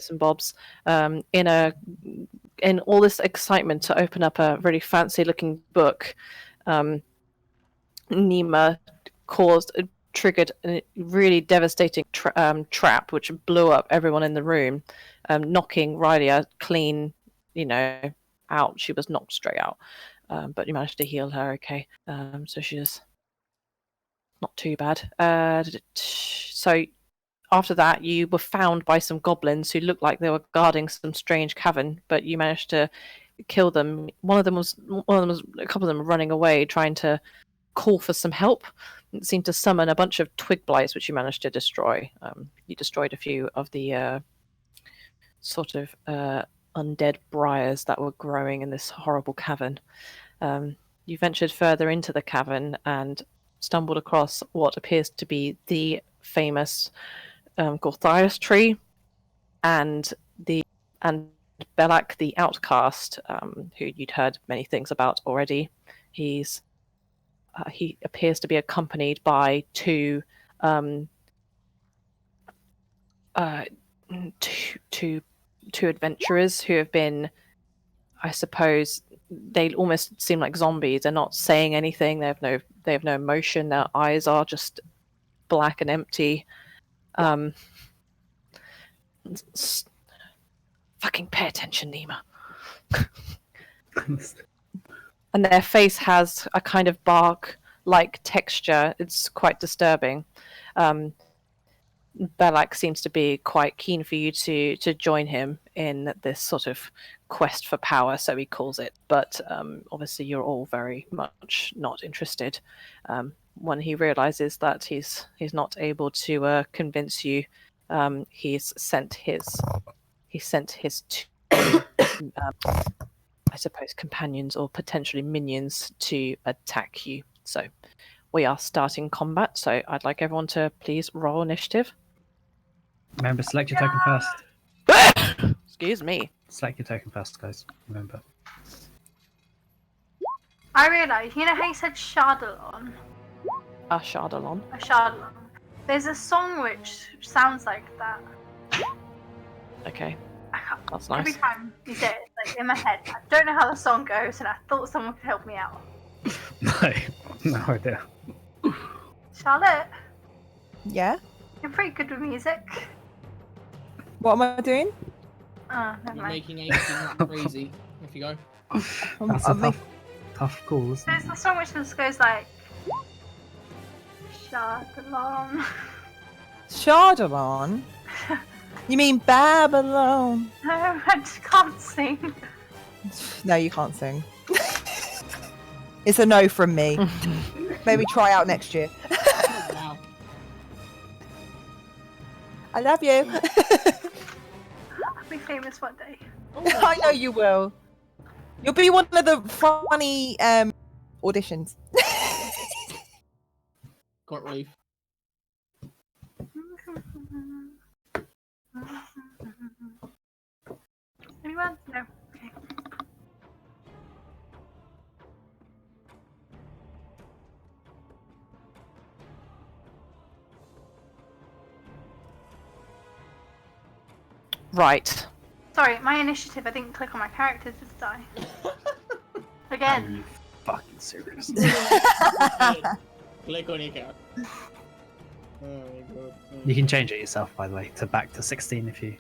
bits and bobs. In all this excitement to open up a really fancy-looking book, Neema triggered a really devastating trap, which blew up everyone in the room, knocking Rydia clean, out. She was knocked straight out, but you managed to heal her. Okay, so she's not too bad. So after that, you were found by some goblins who looked like they were guarding some strange cavern, but you managed to kill them. A couple of them running away, trying to call for some help. It seemed to summon a bunch of twig blights, which you managed to destroy. You destroyed a few of the sort of undead briars that were growing in this horrible cavern. You ventured further into the cavern and stumbled across what appears to be the famous Gorthias tree, and Belak the Outcast, who you'd heard many things about already. He appears to be accompanied by two adventurers who have been, I suppose, they almost seem like zombies. They're not saying anything. They have no emotion. Their eyes are just black and empty. Fucking pay attention, Neema. And their face has a kind of bark-like texture. It's quite disturbing. Belak seems to be quite keen for you to join him in this sort of quest for power, so he calls it. But obviously you're all very much not interested. When he realizes that he's not able to convince you, he's sent his two, I suppose, companions or potentially minions to attack you. So we are starting combat, so I'd like everyone to please roll initiative. Remember, select your token first. Excuse me. Select your token first, guys. Remember. I realised, you know how you said Shardalon? A Shardalon. A Shardalon. There's a song which sounds like that. Okay. That's Every nice. time you say it, it's like in my head. I don't know how the song goes, and I thought someone could help me out. No idea. Charlotte, Yeah? you're pretty good with music. What am I doing? Oh, never You're mind. making anything crazy. Off you go. That's a tough call, isn't There's it? the song which just goes like... Shardalon. Shardalon? You mean Babylon? No, I just can't sing. No, you can't sing. It's a no from me. Maybe try out next year. Wow. I love you. I'll be famous one day. I know you will. You'll be one of the funny auditions. Can't leave. Anyone? No. Okay. Right. Sorry, my initiative, I didn't click on my characters this time. Are Again. you fucking serious? Click on your character. Oh my god. You can change it yourself, by the way, to back to 16 if you...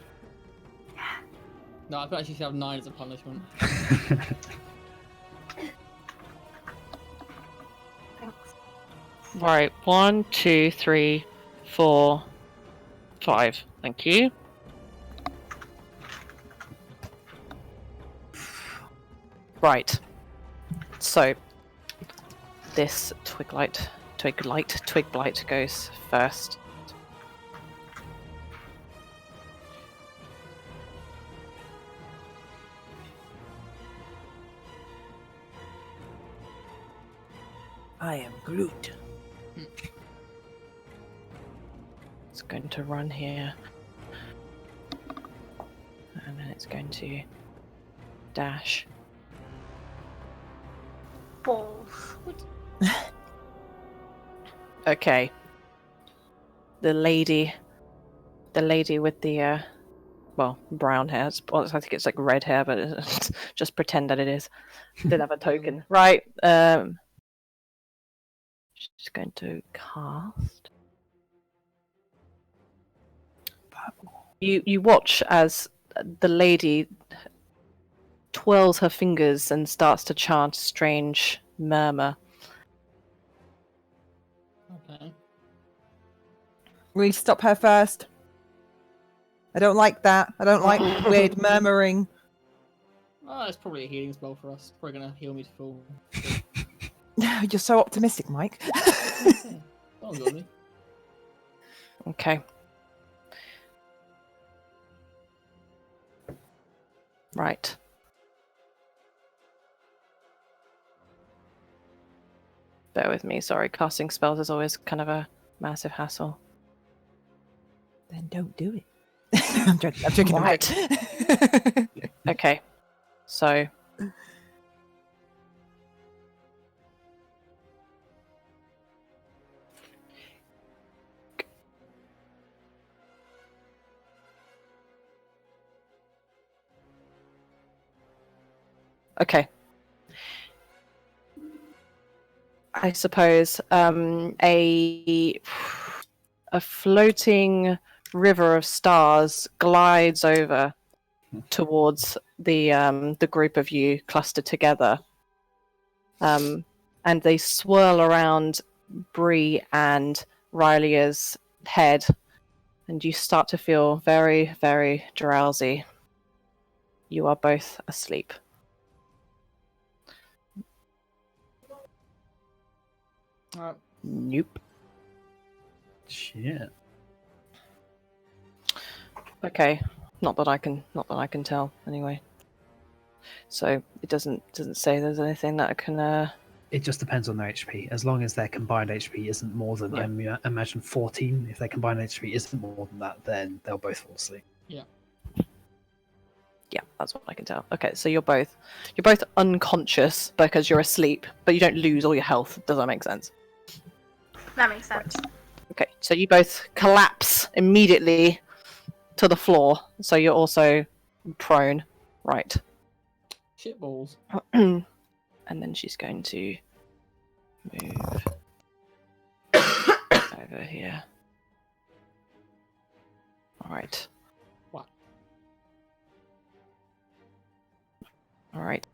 No, I could actually have 9 as a punishment. Thanks. Right. 1, 2, 3, 4, 5. Thank you. Right. So this twig blight goes first. I am Groot. It's going to run here. And then it's going to dash. Balls. Okay. The lady with the well, brown hair. I think it's like red hair, but just pretend that it is. Didn't have a token. Right. She's going to cast. You watch as the lady twirls her fingers and starts to chant a strange murmur. Okay. We stop her first. I don't like that. I don't like weird murmuring. Oh, it's probably a healing spell for us. Probably gonna heal me to full. You're so optimistic, Mike. Sounds good, me. Okay. Right. Bear with me. Sorry, casting spells is always kind of a massive hassle. Then don't do it. I'm joking. Right. Okay. So. Okay. I suppose a floating river of stars glides over towards the group of you clustered together, and they swirl around Bree and Rylia's head, and you start to feel very, very drowsy. You are both asleep. Alright. Nope. Shit. Okay, not that I can tell anyway. So it doesn't say there's anything that I can. It just depends on their HP. As long as their combined HP isn't more than, I imagine 14. If their combined HP isn't more than that, then they'll both fall asleep. Yeah, that's what I can tell. Okay, so you're both unconscious because you're asleep, but you don't lose all your health. Does that make sense? That makes sense. Okay, so you both collapse immediately to the floor. So you're also prone, right? Shit balls. And then she's going to move over here. All right. What? All right.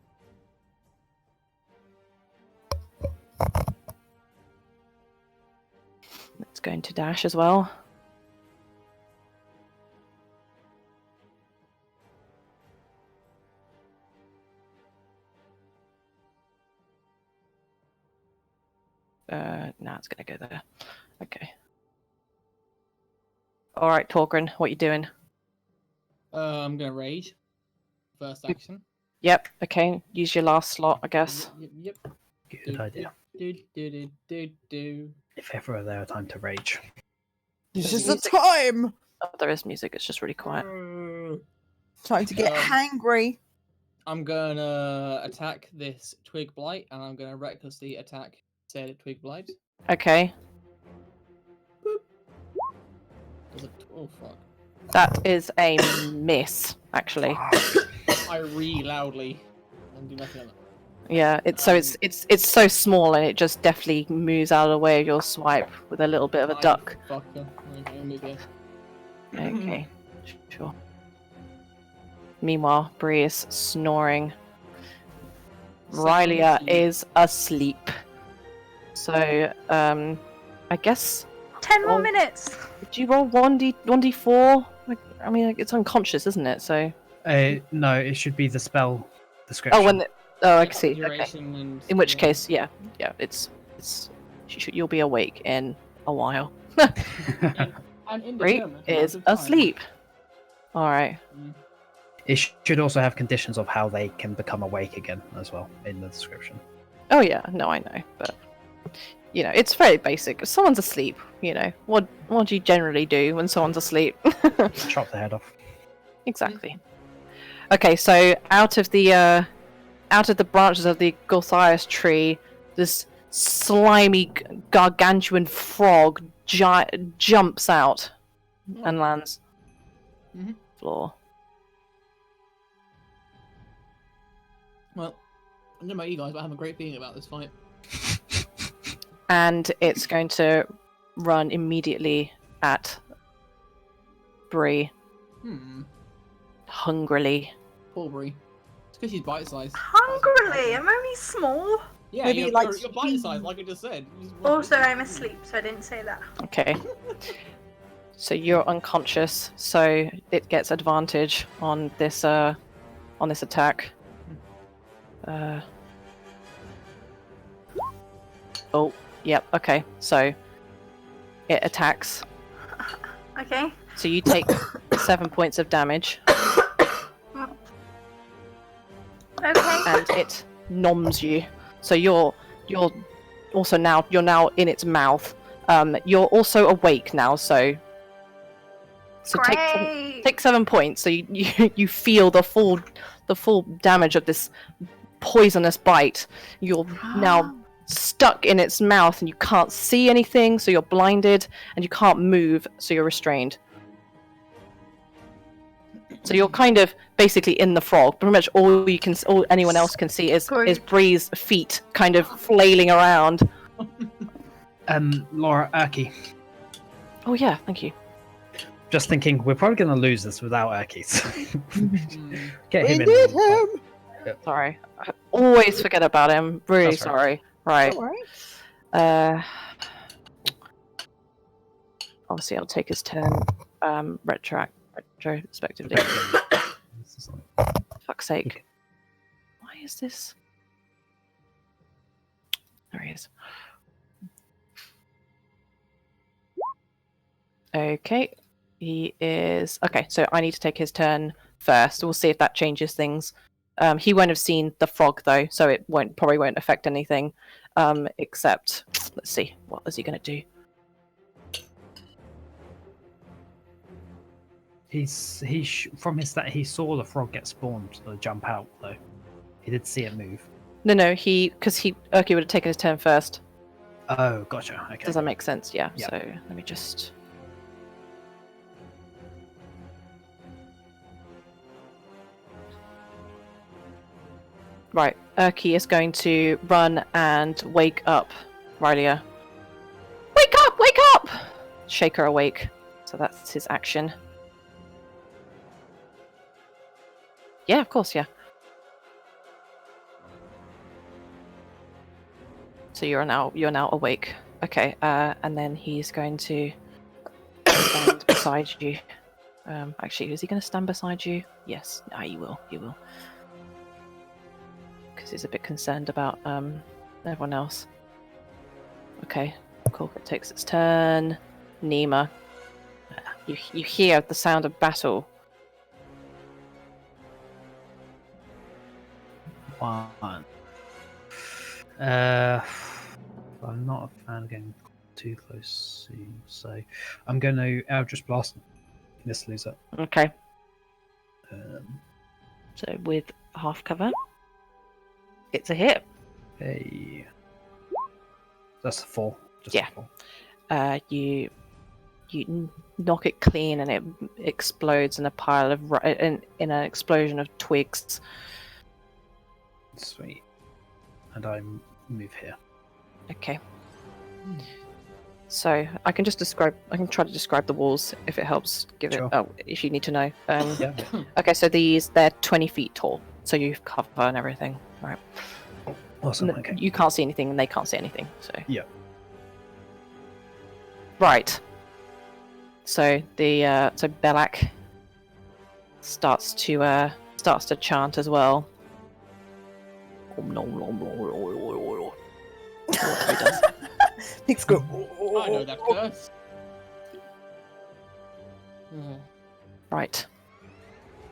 It's going to dash as well. Now it's going to go there. Okay. All right, Togran, what you doing? I'm gonna rage. First action. Yep. Okay. Use your last slot, I guess. Yep. Good idea. Do. If ever there a time to rage. This is the time. Oh, there is music. It's just really quiet. Time to get hangry. I'm gonna attack this twig blight, and I'm gonna recklessly attack said twig blight. Okay. Oh fuck! That is a miss, actually. I re loudly and do nothing on it. Yeah. It's so small, and it just deftly moves out of the way of your swipe with a little bit of a duck. Fucker. Okay, I'll move here. Okay. Sure. Meanwhile, Bree is snoring. Rylia is asleep. So, I guess. 10 more minutes. Do you roll 1d4? I mean, it's unconscious, isn't it? So. No, it should be the spell description. I can see. Okay. Duration and, In which case, yeah, it's you'll be awake in a while. and Bree is asleep. All right. It should also have conditions of how they can become awake again as well in the description. Oh yeah, no, I know, but you know, it's very basic. If someone's asleep, you know, what do you generally do when someone's asleep? Chop the head off. Exactly. Okay, so out of the branches of the Gulthias tree, this slimy, gargantuan frog jumps out and lands Mhm. floor. Well, I don't know about you guys, but I have a great feeling about this fight. And it's going to run immediately at Bree, hungrily. Poor Bree. It's because she's bite-sized. Hungrily? I'm only small. Yeah, Maybe you're, like you're bite-sized, like I just said. Also, I'm asleep, so I didn't say that. Okay. So you're unconscious, so it gets advantage on this attack. Oh, yep, okay. So it attacks. Okay. So you take 7 points of damage, Okay. and it noms you. So you're also now in its mouth. You're also awake now, so Great. take 7 points. So you feel the full damage of this poisonous bite. You're now stuck in its mouth, and you can't see anything, so you're blinded, and you can't move, so you're restrained. So you're kind of basically in the frog. Pretty much all anyone else can see is Bree's feet kind of flailing around. Laura, Erky. Oh yeah, thank you. Just thinking, we're probably going to lose this without Erky. Get We him in. need him. Sorry, I always forget about him. Really That's sorry. Right. Don't worry. Obviously, I'll take his turn. Retrospectively. Fuck's sake. Okay. Why is this? There he is. Okay. He is... Okay, so I need to take his turn first. We'll see if that changes things. He won't have seen the frog, though, so it probably won't affect anything. Except... Let's see. What is he going to do? From his stat, he saw the frog get spawned or jump out, though. He did see it move. No, because Urki would have taken his turn first. Oh, gotcha. Okay. Does that make sense? Yeah. Yeah. So let me just... Right, Urki is going to run and wake up Rylia. Wake up! Wake up! Shake her awake. So that's his action. Yeah, of course, yeah. So you're now awake. Okay, and then he's going to stand beside you. Actually, is he going to stand beside you? Yes. No, he will. He will. Because he's a bit concerned about everyone else. Okay, cool. It takes its turn. Neema. You hear the sound of battle. One. I'm not a fan of getting too close soon, so I'm going to Eldritch Blast this loser. Okay. So with half cover, it's a hit. Hey, that's a 4. Just Yeah. A 4. You knock it clean, and it explodes in a pile of in an explosion of twigs. Sweet. And I move here. Okay. So I can try to describe the walls if it helps. Sure. If you need to know. Yeah. Okay, so they're 20 feet tall, so you've cover and everything. Right. Awesome. Okay. You can't see anything, and they can't see anything. So. Yeah. Right. So so Belak starts to chant as well. Whatever he does. Things go. I know that curse. Right.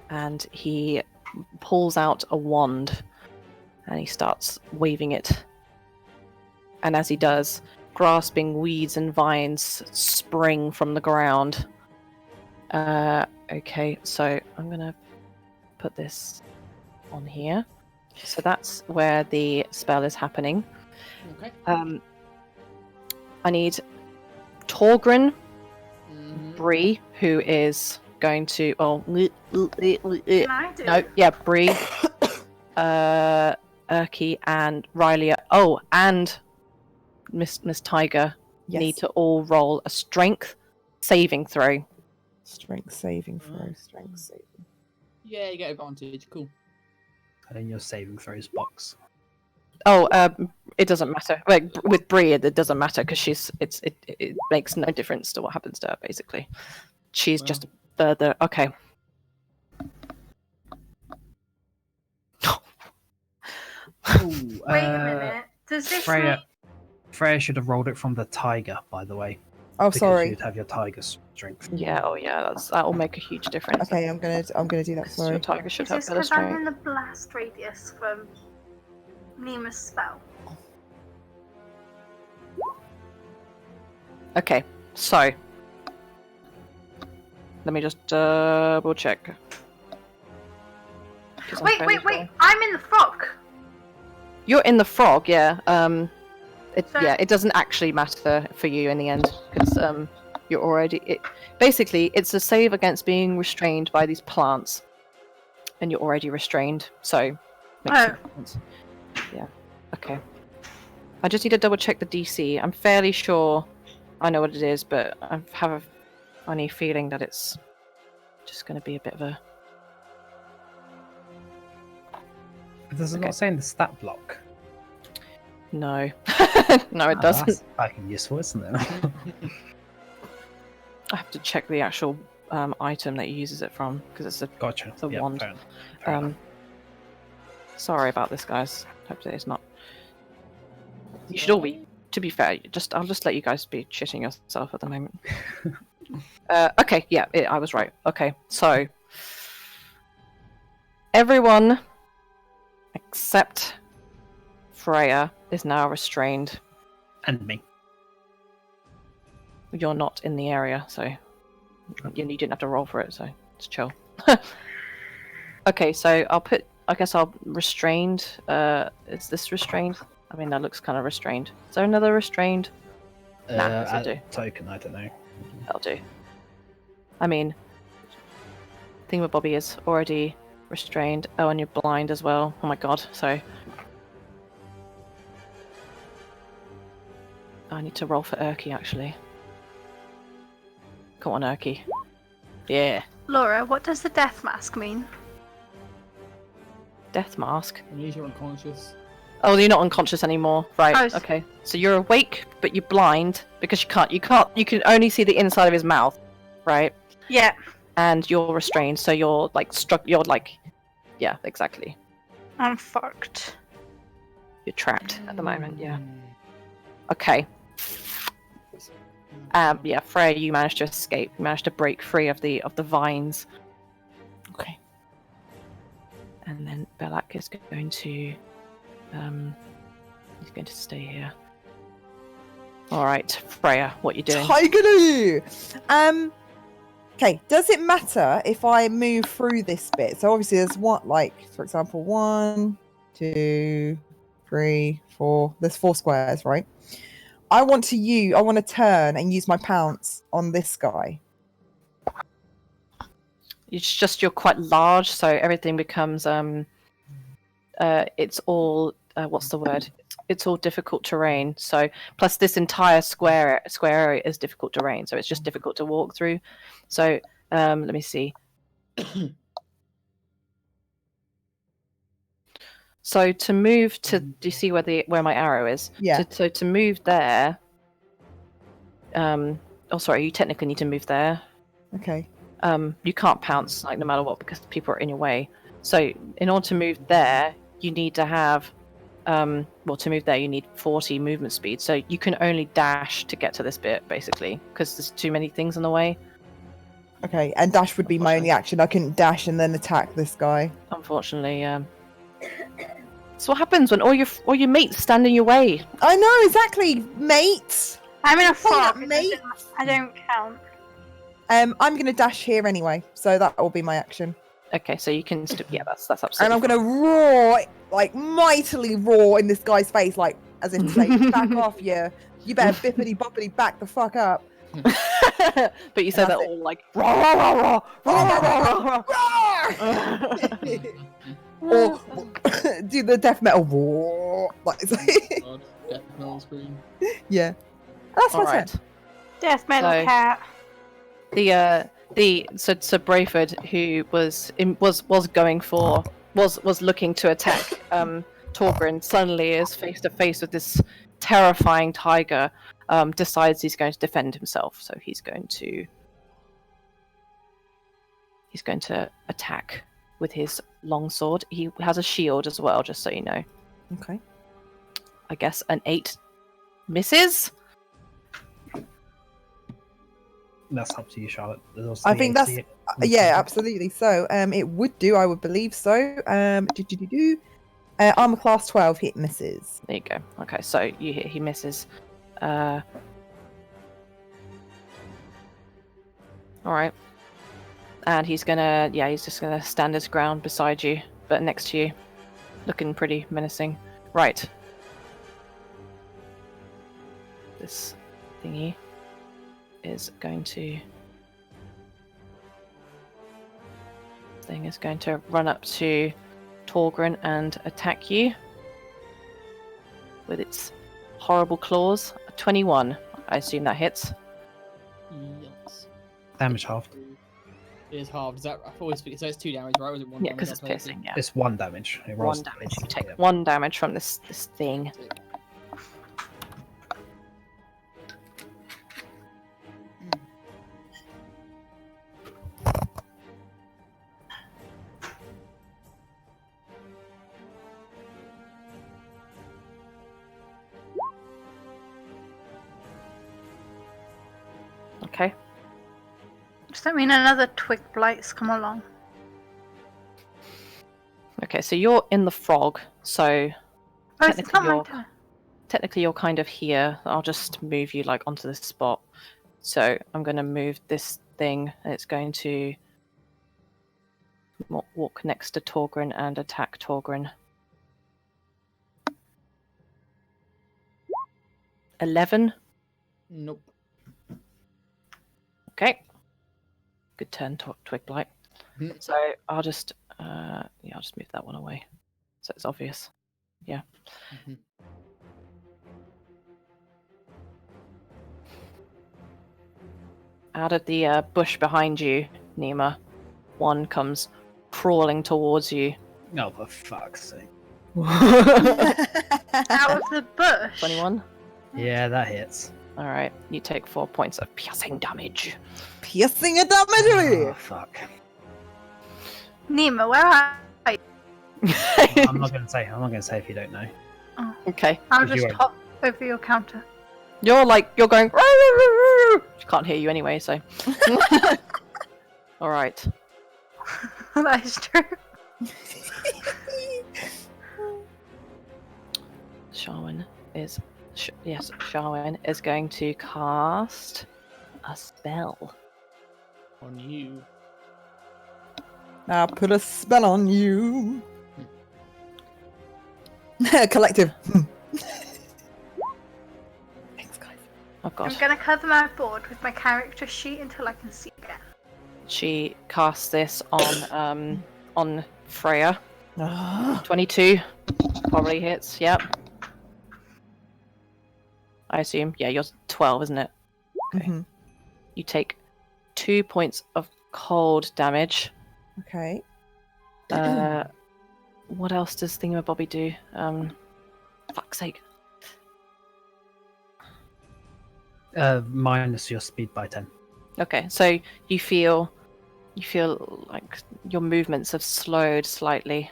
And he pulls out a wand and he starts waving it. And as he does, grasping weeds and vines spring from the ground. Okay, so I'm going to put this on here. So that's where the spell is happening. Okay. I need Togran, Mhm. Bree, who is going to... Oh, Can I do no, it? yeah, Bree. Erky and Riley. Oh, and Miss Tiger Yes. need to all roll a strength saving throw. Strength saving throw. Strength saving. Yeah, you get advantage. Cool. And in your saving throws box. Oh, it doesn't matter. Like with Bree, it doesn't matter because it makes no difference to what happens to her. Basically, she's just further. Okay. Ooh, Wait a minute. Does this Freya should have rolled it from the tiger, by the way. Oh, Because sorry. you'd have your tiger strength. Yeah. Oh, yeah. That'll make a huge difference. Okay, I'm gonna do that. Your Sorry. tiger should Is have this better because I'm strength. in the blast radius from Neema's spell? Okay, so let me just double check. Wait! I'm in the frog. You're in the frog, yeah. So- It doesn't actually matter for you in the end because you're already. Basically, it's a save against being restrained by these plants, and you're already restrained. So, makes Oh. sense. Yeah. Okay. I just need to double check the DC. I'm fairly sure I know what it is, but I have a funny feeling that it's just going to be a bit of a. Does it Okay. not say in the stat block? No. No, it doesn't. That's fucking useful, isn't it? I have to check the actual item that he uses it from because it's a. Gotcha. It's a Yeah, wand. fair enough. Sorry about this, guys. Hopefully it's not. You should all be. To be fair, I'll just let you guys be shitting yourself at the moment. Okay, yeah, I was right. Okay, so everyone except Freya is now restrained. And me. You're not in the area, so you didn't have to roll for it, so it's chill. Okay, so I guess I'll restrained. Is this restrained? I mean, that looks kind of restrained. Is there another restrained? Nah, this'll do. Token, I don't know. That'll do. I mean, Thingamabobby is already restrained. Oh, and you're blind as well. Oh my god, so... I need to roll for Erky, actually. Come on, Erky. Yeah. Laura, what does the death mask mean? Death mask. It means you're unconscious. Oh, you're not unconscious anymore. Right, Oh, okay. So you're awake, but you're blind, because you can only see the inside of his mouth, right? Yeah. And you're restrained, so you're, like, yeah, exactly. I'm fucked. You're trapped at the moment, yeah. Okay. Yeah, Freya, you managed to escape. You managed to break free of the vines. Okay. And then Belak is going to he's going to stay here. All right, Freya, what you doing? Tigeroo! Okay, does it matter if I move through this bit? So obviously there's for example, 1, 2, 3, 4. There's 4 squares, right? I want to turn and use my pounce on this guy. It's just you're quite large, so everything becomes it's all what's the word? It's all difficult terrain. So plus this entire square area is difficult terrain, so it's just difficult to walk through. So let me see. So to move to, do you see where my arrow is? Yeah. So to move there. Oh, sorry. You technically need to move there. Okay. You can't pounce no matter what because people are in your way. So in order to move there, you need to have. To move there, you need 40 movement speed. So you can only dash to get to this bit, basically, because there's too many things in the way. Okay, and dash would be my only action. I couldn't dash and then attack this guy. Unfortunately, That's what happens when all your mates stand in your way. I know exactly, mate. I'm in a Say that, frog. mate. I don't count. I'm gonna dash here anyway, so that will be my action. Okay, so you can. Yeah, that's absolutely. And I'm gonna roar, like mightily roar in this guy's face, like as if to say, "Back off, you! You better bippity boppity back the fuck up." But you said that all like rah rah rah rah rah rah rah rah. Or do the death metal war. Like, God, death metal screen. yeah. That's All my right. turn. Death metal So- cat. So Brayford, who was looking to attack Togran, suddenly is face to face with this terrifying tiger. Decides he's going to defend himself, so he's going to attack with his longsword. He has a shield as well, just so you know. Okay. I guess an 8 misses. That's up to you, Charlotte. There's also I the think AC. Yeah, absolutely. So, it would do. I would believe so. Armor class 12 hit misses. There you go. Okay, so you hit, he misses. All right. And he's just gonna stand his ground beside you, but next to you, looking pretty menacing. Right. This thingy is going to. Thing is going to run up to Togran and attack you with its horrible claws. 21. I assume that hits. Yes. Damage halved. It is halved. Is that? I always forget. So it's 2 damage, right? Or was it 1 Yeah, damage? because it's piercing. Yeah. It's 1 damage. It rolls 1 damage. damage. You take Yeah. 1 damage from this thing. Okay. Does that mean another twig blight's come along? Okay, so you're in the frog, so Oh, it's Technically not my you're- turn. technically you're kind of here. I'll just move you like onto this spot. So I'm going to move this thing, and it's going to walk next to Togran and attack Togran. 11. Nope. Okay. Good turn, Twig Blight. Mhm. So I'll just I'll just move that one away, so it's obvious. Mhm. Out of the bush behind you, Neema, one comes crawling towards you. Oh, for fuck's sake. Out of the bush. 21. Yeah, that hits. All right, you take 4 points of piercing damage. Piercing a damage. Oh, fuck. Neema, where are you? I'm not gonna say. I'm not gonna say if you don't know. Okay, I'll Would you just like- hop over your counter. you're going. She can't hear you anyway, so. All right. That is true. Sharwin is going to cast a spell. On you. I'll put a spell on you. Collective. Thanks, guys. Oh god. I'm gonna cover my board with my character sheet until I can see again. She casts this on Freya. Ah. 22 probably hits. Yep. I assume. Yeah, you're 12, isn't it? Mhm. You take 2 points of cold damage. Okay. What else does Thingamabobby do? Fuck's sake. Minus your speed by 10. Okay, so you feel like your movements have slowed slightly.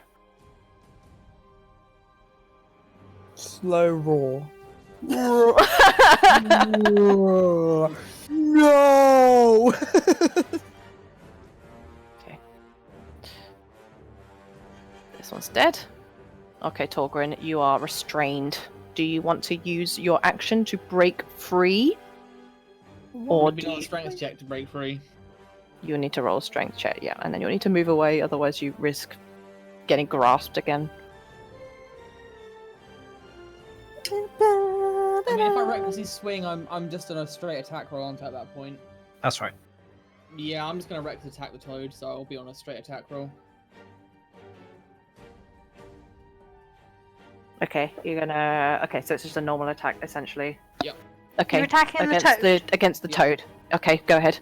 Slow roar. Okay. No. This one's dead. Okay, Togran, you are restrained. Do you want to use your action to break free? Or Maybe do not a you... strength check to break free. You need to roll a strength check, yeah, and then you'll need to move away, otherwise you risk getting grasped again. I mean, if I recklessly swing, I'm just on a straight attack roll onto at that point. That's right. Yeah, I'm just gonna reckless attack the toad, so I'll be on a straight attack roll. Okay, you're gonna. Okay, so it's just a normal attack essentially. Yep. Okay. You're attacking the against toad. against the Yep. toad. Okay, go ahead.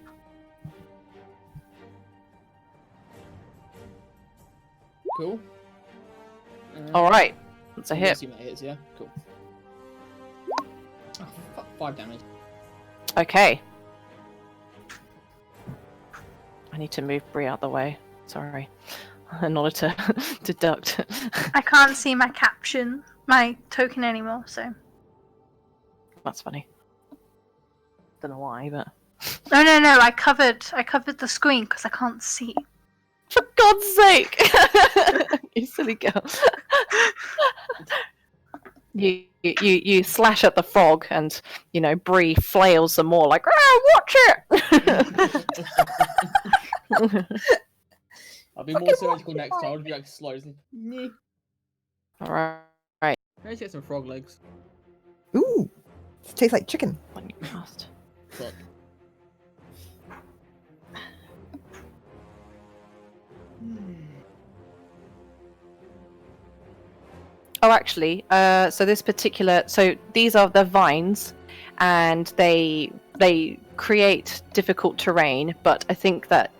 Cool. All right, that's a I'm hit. guessing that hits, yeah? Cool. Oh, fuck, 5 damage. Okay. I need to move Bree out the way. Sorry, in order to deduct. I can't see my caption, my token anymore, so. That's funny. Don't know why, but No, I covered the screen because I can't see. for God's sake, you silly girl. You slash at the frog, and Bree flails some more, like, watch it. I'll be more surgical next time. I'll be like slow. Nyeh. All right. Let's get some frog legs. Ooh, it tastes like chicken. When you cast. Fuck. Oh, actually, so these are the vines, and they create difficult terrain. But I think that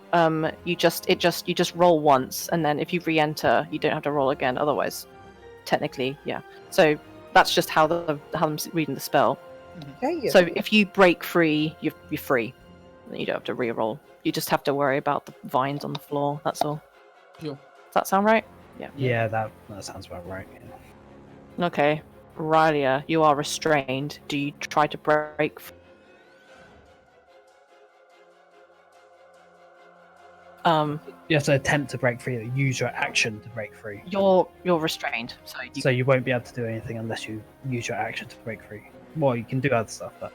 you just roll once, and then if you re-enter, you don't have to roll again. Otherwise, technically, yeah. So that's just how I'm reading the spell. Okay. So if you break free, you're free. You don't have to re-roll. You just have to worry about the vines on the floor. That's all. Sure. Does that sound right? Yeah, that sounds about right. Yeah. Okay, Rylia, you are restrained. Do you try to break? You have to attempt to break free. Use your action to break free. You're restrained, So you won't be able to do anything unless you use your action to break free. Well, you can do other stuff, but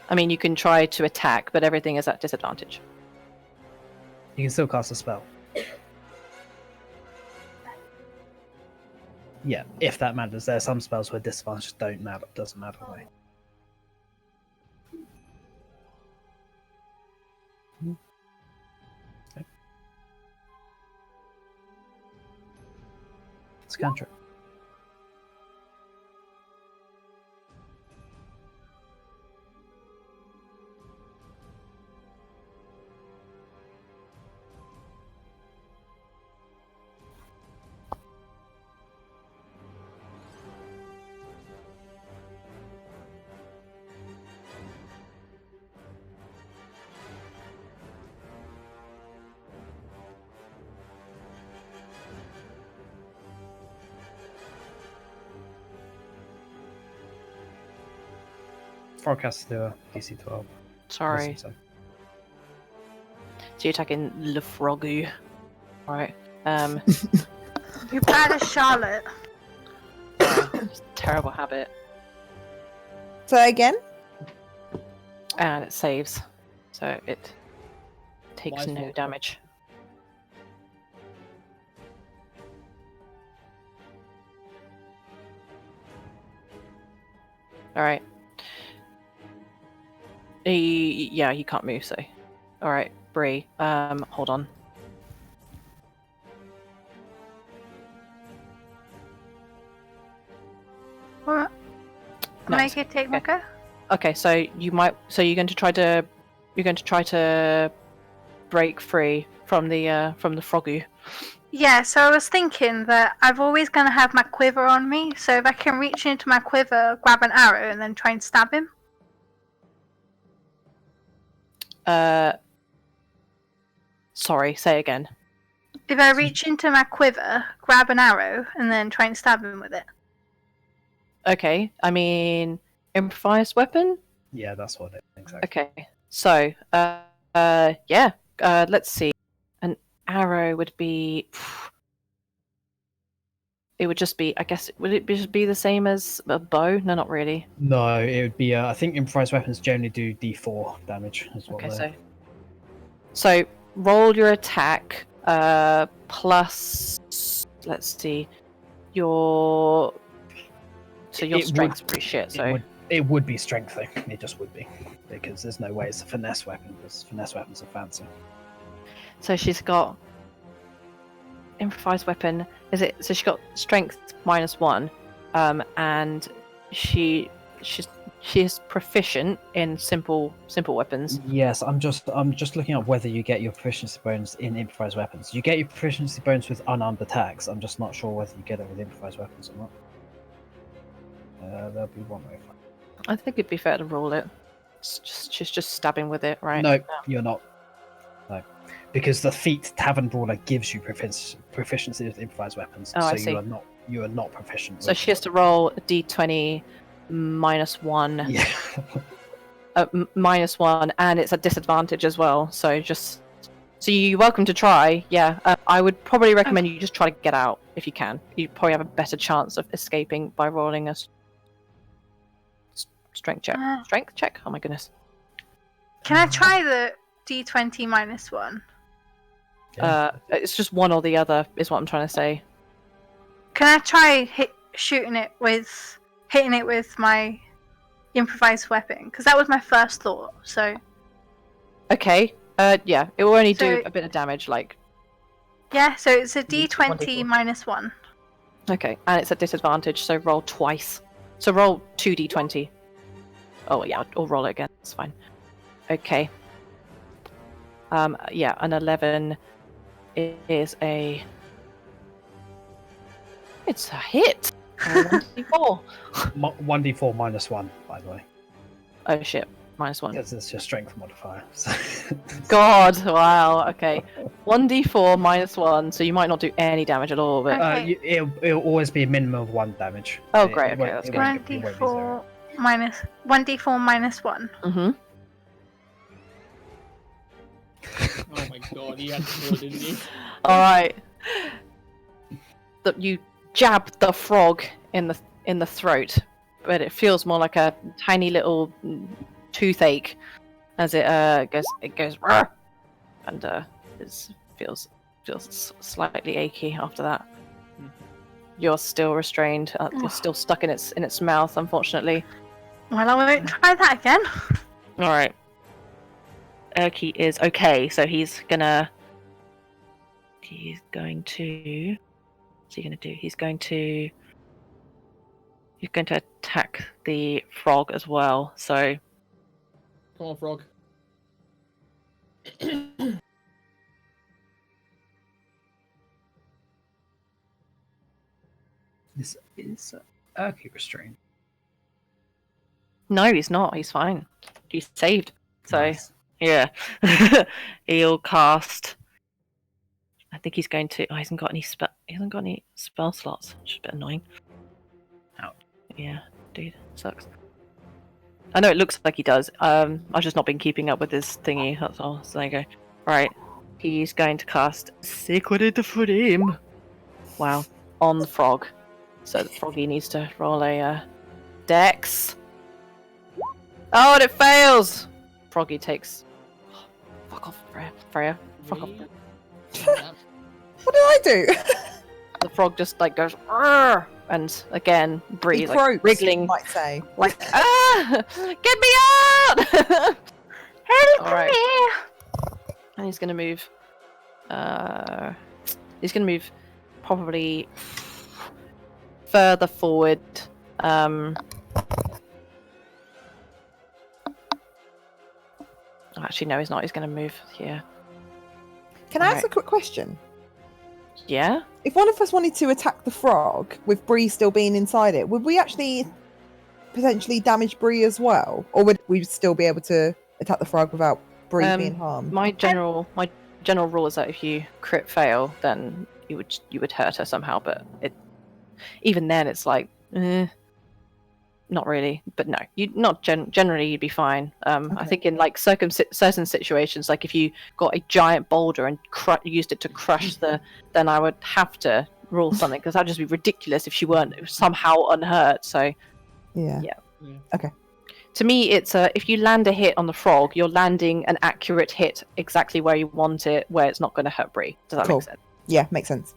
I mean, you can try to attack, but everything is at disadvantage. you can still cast a spell. Yeah, if that matters. There are some spells where disadvantage doesn't matter. Like. Okay. It's a cantrip. Frog has to do a DC 12. Sorry. Listen, So you're attacking Le Frogu. Right. You're bad as Charlotte. Just terrible habit. So again, And it saves. So it takes My no fault. damage. Alright. Yeah, he can't move, so. Alright, Bree. Hold on. Alright. No, Make it take my go. Okay, so you're going to try to break free from the Frogu. Yeah, so I was thinking that I've always going to have my quiver on me, so if I can reach into my quiver, grab an arrow, and then try and stab him. Sorry, say again. If I reach into my quiver, grab an arrow, and then try and stab him with it. Okay, I mean, improvised weapon? yeah, that's what it is. Exactly. Okay, so, yeah, let's see. An arrow would be... It would just be, I guess, would it just be the same as a bow? No, not really. No, it would be. I think improvised weapons generally do D4 damage. Is what Okay, they're- so roll your attack, plus, let's see, your... So your It strength's would- pretty shit, so... it would be strength though. It just would be because there's no way it's a finesse weapon because finesse weapons are fancy. So she's got improvised weapon. Is it? So she got strength -1, and she is proficient in simple weapons. Yes, I'm just looking at whether you get your proficiency bonus in improvised weapons. You get your proficiency bonus with unarmed attacks. I'm just not sure whether you get it with improvised weapons or not. There'll be one way. I think it'd be fair to roll it. She's just stabbing with it, right? No, you're not. No, because the feat Tavern Brawler gives you proficiency with improvised weapons. Oh, so I see. you are not proficient. So she has to roll a d20 -1. Yeah. -1, and it's a disadvantage as well. So you're welcome to try. Yeah, I would probably recommend you just try to get out if you can. You probably have a better chance of escaping by rolling a strength check. Strength check. Oh my goodness. Can I try the d20 -1? It's just one or the other, is what I'm trying to say. Can I try hitting it with my improvised weapon? Because that was my first thought. So. Okay. Yeah, it will only do So- a bit of damage, like. Yeah, so it's a d20 -1. Okay, and it's a disadvantage, so roll twice. So roll 2d20. Oh yeah, or roll it again. That's fine. Okay. Yeah, an 11 is a. It's a hit. 1d4. 1d4 -1, by the way. Oh shit, -1. Because it's your strength modifier. So. God, wow. Okay, 1d4 -1, so you might not do any damage at all. But Okay. It'll always be a minimum of 1 damage. Oh, great, okay, won't- that's it good. won't be 0. 1d4 -1. Oh my god, you had to do it, didn't you? All right. That you jab the frog in the throat, but it feels more like a tiny little toothache as it goes "Rrr," and it feels slightly achy after that. You're still restrained. You're still stuck in its mouth, unfortunately. Well, I won't try that again. All right. Erky is okay, so he's going to. What's he going to do? He's going to attack the frog as well. So Come on, frog. Is Urki restrained? no, he's not. He's fine. He's saved. So Nice. yeah, he'll cast. I think he's going to. Oh, he hasn't got any spell slots, which is a bit annoying. Ouch. Yeah, dude, sucks. I know it looks like he does. I've just not been keeping up with his thingy. That's all. So there you go. Right, he's going to cast Secret Flame. Wow, on the frog. So the froggy needs to roll a Dex. Oh, and it fails. Froggy takes. Fuck off, Freya. Fuck off. What did I do? The frog just like goes, "Arr!" And again, Bree He is like croaks, wriggling, you might say. like, get me out! Help Alright. me! And he's gonna move. He's gonna move probably further forward. Actually, no, he's not. He's gonna move here. Can I ask Alright. a quick question? Yeah. If one of us wanted to attack the frog with Bree still being inside it, would we actually potentially damage Bree as well, or would we still be able to attack the frog without Bree being harmed? My general rule is that if you crit fail, then you would hurt her somehow. But even then, it's like, not really. But no, generally you'd be fine. I Okay. think in like certain situations, like if you got a giant boulder and used it to crush then I would have to rule something because that'd just be ridiculous if she weren't somehow unhurt. So Yeah. Yeah. to me, it's if you land a hit on the frog, you're landing an accurate hit exactly where you want it, where it's not going to hurt Bree. Does that Cool. make sense? Yeah, makes sense.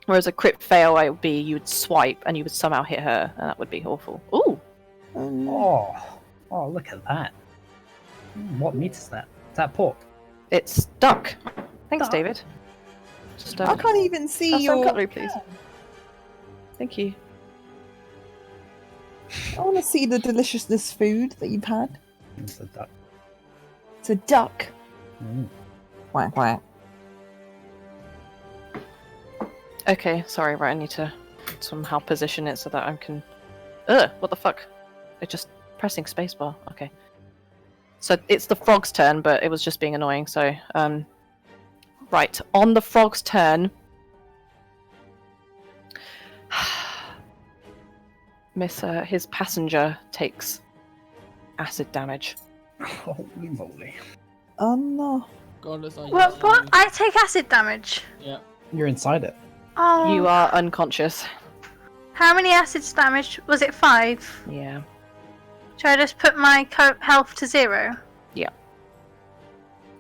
Whereas a crit fail, it would be you would swipe and you would somehow hit her, and that would be awful. Ooh, Oh, look at that. What meat is that? Is that pork? it's stuck. Thanks, Stuck? David. Just I can't even see have some your. cutlery, please. Thank you. I want to see the deliciousness food that you've had. It's a duck. It's a duck. Mm. Quack quack. Okay, sorry, right, I need to somehow position it so that I can... Ugh, what the fuck? It just... pressing spacebar, okay. So it's the frog's turn, but it was just being annoying, so... Right, on the frog's turn... his passenger takes acid damage. Holy moly. Oh no. Goddess, I What? I take acid damage. Yeah. You're inside it. Oh. You are unconscious. How many acids damage? Was it 5? Yeah. Should I just put my health to 0?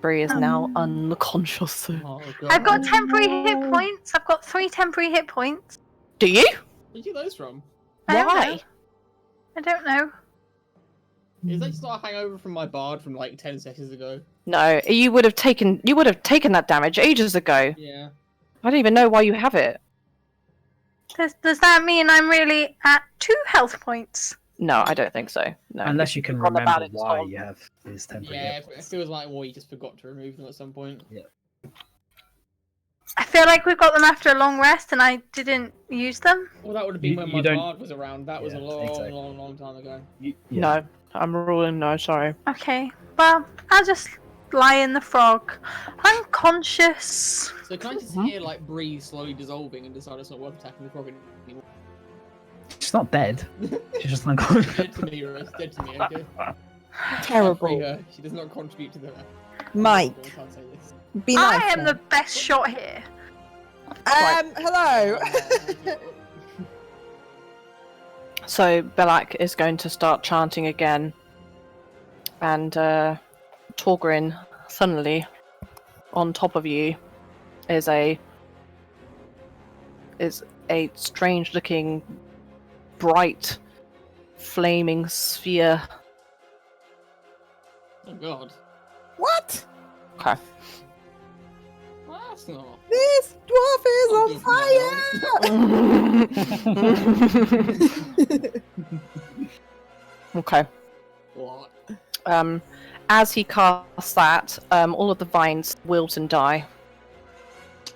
Bree is now unconscious. Oh, God. I've got temporary hit points. I've got 3 temporary hit points. Do you? Where'd you get those from? I don't Why? know. I don't know. Is that just not a hangover from my bard from like 10 seconds ago? No, you would have taken that damage ages ago. Yeah. I don't even know why you have it. Does that mean I'm really at 2 health points? No, I don't think so. No. Unless you can forgotten about remember it, why Tom. you have these temporary Yeah, hit it points. feels like you just forgot to remove them at some point. I feel like we got them after a long rest and I didn't use them. Well, that would have been You- when you my don't- bard was around. That was a Yeah, long, exactly. long time ago. No, I'm ruling no, sorry. Okay, well, I'll just lie in the frog. Unconscious. So can I just hear like Bree slowly dissolving and decide it's not worth attacking the frog anymore? She's not dead. She's just unconscious. Dead to me, Rose. Dead to me, okay? Free Terrible. her. She does not contribute to the... Mike, I can't say this. be nice. I am the best shot here. Hello. So Belak is going to start chanting again, and Togran suddenly, on top of you, is a strange-looking, bright, flaming sphere. Oh god. What? Okay. Well, that's not... This dwarf is not on good for my Okay. What? As he casts that, all of the vines wilt and die. I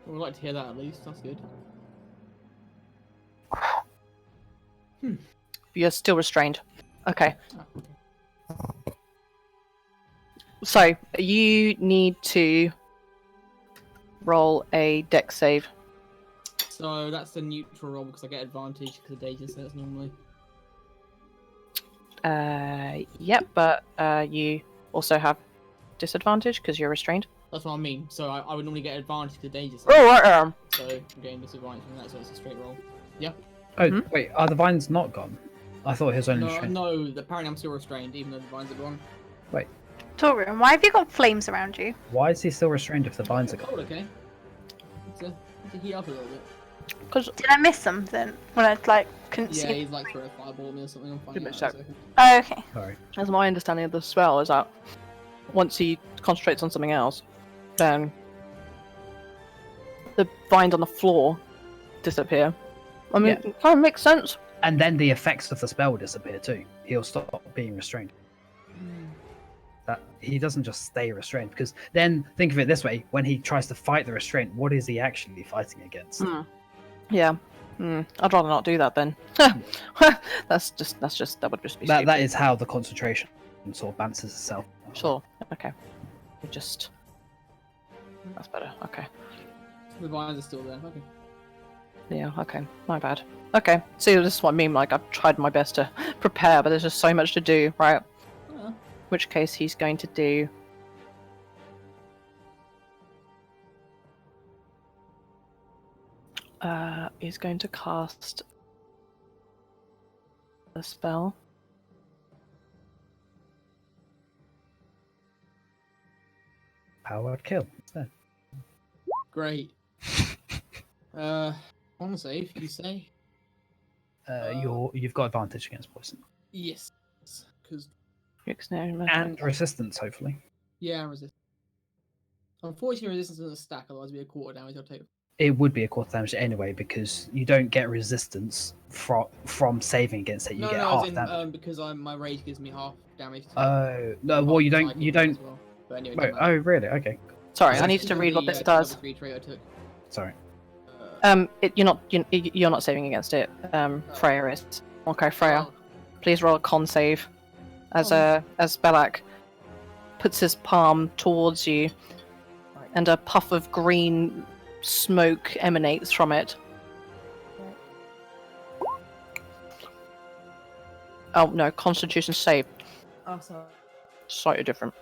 would like to hear that at least. That's good. You're still restrained. Okay. Ah, okay. So you need to roll a dex save. So that's the neutral roll because I get advantage because of Deja says normally. Yep, but you also have disadvantage because you're restrained. That's what I mean. So I would normally get advantage because Deja says. Oh, right. So I'm getting disadvantage from that, so it's a straight roll. Oh, wait, are the vines not gone? I thought he was only No, restrained. no, apparently I'm still restrained even though the vines are gone. Torian, why have you got flames around you? Why is he still restrained if the vines are gone? Oh, okay. Let's heat up a little bit. Because Did I miss something when I couldn't Yeah, see? he's like throwing a fireball at me or something. I'm Give finding me a out sec. in a second. Oh, okay. Sorry. as my understanding of the spell is that once he concentrates on something else, then the vines on the floor disappear. I mean, it kind of makes sense. And then the effects of the spell will disappear too. He'll stop being restrained. That he doesn't just stay restrained, because then think of it this way: when he tries to fight the restraint, what is he actually fighting against? Yeah. I'd rather not do that then. that would just be That stupid. is how the concentration sort of balances itself. Sure. Okay. That's better. Okay. The vines are still there. Okay. Yeah, okay. My bad. Okay. See, this is what I mean. Like, I've tried my best to prepare, but there's just so much to do, right? Oh, Which case he's going to do... he's going to cast a spell. Powered kill. There. great. On save, you say? You've got advantage against poison Yes. Because and resistance, hopefully. yeah, resist. Unfortunately, resistance doesn't stack, otherwise it'd be a quarter damage I'll take. It would be a quarter damage anyway because you don't get resistance from saving against it. You get half damage. Because my rage gives me half damage. Oh no! Well, you don't. You don't. Well. But anyway, Wait, oh, really? Okay. Sorry, So I needed to read what this does. Level 3 trait I took. Sorry. You're not saving against it. Freya is. Okay, Freya, please roll a con save. As Belak puts his palm towards you, and a puff of green smoke emanates from it. Oh no, Constitution save. Oh, sorry. Slightly different.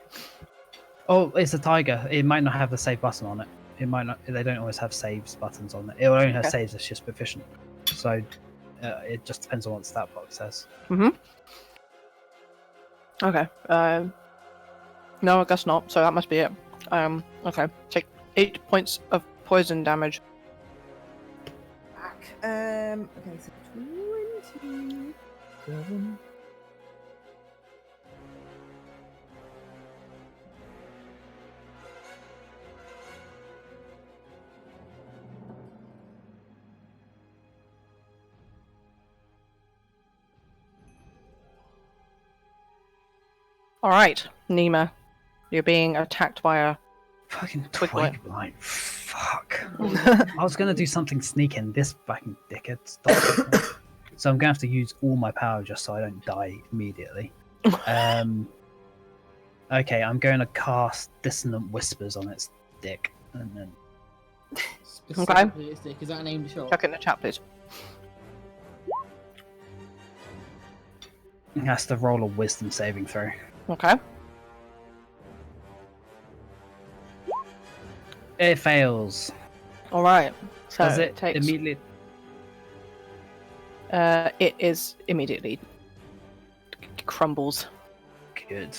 Oh, it's a tiger. It might not have the save button on it. It might not. They don't always have saves buttons on it. It will only have saves if it's just proficient. So it just depends on what the stat block says. Okay. No, I guess not. So that must be it. Okay. Take 8 points of poison damage. Back. Okay, so 27. Alright, Neema. You're being attacked by a Fucking Twig twig blight. Fuck. I was gonna do something sneaky, and this fucking dickhead stopped. So I'm gonna have to use all my power just so I don't die immediately. Okay, I'm going to cast Dissonant Whispers on its dick, and then Specifically its dick. Is that an aimed shot? Chuck it in the chat, please. it has to roll a Wisdom saving throw. Okay. It fails. Alright. So Does it takes... immediately? It is immediately crumbles. Good.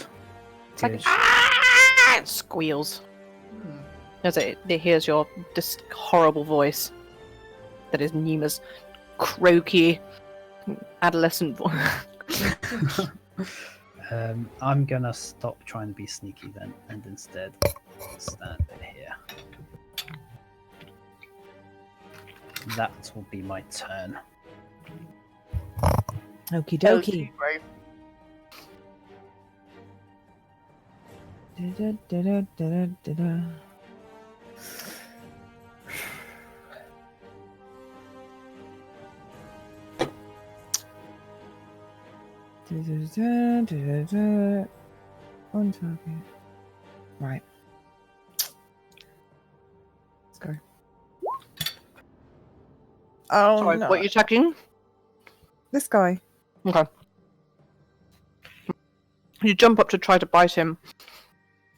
It's like Good. it squeals. As it hears your horrible voice. That is Neema's croaky adolescent voice. I'm gonna stop trying to be sneaky then, and instead stand here. That will be my turn. Okie dokie. Da-da-da-da-da-da-da. Da-da-da-da-da-da. On target. Right. Let's go. Oh Sorry, no. what are you checking? This guy. Okay. You jump up to try to bite him,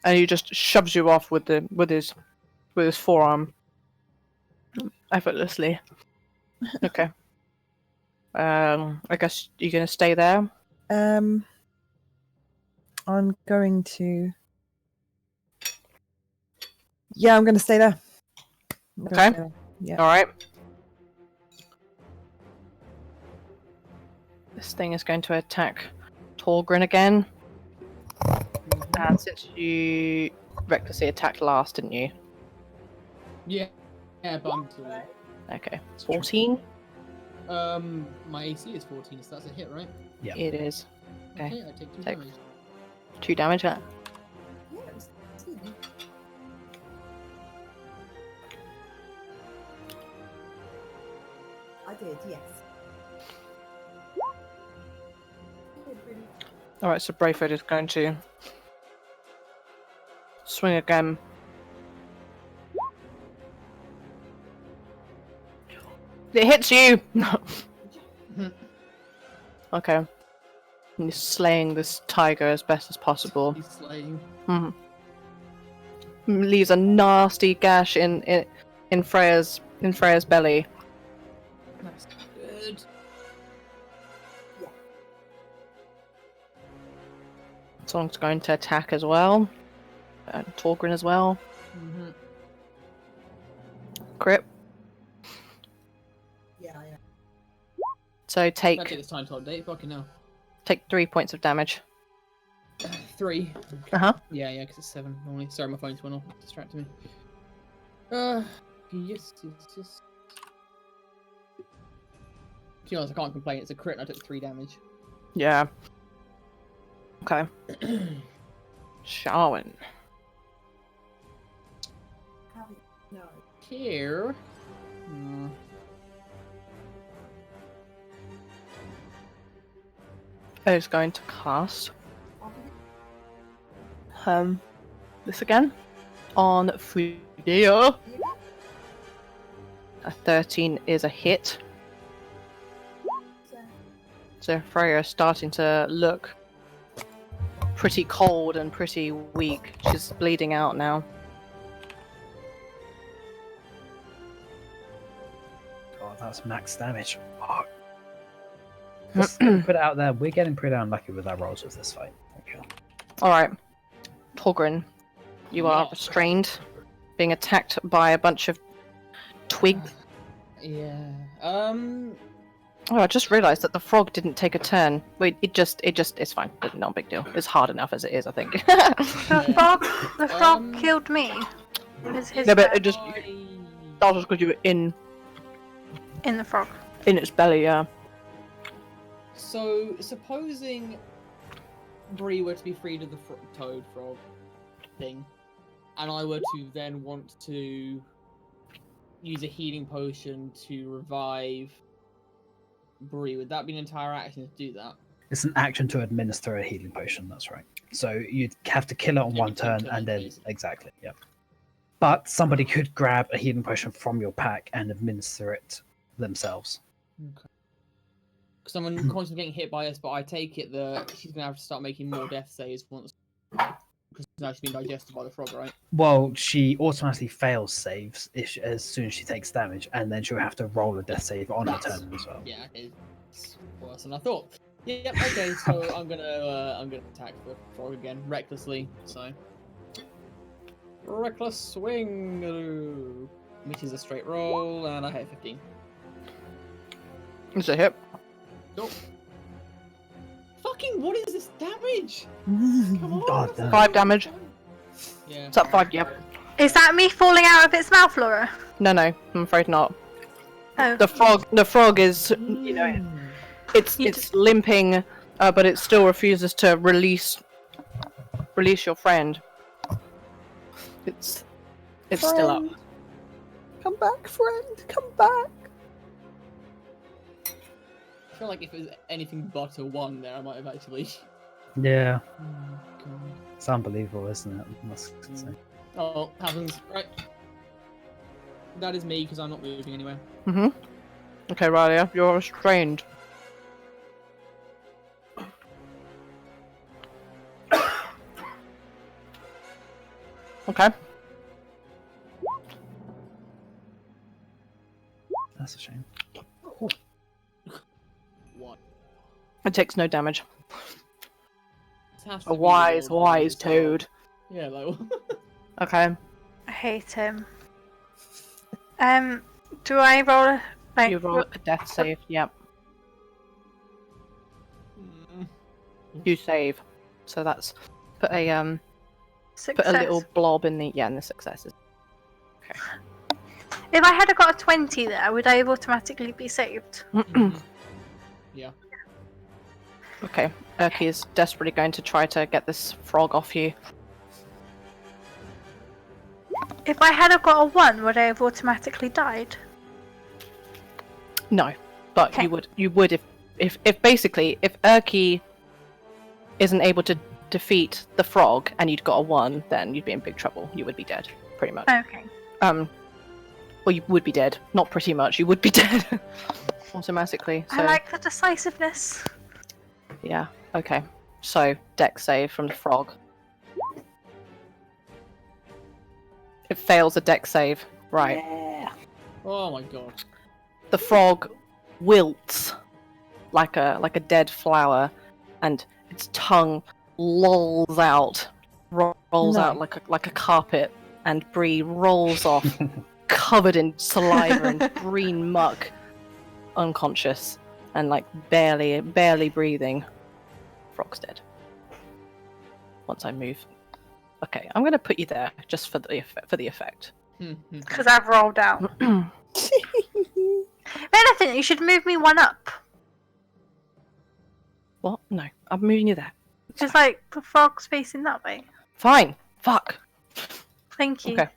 and he just shoves you off with his forearm effortlessly. Okay. I guess you're gonna stay there. I'm going to. Yeah, I'm going to stay there. Okay. Yeah. All right. This thing is going to attack Togran again. And since you recklessly attacked last, didn't you? Yeah, but I'm too late. Okay. 14? My AC is 14, so that's a hit, right? Yeah. It is. Okay. Okay, I take 2 Take- damage. 2 damage. I did, yes. Alright, so Brayford is going to swing again. It hits you! Okay. And he's slaying this tiger as best as possible. He's slaying. Leaves a nasty gash in Freya's belly. That's good. Someone's going to attack as well. Togran as well. Mm-hmm. Crit. Yeah. So That take takes time to update. Fucking hell. 3 points of damage. 3. Uh-huh. Yeah, because it's 7 normally. Sorry, my phone's went off. It distracted me. Yes. To be honest, I can't complain. It's a crit and I took 3 damage. Yeah. Okay. Shawan. Here. Is going to cast this again on Freya. A 13 is a hit. So Freya is starting to look pretty cold and pretty weak. She's bleeding out now. God, that's max damage. Oh. Just put it out there. We're getting pretty unlucky with our rolls with this fight. Okay. Alright. Togran, you are Yeah. restrained, being attacked by a bunch of twigs. Yeah. Oh, I just realised that the frog didn't take a turn. Wait, it's fine. It's not a big deal. It's hard enough as it is, I think. The frog killed me. His No, but turn. it just that was because you were in In the frog. its belly, yeah. So, supposing Bree were to be freed of the toad frog thing, and I were to then want to use a healing potion to revive Bree, would that be an entire action to do that? It's an action to administer a healing potion, that's right. So you'd have to kill it on one turn and then... basically. Exactly, yeah. But somebody could grab a healing potion from your pack and administer it themselves. Okay. Because I'm constantly getting hit by this, but I take it that she's going to have to start making more death saves once... Because now she's been digested by the frog, right? Well, she automatically fails saves as soon as she takes damage, and then she'll have to roll a death save on her turn as well. Yeah, okay. It's worse than I thought. Yep, okay, so I'm gonna attack the frog again, recklessly, so... Reckless swing! Which is a straight roll, and I hit 15. It's a hit. Nope. Fucking what is this damage? Come on! God, that's damn. 5 damage. Yeah. It's up 5, yep. Is that me falling out of its mouth, Laura? No, I'm afraid not. Oh. The frog is, you know, it's limping, but it still refuses to release your friend. It's still up. Come back, friend. Come back. I feel like if it was anything but a 1 there, I might have actually... Yeah, Oh, God. it's unbelievable, isn't it? I must say. Oh, happens. Right. That is me, because I'm not moving anywhere. Mm-hmm. Okay, Ralia, you're restrained. Okay. That's a shame. What? It takes no damage. This has to A be wise the Lord himself. toad. Yeah, like... Okay. I hate him. Do I roll like You roll a death save. Yep. Mm. You save. So that's put a success? put a little blob in the in the successes. If I had got a 20 there, would I have automatically be saved? Yeah. Okay. Urki is desperately going to try to get this frog off you. If I had got a 1, would I have automatically died? No, but Okay. you would if basically if Urki isn't able to defeat the frog and you'd got a 1, then you'd be in big trouble. You would be dead, pretty much. Okay. Well, you would be dead. Not pretty much. You would be dead automatically. So I like the decisiveness. yeah. Okay. So dex save from the frog. It fails a dex save. Right. Yeah. Oh my god. The frog wilts like a dead flower, and its tongue lolls out, rolls No. out like a carpet, and Bree rolls off, covered in saliva and green muck, unconscious and like barely breathing. Frog's dead. once I move. Okay, I'm going to put you there just for the effect. Because I've rolled out. If anything, you should move me one up. What? No, I'm moving you there. Just like the frog's facing that way. Fine. Fuck. Thank you. Okay.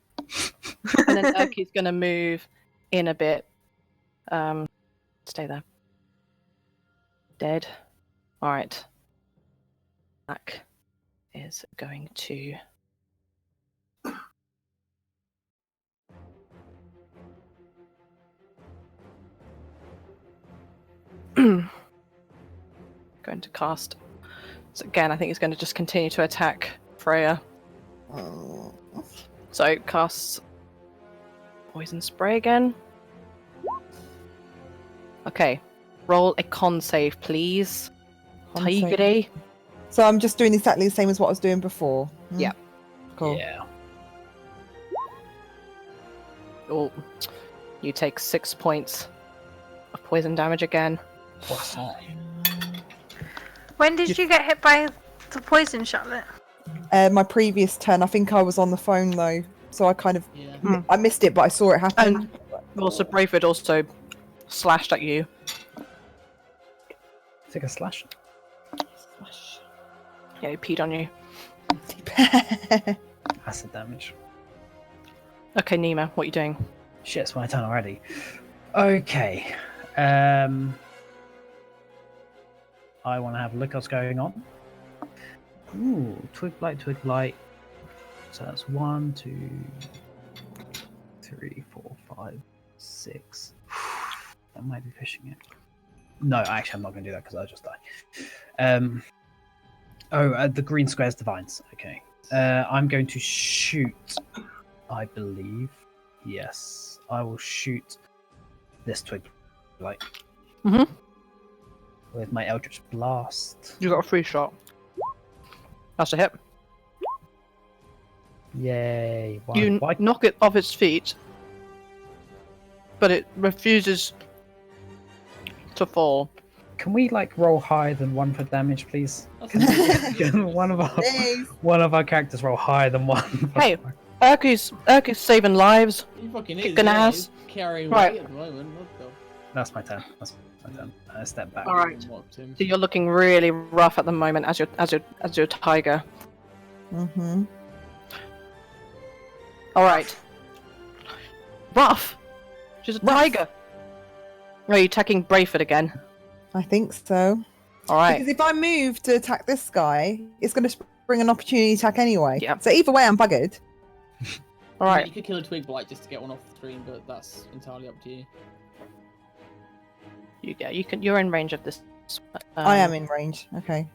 And then Urky's going to move in a bit. Stay there. Dead. All right. Black is going to. Going to cast. So again, I think he's going to just continue to attack Freya. Oh. So casts poison spray again. Okay, roll a con save, please. Con save. Tigre. So I'm just doing exactly the same as what I was doing before. Yeah. Cool. Yeah. Oh, you take 6 points of poison damage again. What's that? When did you get hit by the poison, Charlotte? My previous turn, I think I was on the phone though, so I kind of Yeah. I missed it, but I saw it happen. And also, Brayford also slashed at you. Take a slash. Yeah, he peed on you. Acid damage. Okay, Neema, what are you doing? Shit, it's my turn already. Okay. I want to have a look what's going on. Ooh, twig blight. So that's 1, 2, 3, 4, 5, 6. That might be fishing it. No, actually, I'm not going to do that because I'll just die. The green square's divines. Okay. I'm going to shoot, I believe. Yes, I will shoot this twig blight. Mm-hmm. With my Eldritch Blast. You got a free shot. That's a hit. Yay. You knock it off its feet, but it refuses to fall. Can we roll higher than 1 for damage, please? Can one of our characters roll higher than 1? Hey, Urky's saving lives. He fucking Kicking is. ass. He's carrying Right. weight at the moment. What the? That's my turn. I step back. All right. Mocked him. So you're looking really rough at the moment as your tiger. Mm-hmm. All right. Rough. She's a tiger. Are you attacking Brayford again? I think so. All right. Because if I move to attack this guy, it's going to bring an opportunity attack anyway. Yeah. So either way, I'm buggered. All right. You could kill a twig blight just to get one off the screen, but that's entirely up to you. You're in range of this. I am in range. Okay.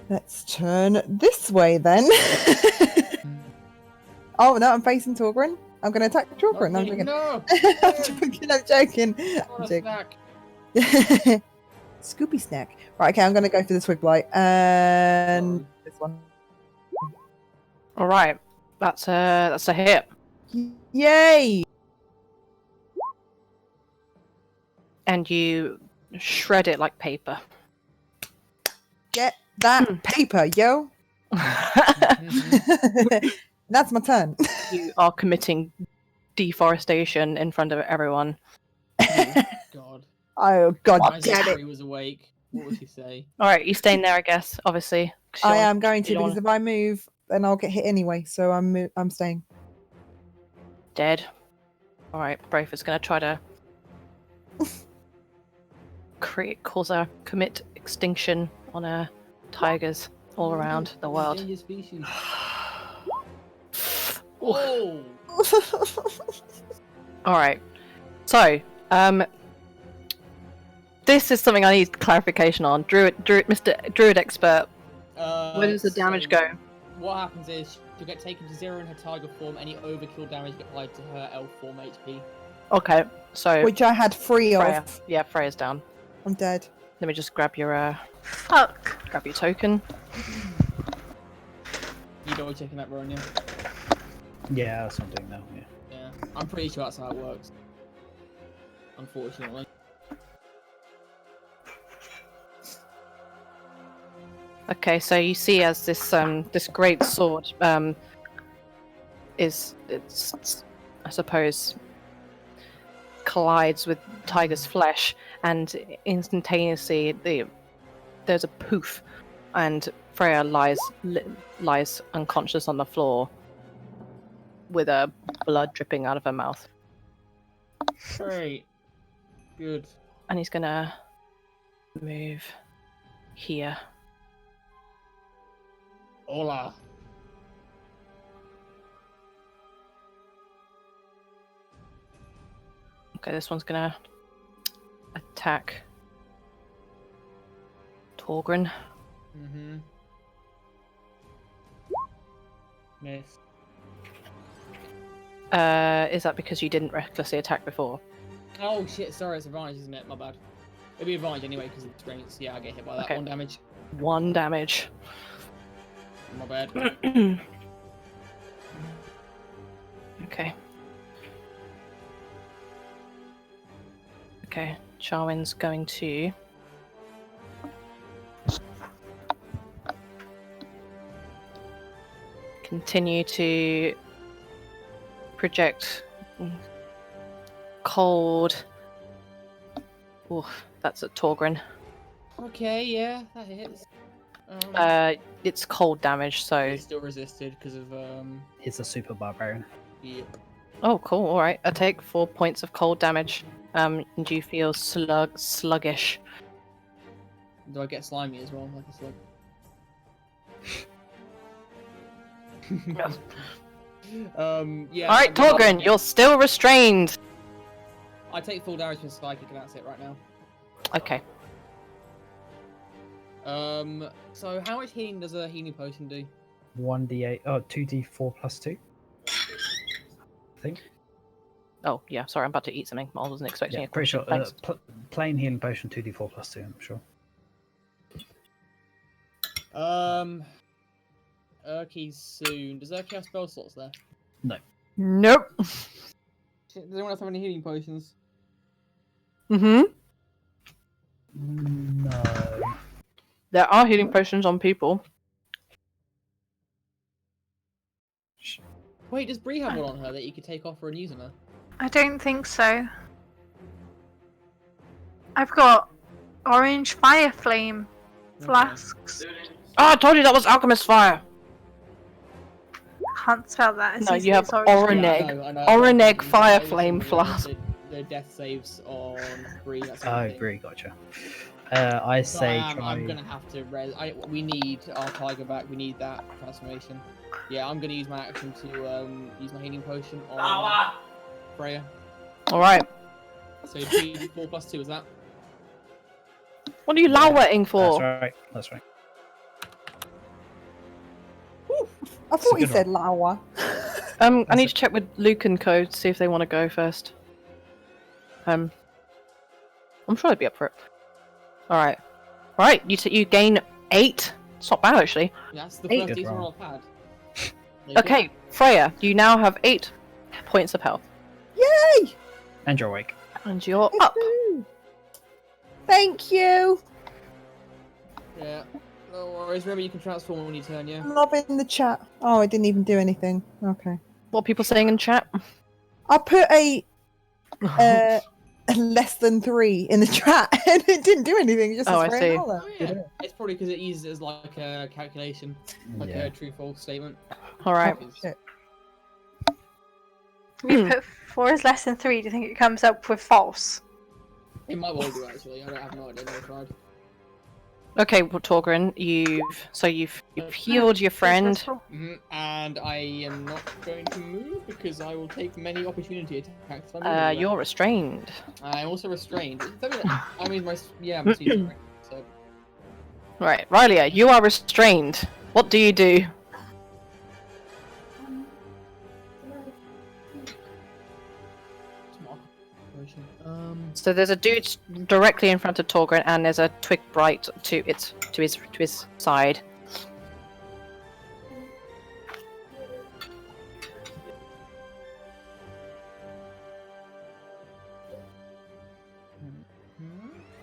Let's turn this way then. Oh no, I'm facing Togran. I'm going to attack Togran. I'm joking. No! I'm joking. What I'm a joking. snack. Scoopy snack. Right, okay, I'm going to go for the twig blight and this one. All right. That's a hit. Yay! And you shred it like paper. Get that paper, yo. That's my turn. You are committing deforestation in front of everyone. God. Oh god Imagine damn if it. Bree was awake. What would she say? All right, you staying there, I guess. Obviously. 'cause I you're- am going to you don't because if I move, then I'll get hit anyway. So I'm staying. dead. All right, Brayford's gonna try to cause a commit extinction on tigers all around the world. Endangered species. Oh! All right. So, this is something I need clarification on. Mr. Druid expert. Where does the damage go? What happens is she'll get taken to 0 in her tiger form. Any overkill damage get applied to her elf form HP. Okay, so Which I had 3 Freya. of. Yeah, Freya's down. I'm dead. Let me just grab your Fuck. token. You double checking that, Rohan? Yeah, that's what I'm doing now. Yeah. Yeah, I'm pretty sure that's how it works. Unfortunately. Okay, so you see as this great sword it's I suppose collides with Tiger's flesh, and instantaneously there's a poof, and Freya lies unconscious on the floor with blood dripping out of her mouth. Great. Good. And he's gonna move here. Hola. Okay, this one's gonna attack Togran. Mm-hmm. Miss. Is that because you didn't recklessly attack before? Oh shit, sorry, it's advantage, isn't it? My bad. It'll be advantage anyway because of the strength. Yeah, I get hit by that. Okay. 1 damage. 1 damage. My bad. Okay. Okay, Charwin's going to continue to project cold. Oof, that's at Togran. Okay, yeah, that hits. It's cold damage, so. It's still resisted because of It's a super barbarian. Yep. Oh, cool. All right. I take 4 points of cold damage. And you feel sluggish. Do I get slimy as well? Like a slug. Yeah. All right, Togran, you're still restrained. I take full damage from psychic, and that's it right now. Okay. So how much healing does a healing potion do? 1d8. Oh, 2d4 plus 2. I think. Oh, yeah. Sorry, I'm about to eat something. I wasn't expecting Yeah, a pretty question. sure. Thanks. Plain healing potion 2d4 plus 2. I'm sure. Urky's soon. Does Urky have spell slots there? Nope. Shit, does anyone else have any healing potions? Mm-hmm. No. There are healing potions on people. Wait, does Bree have one on her that you could take off her and use on her? I don't think so. I've got orange fire flame flasks. Oh, I told you that was alchemist fire. Can't spell that. As No, easily you have as orange orange flame. egg. I know, Orange egg but fire I was flame thinking flask. The death saves on Bree. That's the Oh, only thing. Bree, gotcha. I So say I'm try. gonna have to we need our tiger back. We need that transformation. Yeah, I'm gonna use my action to use my healing potion on Freya. All right. So 4 plus 2 is that? What are you lowering for? That's right. That's right. I thought he good said Lawa. I need to check with Luke and Co to see if they want to go first. I'm sure they'd be up for it. All right. All right. You gain 8. It's not bad actually. That's the Hey. first Good decent roll. roll I've had. There you Okay, Freya, you now have 8 points of health, Yay! And you're awake. and you're up. Woohoo! Thank you. go. Yeah. No worries. Remember, you can transform when you turn. Yeah. Loving the chat. Oh, I didn't even do anything. Okay. What are people saying in chat? I put a less than 3 in the chat and it didn't do anything. It just Oh, says I Freya see. Nala. Oh yeah. It's probably because it uses it as like a calculation, like Yeah. a true/false statement. All right. Oh, shit. If you put 4 is less than 3, do you think it comes up with false? It might well do actually. I don't have no idea. Never tried. Okay, well, Togran, you've healed your friend. And I am not going to move because I will take many opportunity attacks. If I move You're restrained. I'm also restrained. I mean, I'm seizing, right? So Right, Rylia, you are restrained. What do you do? So there's a dude directly in front of Togran, and there's a twig bright to his side.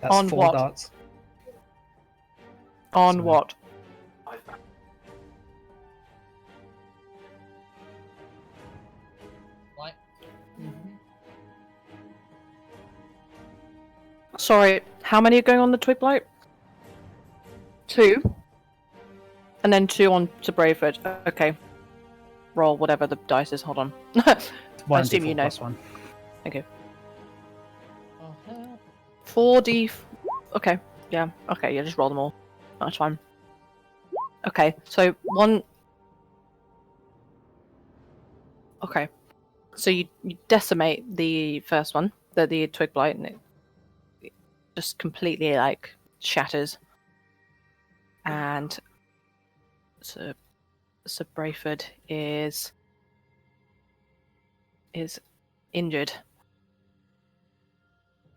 That's On 4 what? darts. On Sorry. what? Sorry, how many are going on the twig blight? 2. And then 2 on to Brayford. Okay. Roll whatever the dice is. Hold on. I assume you know. +1. Okay. Oh, hell. 4d. Okay. Yeah. Okay. Yeah. Just roll them all. That's fine. Okay. So 1. Okay. So you decimate the first one, the twig blight, and it just completely like shatters. And so Brayford is injured.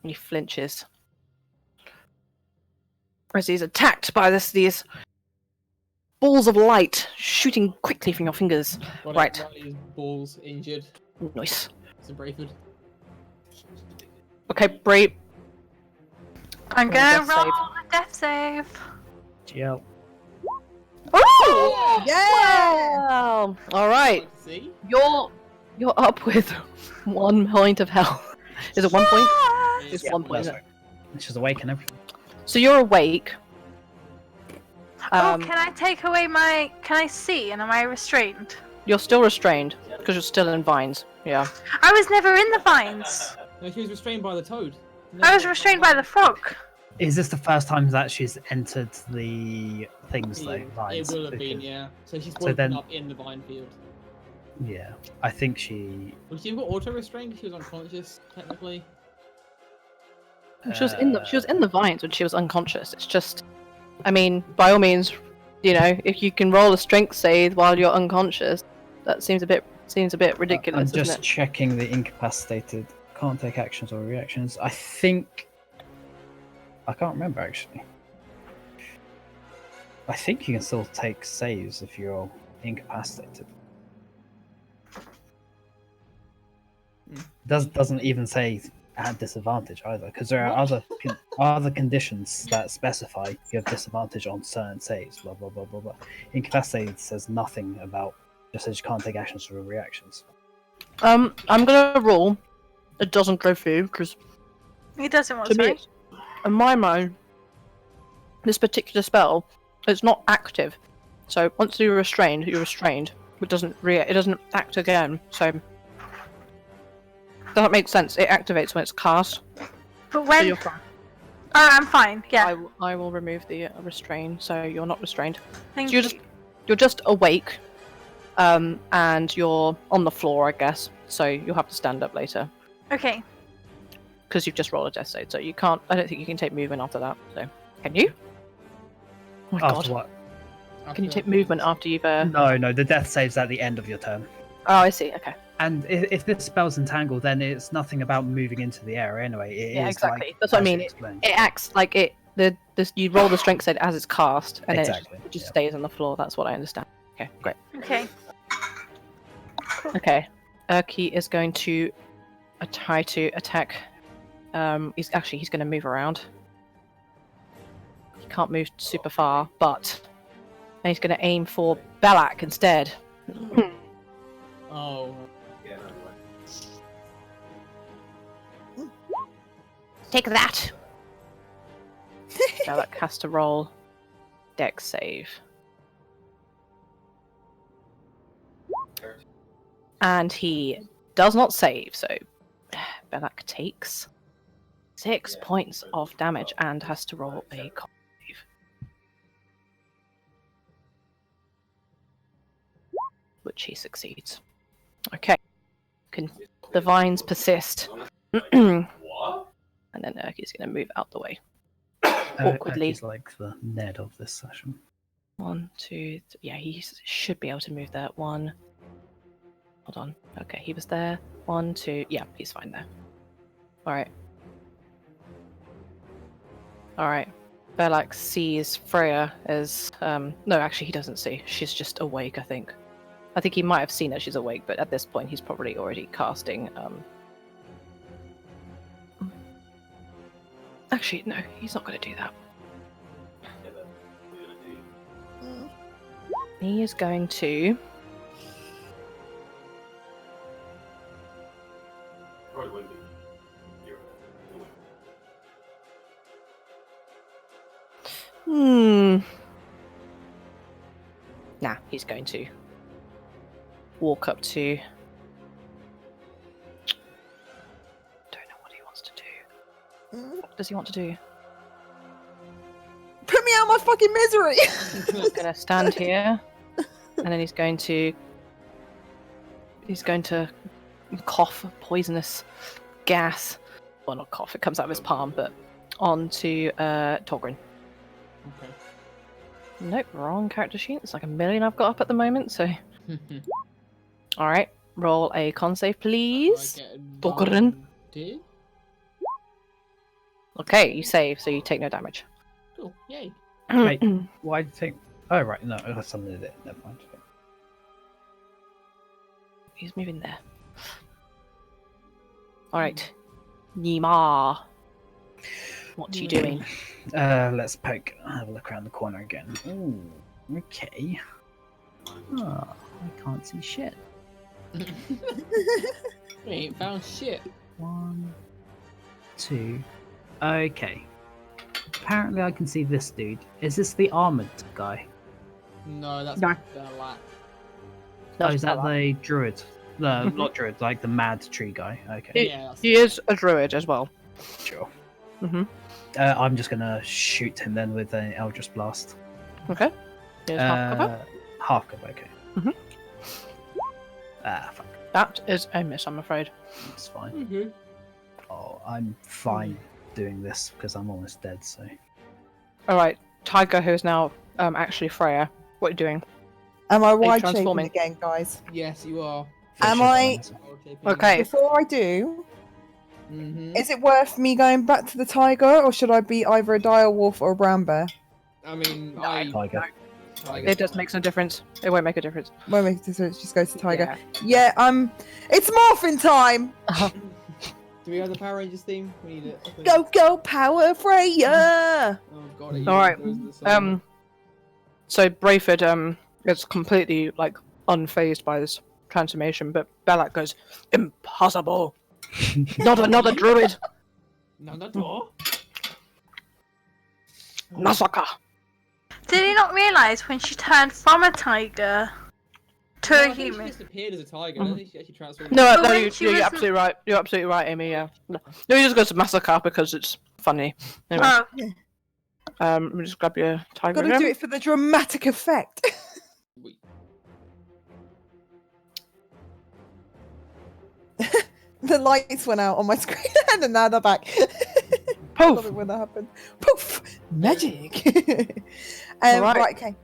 He flinches as he's attacked by these balls of light shooting quickly from your fingers. Got Right. Riley's balls injured. Nice. It's a Brayford. Okay, Bree. I'm Roll a gonna death roll save. a death save. GL. Oh! Yeah! Wow! All right, Like to see? you're up with 1 point of health. Is it 1 point? It's Yeah, 1 point. That's right. She's awake and everything. So you're awake. Oh, can I take away my? Can I see? And am I restrained? You're still restrained because you're still in vines. Yeah. I was never in the vines. No, she was restrained by the toad. I was restrained by the frog. Is this the first time that she's entered the things though? It Vines? will have been, Because- yeah. So she's So woken then- up in the vine field. Yeah, I think she. Would she have got auto restrained if she was unconscious, technically? She was in the vines when she was unconscious. It's just, I mean, by all means, you know, if you can roll a strength save while you're unconscious, that seems a bit ridiculous, I'm just isn't it? checking the incapacitated. Can't take actions or reactions. I think. I can't remember actually. I think you can still take saves if you're incapacitated. Doesn't even say at disadvantage either, because there are other conditions that specify you have disadvantage on certain saves. Blah blah blah blah blah. Incapacitated says nothing about, just says you can't take actions or reactions. I'm gonna roll. It doesn't go through because He doesn't want to me, to. it's, in my mind, this particular spell, it's not active. So once you're restrained, you're restrained. It doesn't act again. So does that make sense? It activates when it's cast. But So when? you're fine. Oh, I'm fine. Yeah. I will remove the restrain, so you're not restrained. Thank So you. you're just awake, and you're on the floor, I guess. So you'll have to stand up later Okay. because you've just rolled a death save. So you can't. I don't think you can take movement after that. So can you? Oh my After god! what? Can you take movement after you've? No, the death save's at the end of your turn. Oh, I see. Okay. And if this spell's entangled, then it's nothing about moving into the area anyway. It Yeah, is exactly. like, That's what I as mean. you explained. It acts like it. You roll the strength save as it's cast, and Exactly, it just yeah. stays on the floor. That's what I understand. Okay, great. Okay. Okay, Urki is going to try to attack. He's going to move around. He can't move super far, but and he's going to aim for Belak instead. Oh. Take that. Belak has to roll Dex save. And he does not save, so Belak takes 6 points of damage and has to roll a con save. Which he succeeds. Okay. The vines persist. And then Urki's going to move out the way. Awkwardly. He's like the Ned of this session. 1, 2, 3. Yeah, he should be able to move that. 1. Hold on. Okay, he was there. 1, 2. Yeah, he's fine there. Alright. Alright. Belak sees Freya as... No, actually he doesn't see. She's just awake, I think. I think he might have seen that she's awake, but at this point he's probably already casting... Actually, no, he's not going to do that. He is going to... Nah, he's going to walk up to. Don't know what he wants to do. What does he want to do? Put me out of my fucking misery. He's going to stand here, and then he's going to cough poisonous gas. Well, not cough. It comes out of his palm, but onto Togran. Okay. Nope, wrong character sheet. It's like a million I've got up at the moment. So, all right, roll a con save, please. Togran. Okay, you save, so you take no damage. Cool. Yay. Wait, why do you think? Oh right, no, I summoned it. Never mind. He's moving there. All right, Neema. What are you doing? Let's poke. Have a look around the corner again. Ooh, okay. Oh, I can't see shit. We ain't found shit. 1, 2. Okay. Apparently, I can see this dude. Is this the armored guy? No, that's No. Belak. Oh, is that the druid? No, not druid. Like the mad tree guy. Okay, Yeah, that's He is a druid as well. sure. Mm-hmm. I'm just gonna shoot him then with an Eldritch Blast. Okay. Here's half cover. Half cover, okay. Mhm. Ah, fuck. That is a miss, I'm afraid. That's fine. Mhm. Oh, I'm fine doing this because I'm almost dead, so. All right, Tiger, who's now actually Freya. What are you doing? Am I wide shaping transforming? again, guys? Yes, you are. Am I- Okay. Before I do, Mm-hmm. is it worth me going back to the tiger, or should I be either a dire wolf or a brown bear? I mean, Tiger. It just makes no difference. It won't make a difference. Won't make a difference, just go to tiger. Yeah, it's morphin' time! Do we have the Power Rangers theme? We need it. I think. Go, go, power, Freya! Oh god. It All right. usually goes to the song. So Brayford is completely like unfazed by this transformation, but Belak goes, "Impossible! Not another druid! No, not all. Massacre!" Did he not realise when she turned from a tiger to No, a I think she human? just appeared as a tiger. I don't think she actually transformed. No, But no, when you're she was- absolutely right. You're absolutely right, Aimee. Yeah. No, he just goes to massacre because it's funny. Anyway, Oh, let me just grab your tiger Gotta do again. it for the dramatic effect. Wait. The lights went out on my screen and now they're back. I love Poof! it when that happens. Poof! Magic! Right. Right, okay.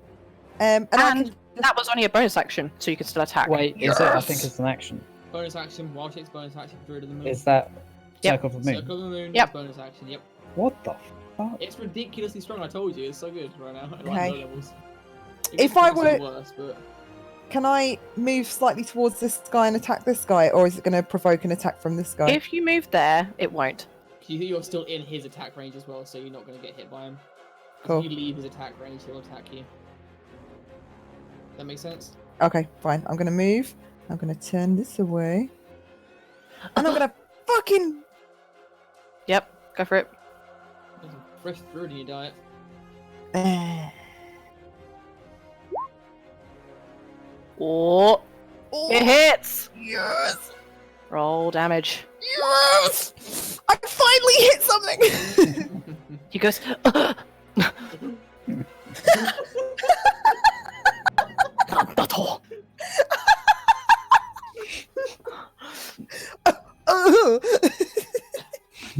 And I And can that was only a bonus action, so you can still attack. Wait, is it? I think it's an action. Bonus action. Wild Shape's bonus action. Druid of the Moon. Is that Yep. Circle of the Moon? Circle of the Moon. Yep. Is bonus action. Yep. What the fuck? It's ridiculously strong. I told you. It's so good right now. At Okay. like low levels. It If gets I progressively were- worse, but Can I move slightly towards this guy and attack this guy, or is it going to provoke an attack from this guy? If you move there, it won't. you're still in his attack range as well, so you're not going to get hit by him. 'Cause Cool. If you leave his attack range, he'll attack you. That makes sense. Okay, fine. I'm going to move. I'm going to turn this away. And I'm going to fucking... Yep, go for it. There's some fresh fruit in your diet. Oh, it hits! Yes! Roll damage. Yes! I finally hit something! He goes, Not all.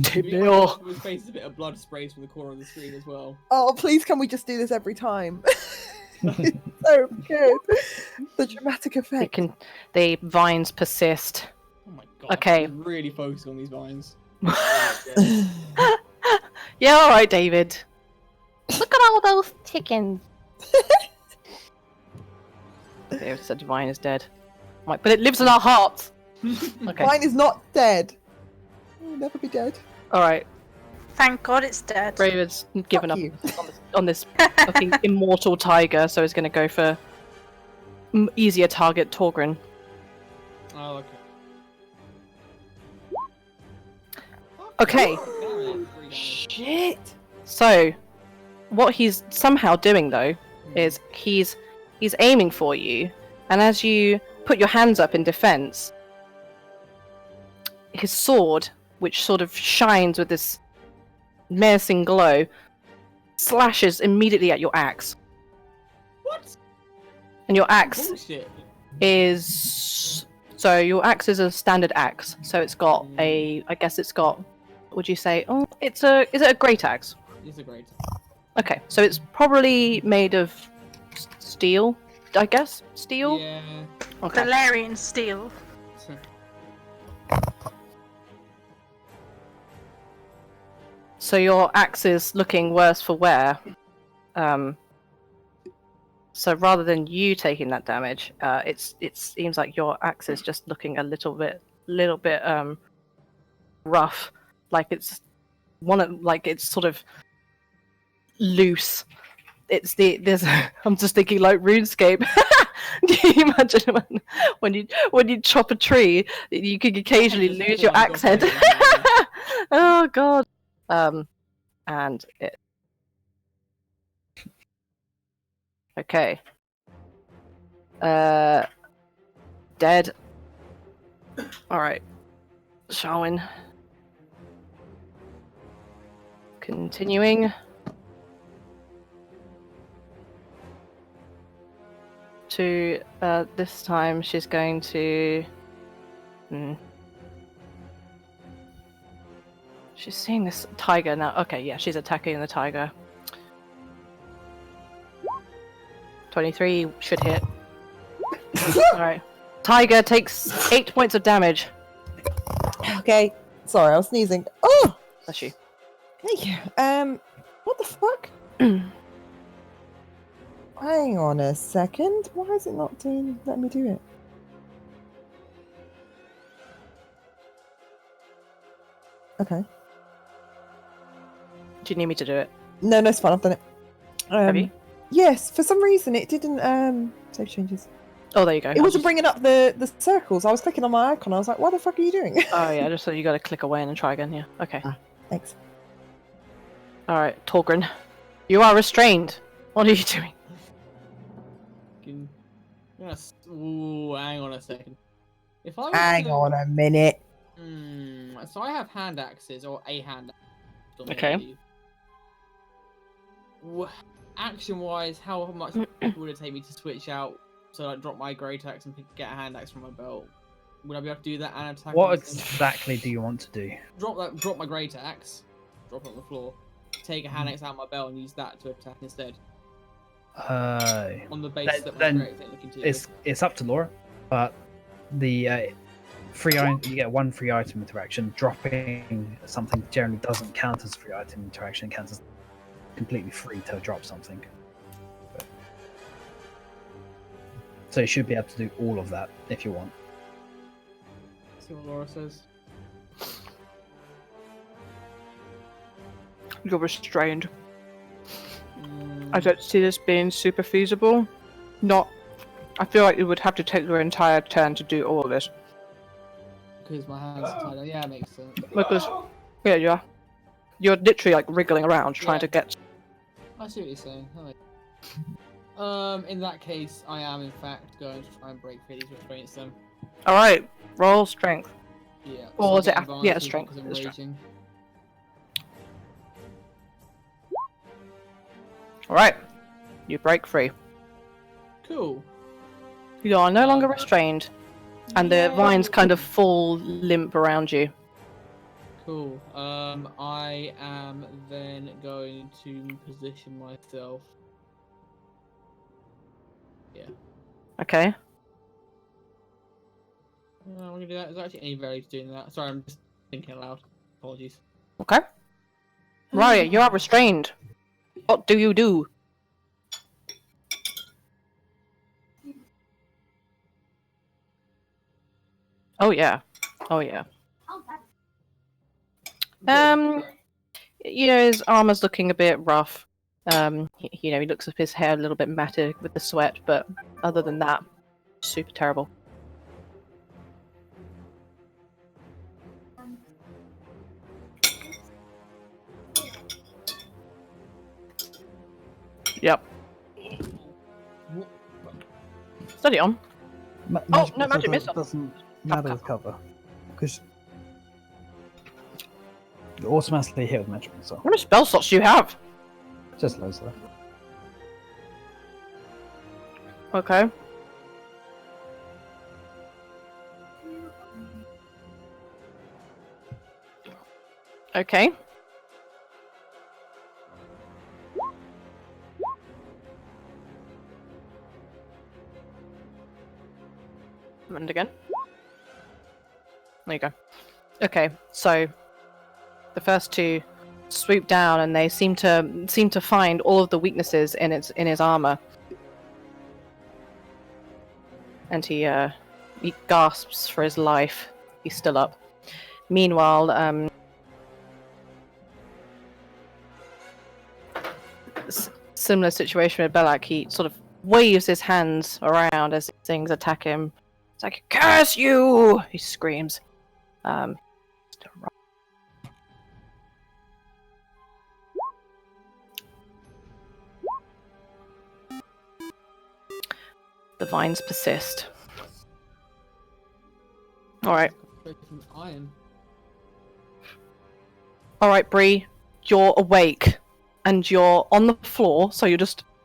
His face is a bit of blood sprays from the corner of the screen as well. Oh, please, can we just do this every time? It's so good. The dramatic effect. The vines persist. Oh my god. Okay. I'm really focused on these vines. Yeah, alright, David. Look at all those chickens. David said Vine is dead. I'm like, but it lives in our hearts. Okay. Mine is not dead. It will never be dead. Alright. thank God it's dead. Raven's given Fuck up you. on this fucking immortal tiger, so he's going to go for easier target, Togran. Oh, okay. Okay, Damn it, 3 damage. Shit. so what he's somehow doing though is he's aiming for you, and as you put your hands up in defense, his sword, which sort of shines with this menacing glow, slashes immediately at your axe. What? And your axe Bullshit. is your axe is a standard axe, so it's got would you say, is it a great axe? It's a great. Okay, so it's probably made of steel, I guess. Steel? Yeah. Okay. Valerian steel. So your axe is looking worse for wear. So rather than you taking that damage, it seems like your axe is just looking a little bit rough, like it's it's sort of loose. I'm just thinking like RuneScape. Do you imagine when you chop a tree, you can occasionally lose your axe head? Oh god. And it. Okay. Dead. Alright. Sharwin. Continuing. To, this time she's going to... She's seeing this tiger now. Okay, yeah, she's attacking the tiger. 23 should hit. Alright. Tiger takes 8 points of damage. Okay. Sorry, I was sneezing. Oh! Bless you. Thank you. What the fuck? Hang on a second. Why is it not let me do it? Okay. Do you need me to do it? No, it's fine. I've done it. Have you? Yes. For some reason, it didn't save changes. Oh, there you go. It wasn't bringing up the circles. I was clicking on my icon. I was like, what the fuck are you doing? Oh yeah, just so you got to click away and then try again. Yeah. Okay. Thanks. All right, Togran, you are restrained. What are you doing? Yes. Ooh, hang on a second. If I was Hang on a minute. So I have hand axes, or a hand axe. Okay. Action-wise, how much would it take me to switch out? So I drop my great axe and get a hand axe from my belt. Would I be able to do that and attack? What exactly do you want to do? Drop my great axe, drop it on the floor, take a hand axe out of my belt and use that to attack instead. On the basis that my great axe continues. It's up to Laura, but the free item, you get one free item interaction. Dropping something generally doesn't count as a free item interaction. It counts as completely free to drop something. So you should be able to do all of that if you want. See what Laura says. You're restrained. I don't see this being super feasible. I feel like you would have to take your entire turn to do all of this. Because my hands are tied up. Yeah, it makes sense. Because, yeah, you're literally like wriggling around trying to get. I see what you're saying. In that case, I am in fact going to try and break these restraints then. Alright, roll strength. Yeah. Or is it? Yeah, advantage strength. because I'm It's strength. raging. Alright, you break free. Cool. You are no longer restrained, and the Yay. vines kind of fall limp around you. Cool. I am then going to position myself. Yeah. Okay. I'm gonna do that. Is there actually any value to doing that? Sorry, I'm just thinking aloud. Apologies. Okay. Right, you are restrained. What do you do? Oh yeah. Oh yeah. You know, his armor's looking a bit rough. He looks like his hair a little bit matted with the sweat, but other than that, super terrible. Yep. Steady on. Oh, no, magic missile. Doesn't matter with cover. Because you automatically hit with magic missile. How many spell slots do you have? Just loads left. Okay. Okay. And again. There you go. Okay, so the first two swoop down, and they seem to find all of the weaknesses in his armor, and he gasps for his life. He's still up. Meanwhile, similar situation with Belak. He sort of waves his hands around as things attack him. It's like, "Curse you!" he screams. The vines persist. Alright. Iron. Alright, Bree. You're awake. And you're on the floor, so you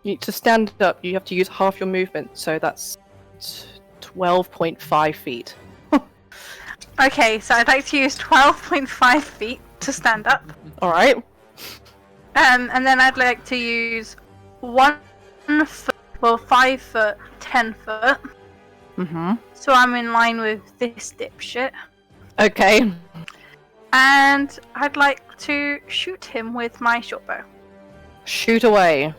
need to stand up. You have to use half your movement, so that's 12.5 feet. Okay, so I'd like to use 12.5 feet to stand up. Alright. And then I'd like to use 1 foot, well, 5 foot, 10 foot. Mm-hmm. So I'm in line with this dipshit. Okay. And I'd like to shoot him with my shortbow. Shoot away.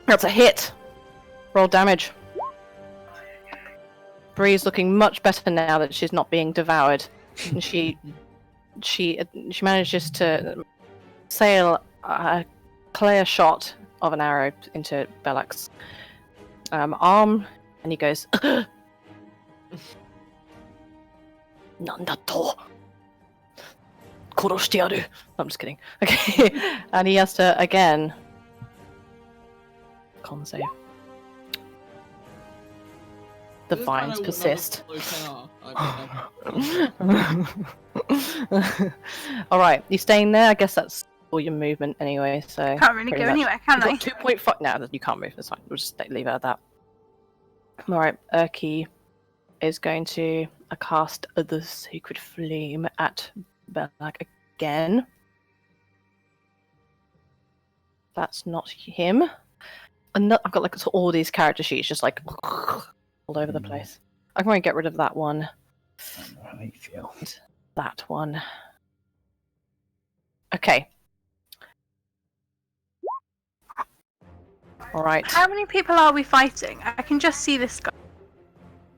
That's a hit. Roll damage. Bree's looking much better now that she's not being devoured. And she manages to sail a clear shot of an arrow into Belak's arm, and he goes, Nandato. Koroshite I'm just kidding. Okay. And he has to again con save. The vines persist. Alright, you staying there? I guess that's all your movement anyway, so... Can't really go anywhere, can I? 2.5... No, you can't move, that's fine. We'll just leave it at that. Alright, Urki is going to cast the Sacred Flame at Belak again. That's not him. I've got like all these character sheets just like all over the place. I'm going to get rid of that one. I don't know how you feel. That one. Okay. Alright. How many people are we fighting? I can just see this guy.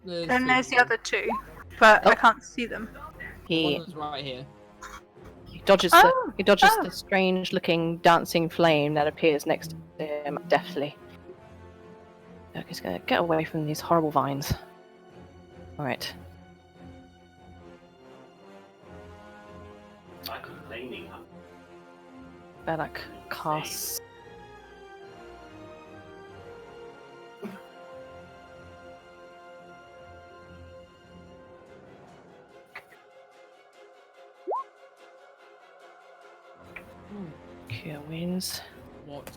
Then there's the other two, but I can't see them. One's right here. He dodges the strange looking dancing flame that appears next to him deftly. Okay, he's gonna get away from these horrible vines. Alright. Belak casts. Cure wounds. What?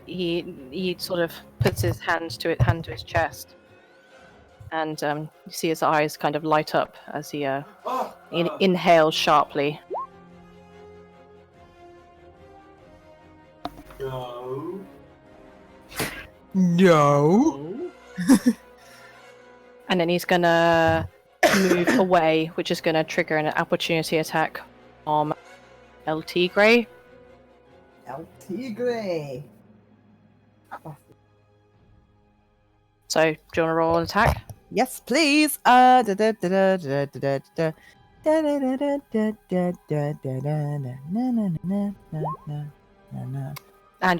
He sort of puts his hand to his chest, and you see his eyes kind of light up as he inhales sharply. No. Oh? And then he's gonna move away, which is gonna trigger an opportunity attack from El Tigre. El Tigre. So, do you want to roll an attack? Yes, please. And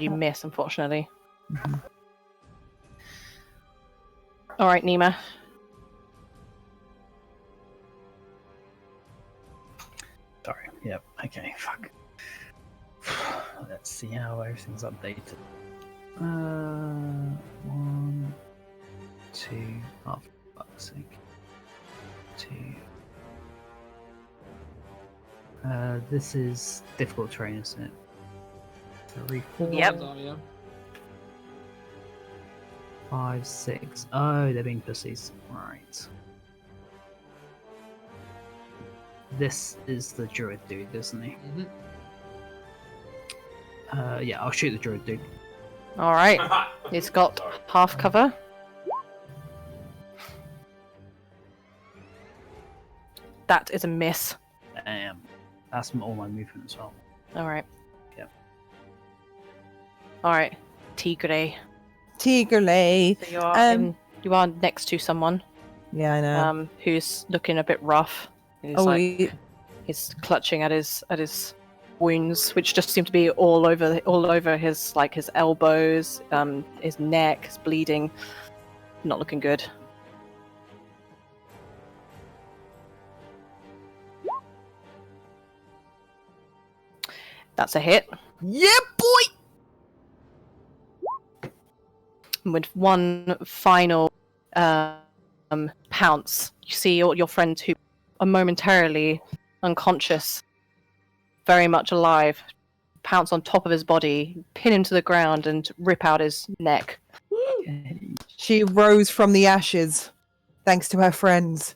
you miss, unfortunately. Alright, Neema. Sorry. Yep. Okay. Fuck. let's see how everything's updated. 1, 2, oh, for fuck's sake. 2. This is difficult terrain, isn't it? 3, 4, Yep. 5, 6. Oh, they're being pussies. Right. This is the druid dude, isn't he? Yeah, I'll shoot the druid dude. All right. He's got half cover. That is a miss. Damn. That's all my movement as well. All right. Yep. All right. Tigre. Tigre. So you are next to someone Yeah, I know. who's looking a bit rough. He's clutching at his wounds, which just seem to be all over his his elbows, his neck is bleeding. Not looking good. That's a hit. Yeah, boy. With one final pounce, you see your friend who are momentarily unconscious, very much alive, pounce on top of his body, pin him to the ground, and rip out his neck. She rose from the ashes, thanks to her friends.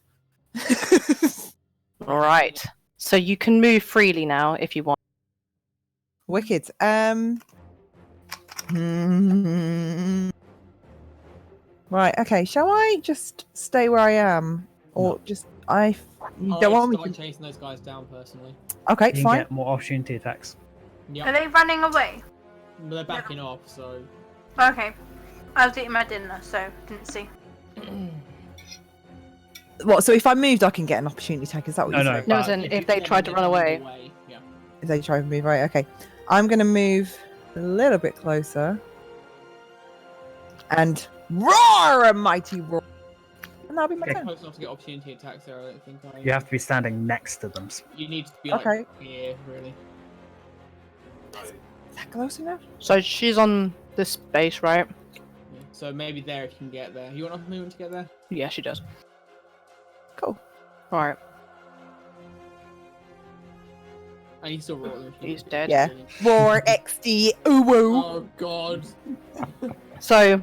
All right, so you can move freely now if you want. Wicked. Right. Okay. Shall I just stay where I am, or just you don't want me to? chasing those guys down personally. Okay, You can fine. get more opportunity attacks. Yeah, Are they running away? but they're backing off, so Okay. I was eating my dinner, so didn't see. What? So if I moved, I can get an opportunity attack. Is that what No, you no. said? No, But as in if you they can, tried to run away. Yeah. If they try to move, right? Okay. I'm gonna move a little bit closer, and roar a mighty roar, and that'll be my Okay. turn. Close enough to get opportunity attacks there. I don't think. You have to be standing next to them. You need to be like Okay. here, really. Is that close enough? So she's on this base, right? Yeah. So maybe there if you can get there. You want enough movement to get there? Yeah, she does. Cool. All right, And he's still rolling. he's dead. Yeah. Roar XD. Ooh woo. Oh god. So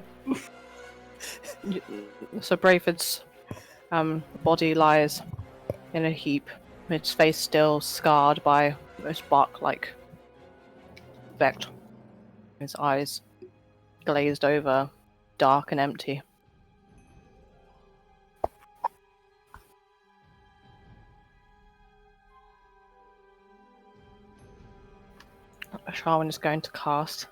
Brayford's body lies in a heap, its face still scarred by this bark-like effect. His eyes glazed over, dark and empty. Sharwin is going to cast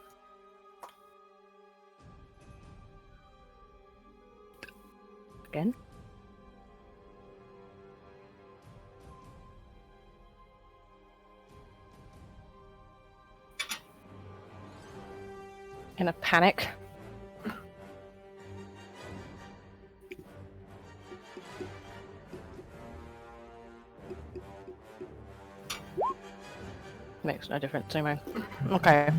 again. In a panic. Makes no difference anyway. Okay.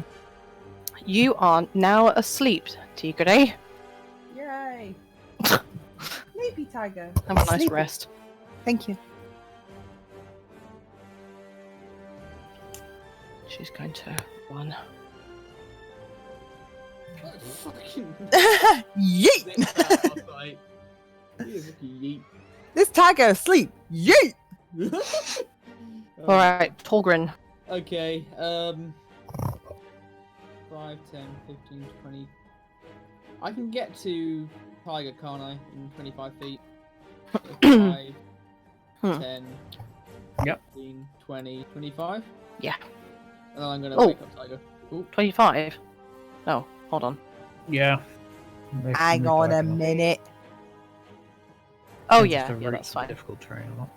You are now asleep, Tigre. Yay. Sleepy tiger. Have a nice Sleepy. rest. Thank you. She's going to run. Fucking Yeet. Yeet. This tiger asleep. Yeet. Alright, Togran. Okay, 5, 10, 15, 20. I can get to Tiger, can't I? In 25 feet. So 5, Hmm. 10, Yep. 15, 20, 25? Yeah. And then I'm gonna Oh. wake up Tiger. Ooh. 25? Oh, hold on. Yeah. Hang on a minute. Oh Tends yeah, to yeah, reach that's the fine. Difficult terrain a lot.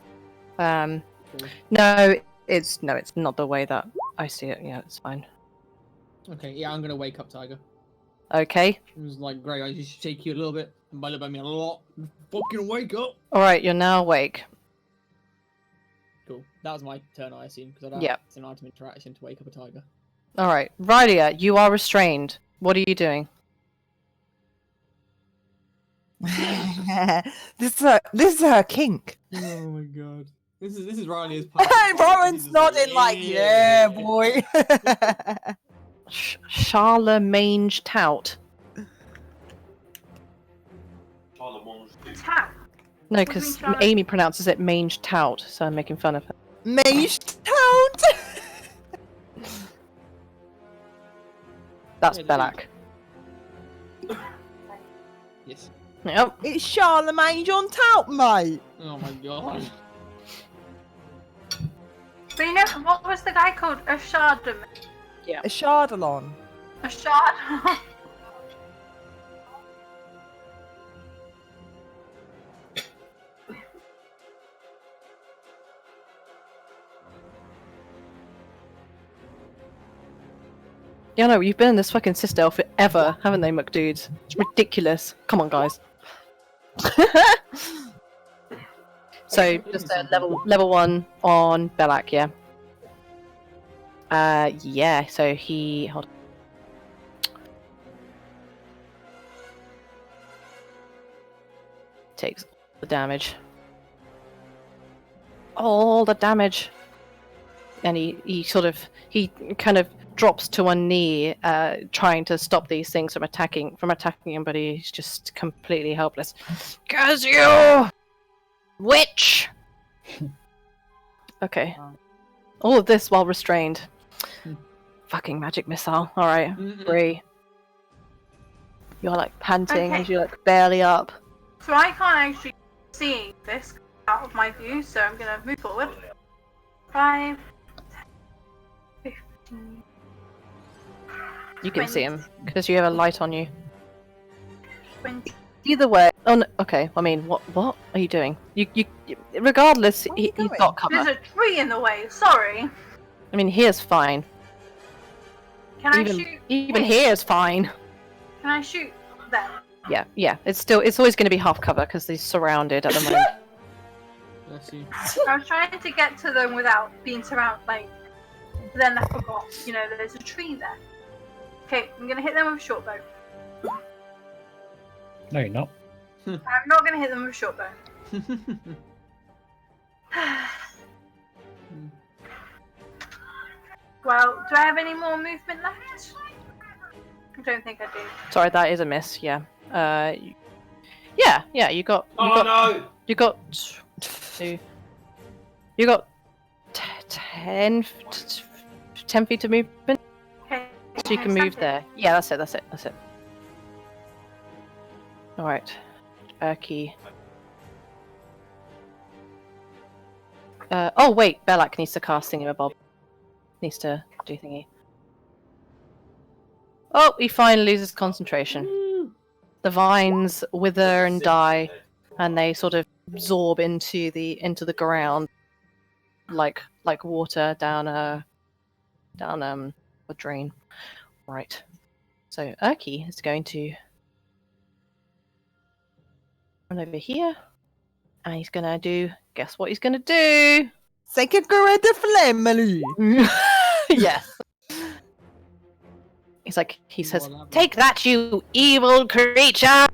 Cool. No, it's not the way that I see it. Yeah, it's fine. Okay, yeah, I'm gonna wake up Tiger. Okay. It was like, great, I just shake you a little bit. And by a little bit, I mean a lot. Fucking wake up! Alright, you're now awake. Cool. That was my turn, I assume, because I don't Yep. have an item interaction to wake up a tiger. All right, Rydia, you are restrained. What are you doing? This is her kink. Oh my god. This is Riley's Rowan's nodding like, yeah, boy. Charlemagne Tout. Tap. No, What do you because mean, Aimee pronounces it mange tout, so I'm making fun of her. Mage Tout. That's Yeah, Belak. Yes. Yep. It's Charlemagne on Tout, mate. Oh my god. But you know, what was the guy called? A Shardam. A Chardalon. A Shard. Yeah, no, you've been in this fucking Citadel forever, haven't they, McDudes? It's ridiculous. Come on, guys. So, just a level 1 on Belak, yeah. Yeah, so he... Hold on. Takes all the damage. All the damage! And he kind of drops to one knee, trying to stop these things from attacking him, but he's just completely helpless. Curse you, witch! Okay. All of this while restrained. Fucking magic missile. All right, Bree. You're like panting Okay. as you like barely up. So I can't actually see this out of my view, so I'm gonna move forward. 5, 15. You can see him because you have a light on you. 20. Either way. Oh, no, okay. I mean, what are you doing? You regardless, Where are you he's going? got cover. There's a tree in the way. Sorry. I mean, here's fine. Can I Even shoot? even here's fine. Can I shoot them? Yeah. It's always going to be half cover because he's surrounded at the moment. Bless you. I was trying to get to them without being surrounded. Like, then I forgot. You know, there's a tree there. Okay, I'm gonna hit them with a short bow. No, you're not. I'm not gonna hit them with a short bow. Well, do I have any more movement left? I don't think I do. Sorry, that is a miss. Yeah. Yeah. You got. No! You got 2. You got 10 feet of movement, Okay. so you can move there. Yeah, that's it. All right, Urki. Oh wait, Belak needs to cast Thingamabob. Needs to do thingy. Oh, he finally loses concentration. The vines wither and die, and they sort of absorb into the ground, like water down a drain. Right. So Urki is going to run over here, and he's gonna do. Guess what he's gonna do? Sacred Guru de Family. Yes. He says, "Take that, you evil creature!"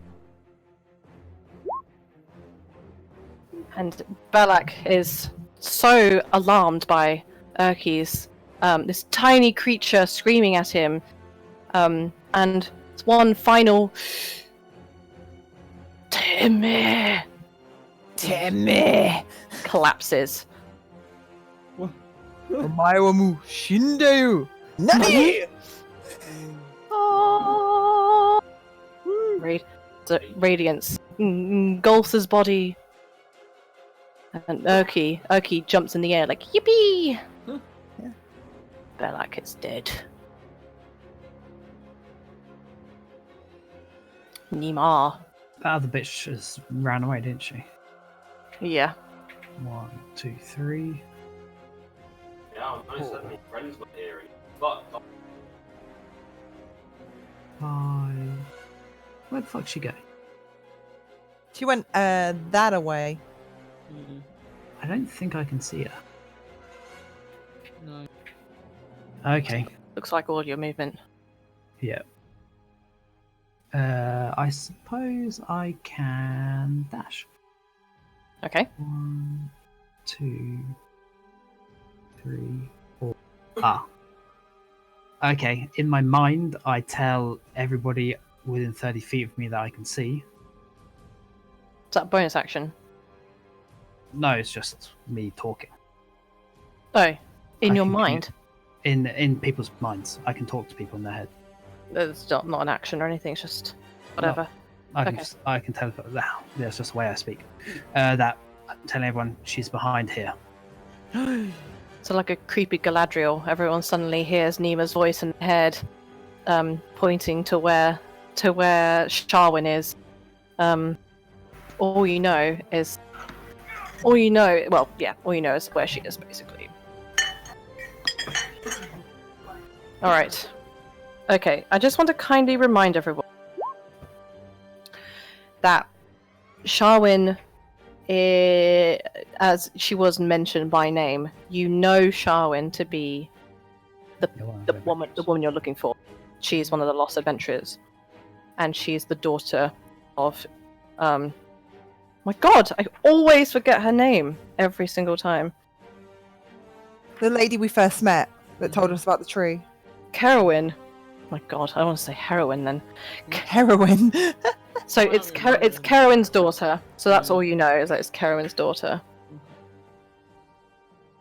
And Belak is so alarmed by Urki's this tiny creature screaming at him, and one final Timmy collapses. Omae Shindeu. Nani? Oh. Radiance engulfs his body, and Urki jumps in the air like yippee. Yeah. Belak is dead. Neema. That other bitch just ran away, didn't she? Yeah. 1, 2, 3. Yeah, I know so many friends were hearing. But 5. Where the fuck's she go? She went that away. I don't think I can see her. No. Okay. Looks like all your movement. Yeah. I suppose I can dash. Okay. 1, 2, 3, 4. Ah. Okay. In my mind, I tell everybody within 30 feet of me that I can see. Is that a bonus action? No, it's just me talking. Oh, in I your can mind? In people's minds, I can talk to people in their head. It's not an action or anything, it's just whatever. Okay. I can tell. That's just the way I speak. That I'm telling everyone she's behind here. So like a creepy Galadriel, everyone suddenly hears Neema's voice in their head, pointing to where Sharwin is. All you know is where she is, basically. Alright. Okay, I just want to kindly remind everyone that Sharwin, as she was mentioned by name, you know Sharwin to be the woman you're looking for. She's one of the lost adventurers, and she's the daughter of my god, I always forget her name every single time. The lady we first met that told us about the tree. Carowin. My god, I want to say heroine then. Heroin. So it's Carowin's daughter. So that's all you know, is that it's Carowin's daughter.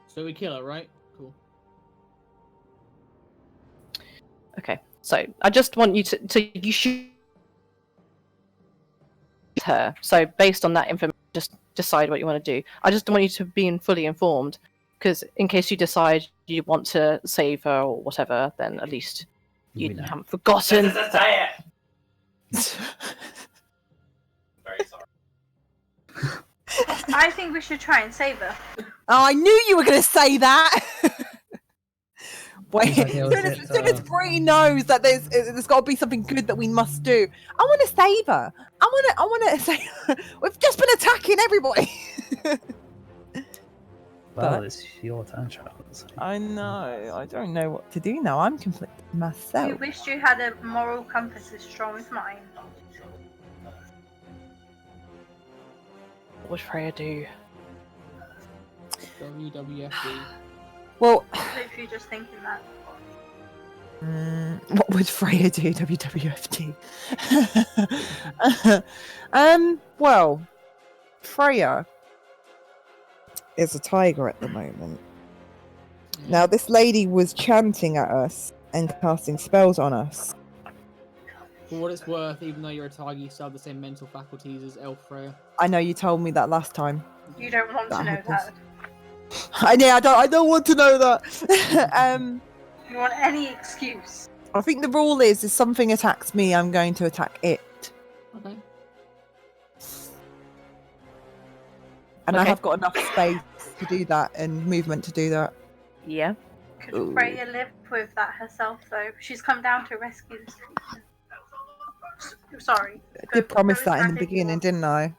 So we kill her, right? Cool. Okay, so I just want you you shoot her. So based on that information, just decide what you want to do. I just want you to be fully informed, because in case you decide you want to save her or whatever, then at least you haven't forgotten. Say it! Very sorry. I think we should try and save her. Oh, I knew you were going to say that. Wait, Okay, as soon as Bree knows that there's got to be something good that we must do, I want to save her. I want to save her. We've just been attacking everybody. Well, it's your turn, Charles. I know. I don't know what to do now. I'm conflicted myself. You wished you had a moral compass as strong as mine. What would Freya do? WWFD. Well, If you're just thinking that. what would Freya do? WWFD. Well, Freya is a tiger at the moment. Now, this lady was chanting at us and casting spells on us. For what it's worth, even though you're a tiger, you still have the same mental faculties as Elf Freya. I know you told me that last time. You don't want to know happens. that. I don't want to know that. You want any excuse. I think the rule is if something attacks me, I'm going to attack it. Okay. And I Okay. have got enough space to do that and movement to do that. Yeah. Could Ooh. Freya live with that herself, though? She's come down to rescue this creature. Sorry. I did promise that in the beginning, didn't I?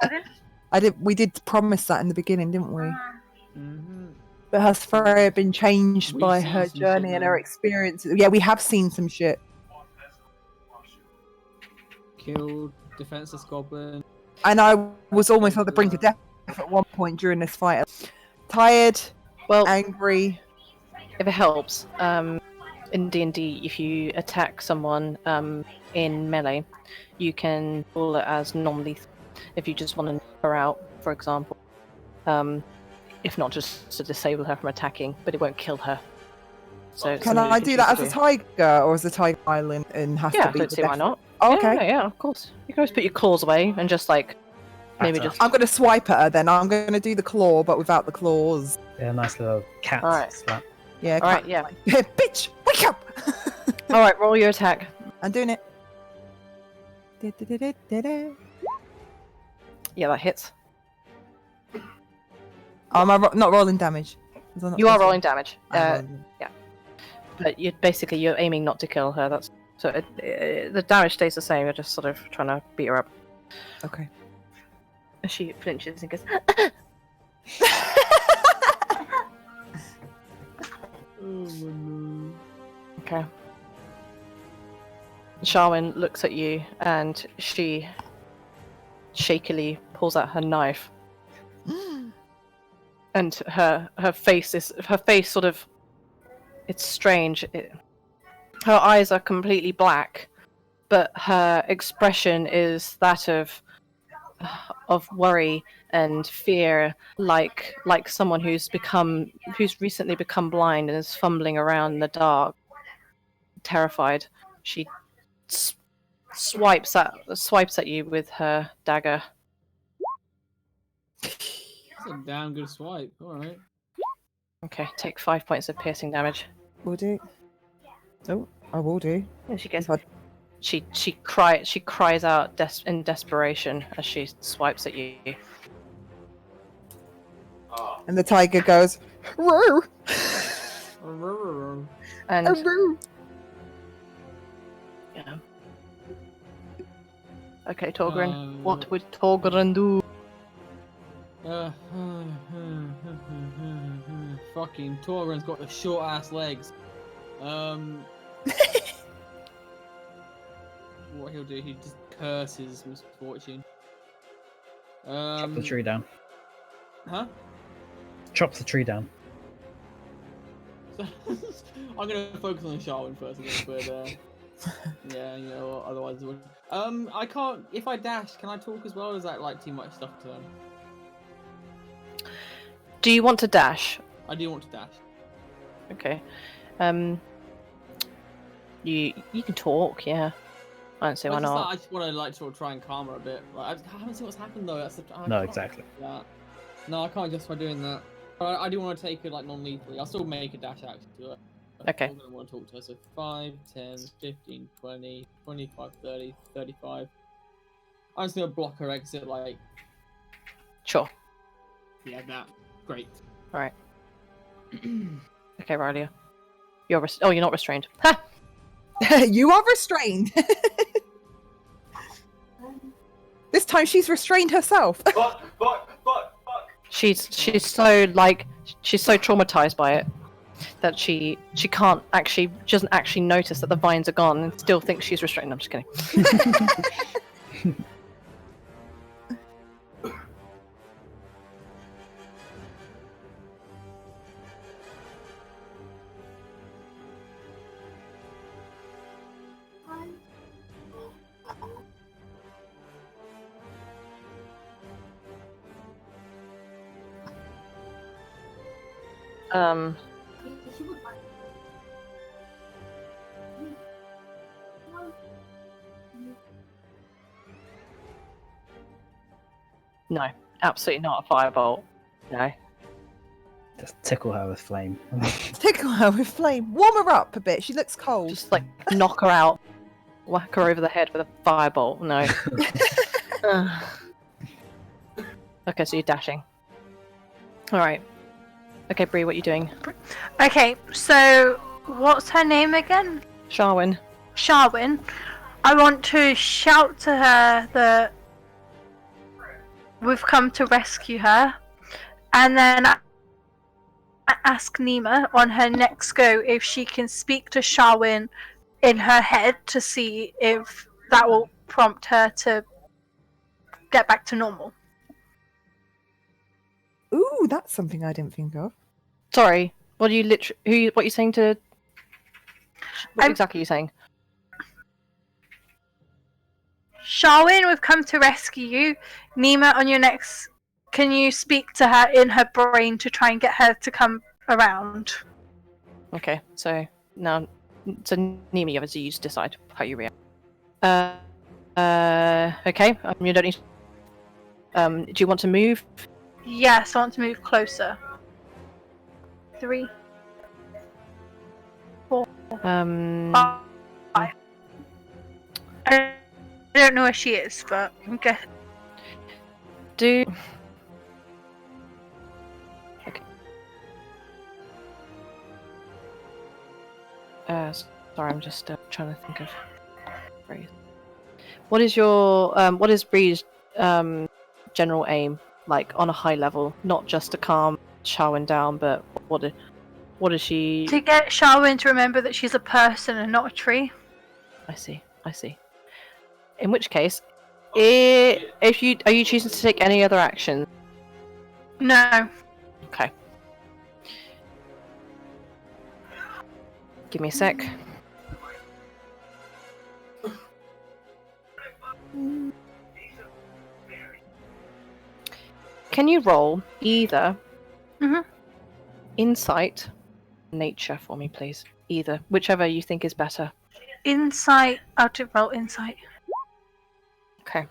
Pardon? We did promise that in the beginning, didn't we? Mm-hmm. But has Freya been changed We've by seen her some journey shit, and her man. experiences? Yeah, we have seen some shit. Killed defenseless goblin. And I was almost on the brink of death at one point during this fight. Tired, Well, angry. if it helps, in D&D, if you attack someone in melee, you can call it as non-lethal. If you just want to knock her out, for example. If not, just to disable her from attacking, but it won't kill her. So it's Can something you I do choose that to as a tiger, or is the tiger island and has Yeah, to be? don't the see why death- not. Oh, okay. Yeah, of course. You can always put your claws away and just like maybe Better. just. I'm going to swipe at her then. I'm going to do the claw, but without the claws. Yeah, nice little cat Alright. slap. Yeah. All right, yeah. Bitch, wake up! All right, roll your attack. I'm doing it. Da-da-da-da-da-da. Yeah, that hits. Oh, am I not rolling damage? Was I not You are supposed to- rolling damage, I'm rolling. but you're aiming not to kill her. That's so the damage stays the same. You're just sort of trying to beat her up. Okay. She flinches and goes. Okay. Sharwin looks at you and she shakily pulls out her knife. And her face sort of, it's strange. Her eyes are completely black, but her expression is that of worry and fear, like someone who's recently become blind and is fumbling around in the dark, terrified. She swipes at you with her dagger. That's a damn good swipe. All right. Okay, take 5 points of piercing damage. Will do. Oh, I will do. And she gets. If I- She cries out in desperation as she swipes at you. Oh, And the tiger goes, "Roo!" And Roo! yeah. Okay, Togran. What would Togran do? Fucking Togran's got the short ass legs. What he'll do, he just curses misfortune. Chop the tree down. Huh? Chop the tree down. So, I'm gonna focus on Sharwin first, but yeah, you know, otherwise it would. I can't. If I dash, can I talk as well? Or is that like too much stuff to learn? Do you want to dash? I do want to dash. Okay. You can talk, yeah. I don't see why not. I just want to like sort of try and calm her a bit. Like, I haven't seen what's happened though. No, exactly. Yeah. No, I can't justify doing that. But I do want to take her like non-lethally. I'll still make a dash action to her. Okay. I'm gonna want to talk to her. So 5, 10, 15, 20, 25, 30, 35. I'm just gonna block her exit. Like, Sure. yeah, that. Great. All right. Okay, Riley. You're not restrained. Ha! You are restrained. This time she's restrained herself. fuck. She's so traumatized by it that she doesn't actually notice that the vines are gone and still thinks she's restrained. I'm just kidding. No, absolutely not a firebolt. No. Just tickle her with flame. Tickle her with flame. Warm her up a bit. She looks cold. Just like knock her out, whack her over the head with a firebolt. No. Okay, so you're dashing. All right. Okay, Bree, what are you doing? Okay, so what's her name again? Sharwin. Sharwin. I want to shout to her that we've come to rescue her, and then ask Neema on her next go if she can speak to Sharwin in her head to see if that will prompt her to get back to normal. Ooh, that's something I didn't think of. Sorry, what are you what are you saying to? What exactly are you saying? Sharwin, we've come to rescue you. Neema, on your next, can you speak to her in her brain to try and get her to come around? Okay, so now, Neema, obviously you decide how you react. Okay, you don't need. Do you want to move? Yes, I want to move closer. 3, 4, 5. I don't know where she is, but I'm guessing. Do. Okay. Sorry, I'm just trying to think of phrase. What is your what is Bree's general aim, like on a high level, not just to calm Sharwin down, but What is she? To get Sharwin to remember that she's a person and not a tree. I see. I see. In which case, if you are you choosing to take any other action? No. Okay. Give me a sec. Can you roll either Mhm. insight, nature for me, please? Either, whichever you think is better. Insight. I'll do roll insight. Okay.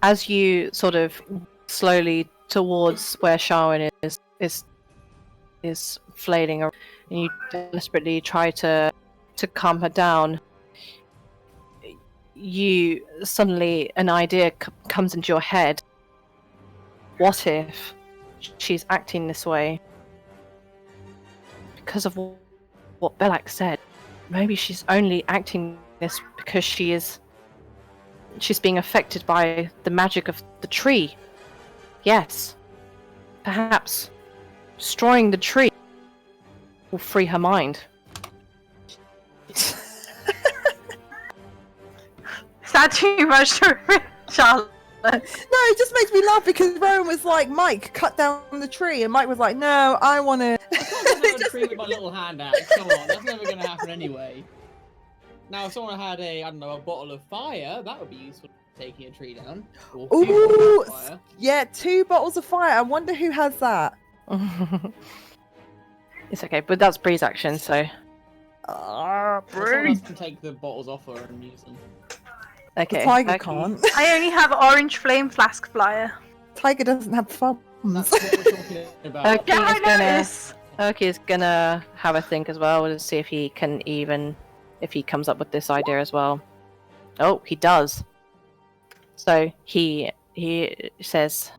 As you sort of slowly towards where Sharwin is flailing around, and you desperately try to calm her down, you suddenly an idea comes into your head. What if she's acting this way because of what Belak said? Maybe she's only acting this because she's being affected by the magic of the tree. Yes. Perhaps destroying the tree will free her mind. Is that too much to admit, Charlotte? No, it just makes me laugh because Rowan was like, Mike, cut down the tree. And Mike was like, no, I want to. I can't cut down a tree with my little hand axe. Come on, that's never going to happen anyway. Now, if someone had a bottle of fire, that would be useful for taking a tree down. Or a few Ooh, bottles of fire. yeah, 2 bottles of fire. I wonder who has that. It's okay, but that's Bree's action, so... Ah, Someone else can take the bottles off her and use them. Okay. The tiger Herky. can't. I only have orange flame flask flyer. Tiger doesn't have thumbs. That's what we're talking about. Okay. Yeah, I He's gonna- noticed. Herky's gonna have a think as well to see if he can if he comes up with this idea as well. Oh, he does. So he says,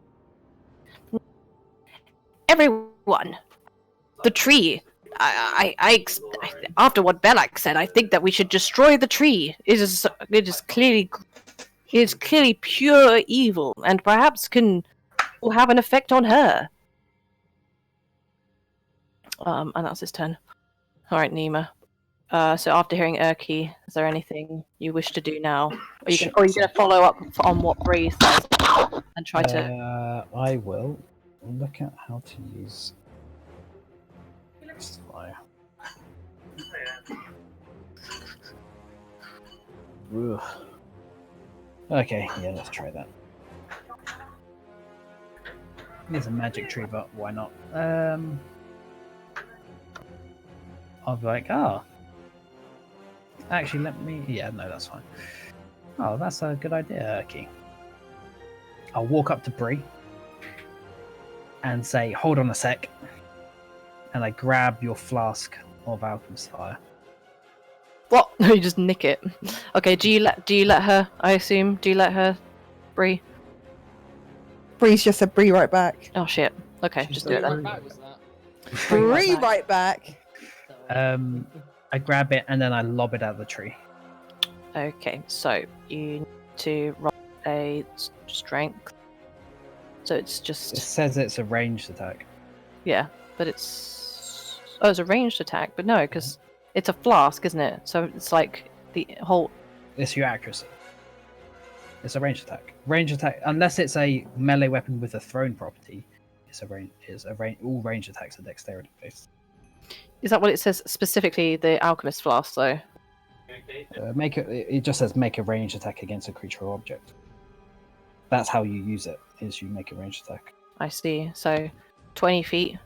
"Everyone, the tree. After what Belak said, I think that we should destroy the tree. It is clearly pure evil, and perhaps will have an effect on her." And that's his turn. All right, Neema. So after hearing Erky, is there anything you wish to do now? Are you going to follow up on what Bree says and try to? I will look at how to use this fire. Ugh. Okay, yeah, let's try that. It's a magic tree, but why not? I'll be like, actually, let me. Yeah, no, that's fine. Oh, that's a good idea, Erky. I'll walk up to Bree and say, "Hold on a sec," and I grab your flask of alchemist fire. What? No, you just nick it. Okay. Do you let her? I assume. Do you let her, Bree? Bree's just said Bree right back. Oh shit. Okay, She's just do it Right then. back was that? Bree right back. I grab it and then I lob it out of the tree. Okay, so you need to roll a strength. So it's It just says it's a ranged attack. yeah, but it's a ranged attack, but no, because it's a flask, isn't it? So it's like the whole. It's your accuracy. It's a ranged attack. Ranged attack, unless it's a melee weapon with a thrown property, all ranged attacks are dexterity based. Is that what it says specifically? The alchemist flask, though. It just says make a ranged attack against a creature or object. That's how you use it. Is you make a ranged attack. I see. So 20 feet.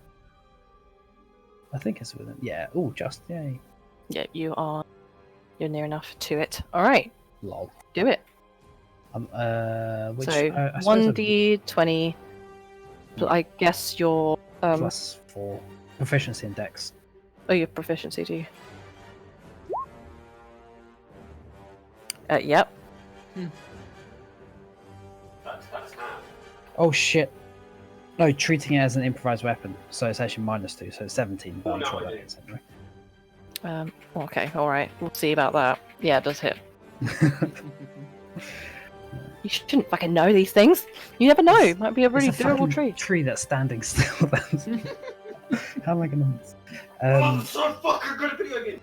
I think it's within. Yeah. Oh, just yay. Yeah, you're near enough to it. All right, Lol. do it. Which, So I suppose 1d20. I guess your plus 4 proficiency in dex. Oh, your proficiency, do you? Yep. That's half. Oh shit! No, treating it as an improvised weapon, so it's actually -2, so it's 17. But I'm No, sure I that didn't. hits anyway. Okay, alright. We'll see about that. Yeah, it does hit. You shouldn't fucking know these things. You never know. It might be a really It's a durable fucking tree. tree that's standing still. How am I gonna? Oh, so fucking good at video games.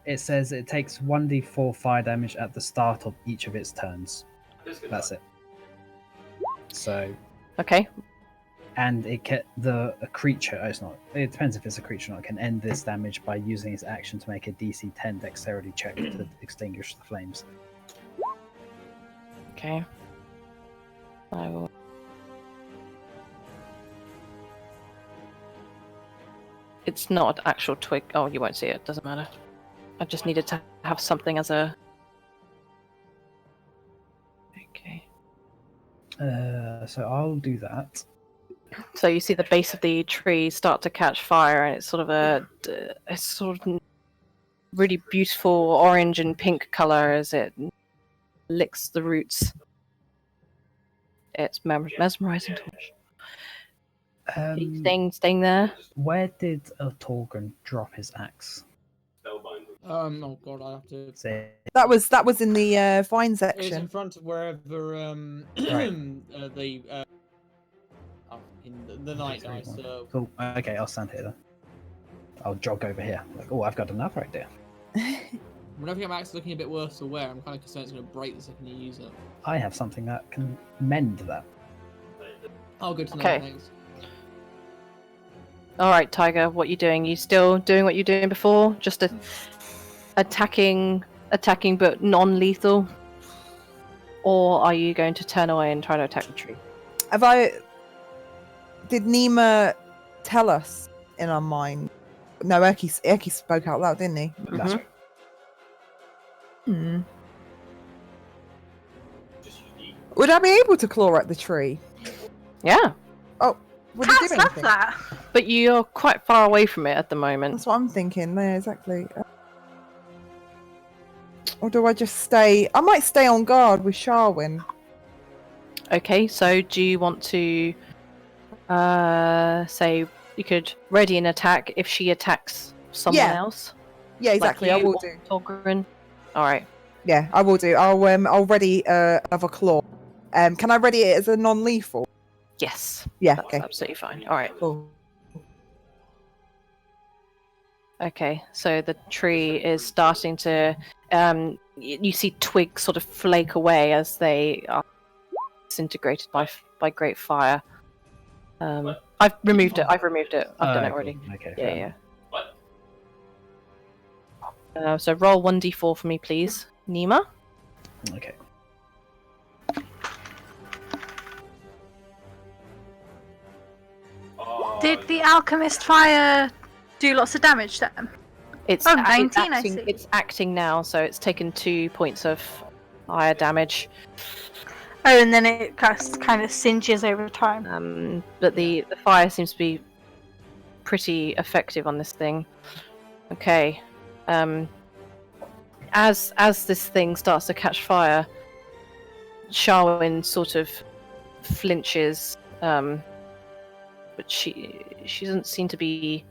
It says it takes 1d4 fire damage at the start of each of its turns. That's it. So, Okay. and it can a creature. Oh, it's not. It depends if it's a creature or not. Can end this damage by using its action to make a DC 10 dexterity check to extinguish the flames. Okay. I will. It's not an actual twig. Oh, you won't see it. Doesn't matter. I just needed to have something as a. Okay. So I'll do that. So you see the base of the tree start to catch fire, and it's sort of a sort of really beautiful orange and pink color as it licks the roots. It's mesmerizing to watch. Are you staying there? Where did Togran drop his axe? Oh god, I have to. Say, That was in the vine It's in section. front of wherever Right. the night guy. So cool. Okay, I'll stand here then. I'll jog over here. Like, oh, I've got another idea. whenever your axe looking a bit worse for wear, I'm kind of concerned it's going to break the second you use it. I have something that can mend that. Oh, good to know. Okay. Thanks. All right, Tiger. What you doing? You still doing what you were doing before? Just attacking, but non-lethal, or are you going to turn away and try to attack the tree? Did Neema tell us in our mind? No, Erky spoke out loud, didn't he? That's right. Hmm. Would I be able to claw at the tree? Yeah, Would it Cats do love anything? that. but you're quite far away from it at the moment. That's what I'm thinking. Yeah, exactly. Or do I just stay? I might stay on guard with Sharwin. Okay, so do you want to say you could ready an attack if she attacks someone Yeah. else? Yeah, exactly. I Like you will or do. Togran? All right. Yeah, I will do. I'll ready another claw. Can I ready it as a non-lethal? Yes. Yeah. That's Okay. absolutely fine. All right. Cool. Okay, so the tree is starting to. You see twigs sort of flake away as they are disintegrated by great fire. I've removed it. I've done it already. Cool. Okay. Yeah, fair yeah. So roll 1d4 for me, please, Neema. enough. Okay. Did the alchemist fire do lots of damage then? It's, Oh, it's 19, I acting, see. it's acting now, so it's taken 2 points of fire damage. Oh, and then it kind of singes over time. But the fire seems to be pretty effective on this thing. Okay. As this thing starts to catch fire, Sharwin sort of flinches, but she doesn't seem to be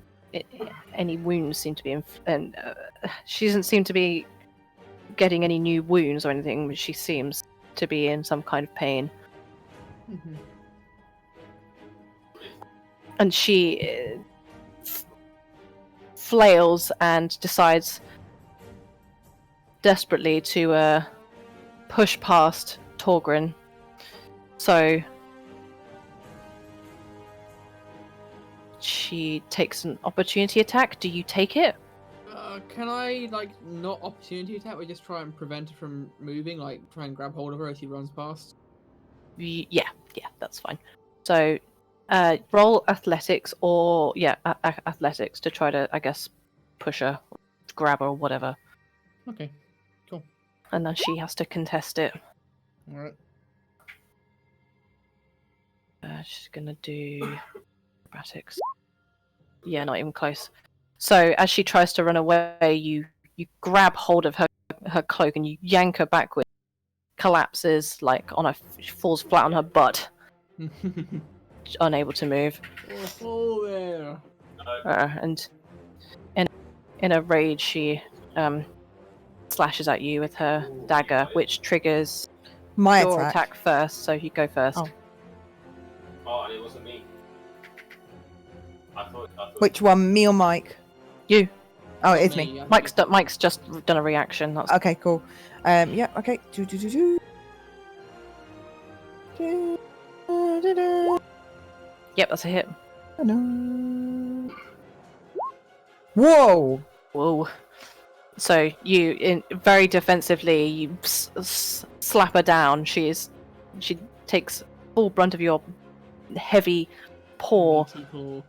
any wounds seem to be and she doesn't seem to be getting any new wounds or anything, but she seems to be in some kind of pain. Mhm. And she flails and decides desperately to push past Togran. So she takes an opportunity attack. Do you take it? Can I not opportunity attack? We just try and prevent her from moving, like try and grab hold of her as she runs past. Yeah, that's fine. So roll athletics or athletics to try to, I guess, push her, grab her, or whatever, Okay, cool. and then she has to contest it. All right. She's gonna do acrobatics. Yeah, not even close. So as she tries to run away, you grab hold of her cloak and you yank her backwards. Collapses falls flat on her butt, unable to move. Oh, there. And in a rage, she slashes at you with her dagger, which triggers My your attack. attack first, so you go first. Oh. Oh, and it wasn't me. I thought. Which one, me or Mike? You. Oh, it's me. Mike's just done a reaction. That's Okay, cool. Yeah, okay. Yep, that's a hit. Whoa! Whoa. So you, very defensively, you slap her down. She takes full brunt of your heavy paw. Meaty claw.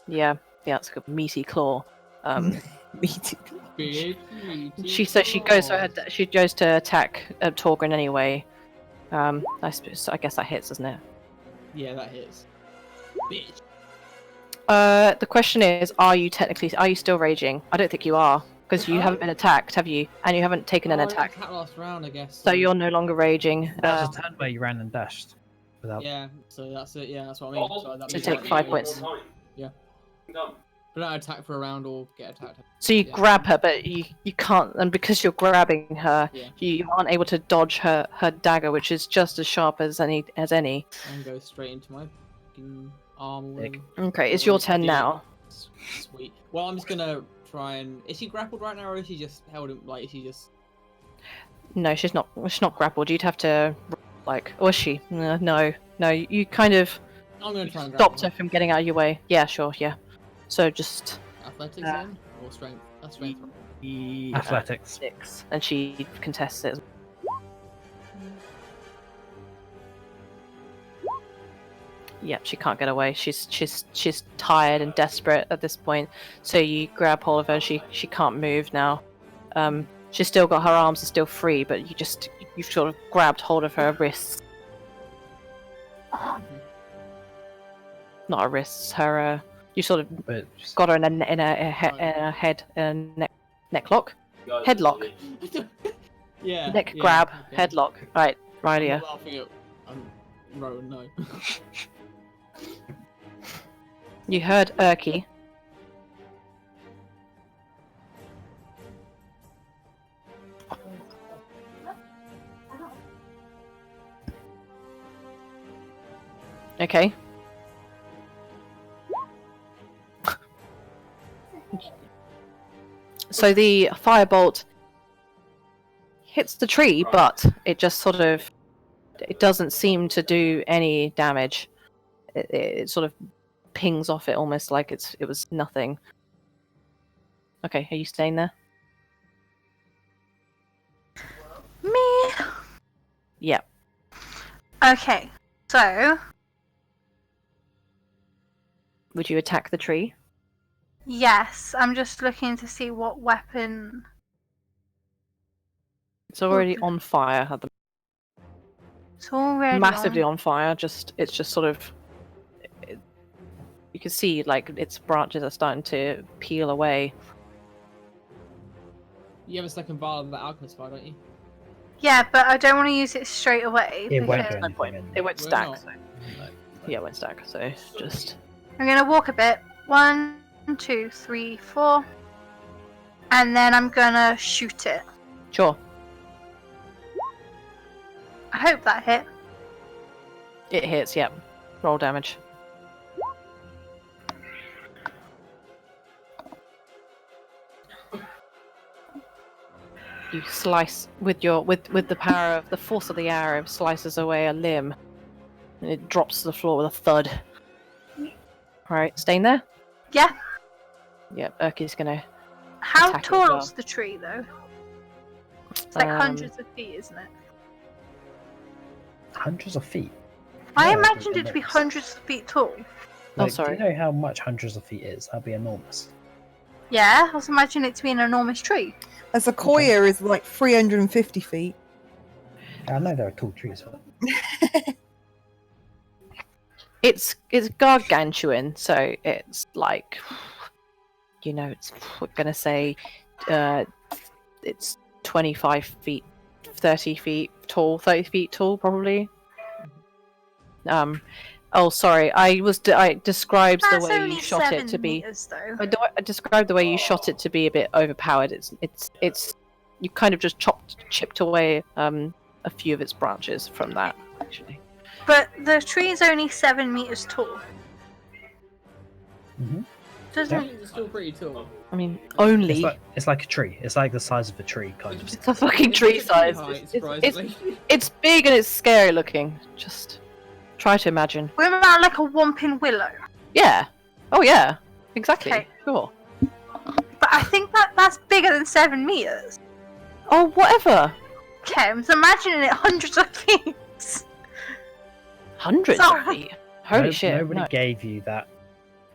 Yeah, it's a meaty claw. Meaty. Big meaty She goes to attack Togran anyway. I guess that hits, doesn't it? Yeah, that hits. Bitch. The question is, are you still raging? I don't think you are, because you haven't been attacked, have you? And you haven't taken an attack. I got last round, I guess. So you're no longer raging. That was a turn where you ran and dashed. Without... Yeah, so that's it. Yeah, that's what I mean. So that To means take I 5 can- points. Yeah. Done. But not attack for a round or get attacked. So you Yeah. grab her, but you can't, and because you're grabbing her, Yeah. you aren't able to dodge her dagger, which is just as sharp as any. And go straight into my fucking arm. or Dick. whatever. Okay, it's your turn Yeah. now. Sweet. Well, I'm just gonna try and. Is she grappled right now, or is she just held him? Like, is she just? No, she's not. She's not grappled. You'd have to, or is she? No. You kind of I'm gonna try and stopped grapple her from getting out of your way. Yeah, sure. Yeah. So just her. Athletics then, or strength? That's strength. Athletics. 6, and she contests it. Yep, she can't get away. She's tired and desperate at this point. So you grab hold of her. She can't move now. She's still got her arms are still free, but you've sort of grabbed hold of her wrists. Not her wrists. Her you sort of But got her in a head neck lock. Headlock. Yeah. Neck yeah, grab. okay. Headlock. Right, I'm Rydia. not laughing at Rowan, no. You heard Urki. Okay. So the firebolt hits the tree, but it just sort of it doesn't seem to do any damage. It sort of pings off it almost like it was nothing. Okay, are you staying there? Me. Yeah. Okay, so Would you attack the tree? yes, I'm just looking to see what weapon. It's already on fire at the It's already massively on. on fire. It's just sort of you can see like its branches are starting to peel away. You have a second vial of that alchemist fire, don't you? Yeah, but I don't want to use it straight away. it won't because do No point. anything. It won't Why stack. not? So. Yeah, it won't stack. So just I'm gonna walk a bit. 1, 2, 3, 4, and then I'm gonna shoot it. sure. I hope that hit. It hits. Yep. Roll damage. You slice with the power of the force of the arrow, slices away a limb, and it drops to the floor with a thud. Right, staying there. Yeah. Yep, Urki's gonna. How Attack it tall well. is the tree, though? It's like hundreds of feet, isn't it? Hundreds of feet. I Yeah, imagined it to be enormous. hundreds of feet tall. Like, sorry. Do you know how much hundreds of feet is? That'd be enormous. Yeah, I was imagining it to be an enormous tree. A sequoia is like 350 feet. I know there are tall trees. But... It's gargantuan, so it's like, it's we're gonna say, it's 25 feet, 30 feet tall, 30 feet tall probably. Oh, sorry. I described the That's way only you shot it 7 to be. meters, though. I described the way you shot it to be a bit overpowered. It's you kind of just chipped away a a few of its branches from that, actually. But the tree is only 7 meters tall. Mm-hmm. Doesn't It's still pretty tall. I mean, only. It's like a tree. It's like the size of a tree, kind of. It's a fucking tree size. Height, It's, it's big and it's scary looking. Just try to imagine. What about like a whomping willow? Yeah. Oh yeah. Exactly. Okay. Sure. But I think that's bigger than 7 meters. Oh, whatever. Okay, I'm just imagining it hundreds of feet. Hundreds of Sorry. feet. Holy shit. Nobody No. gave you that.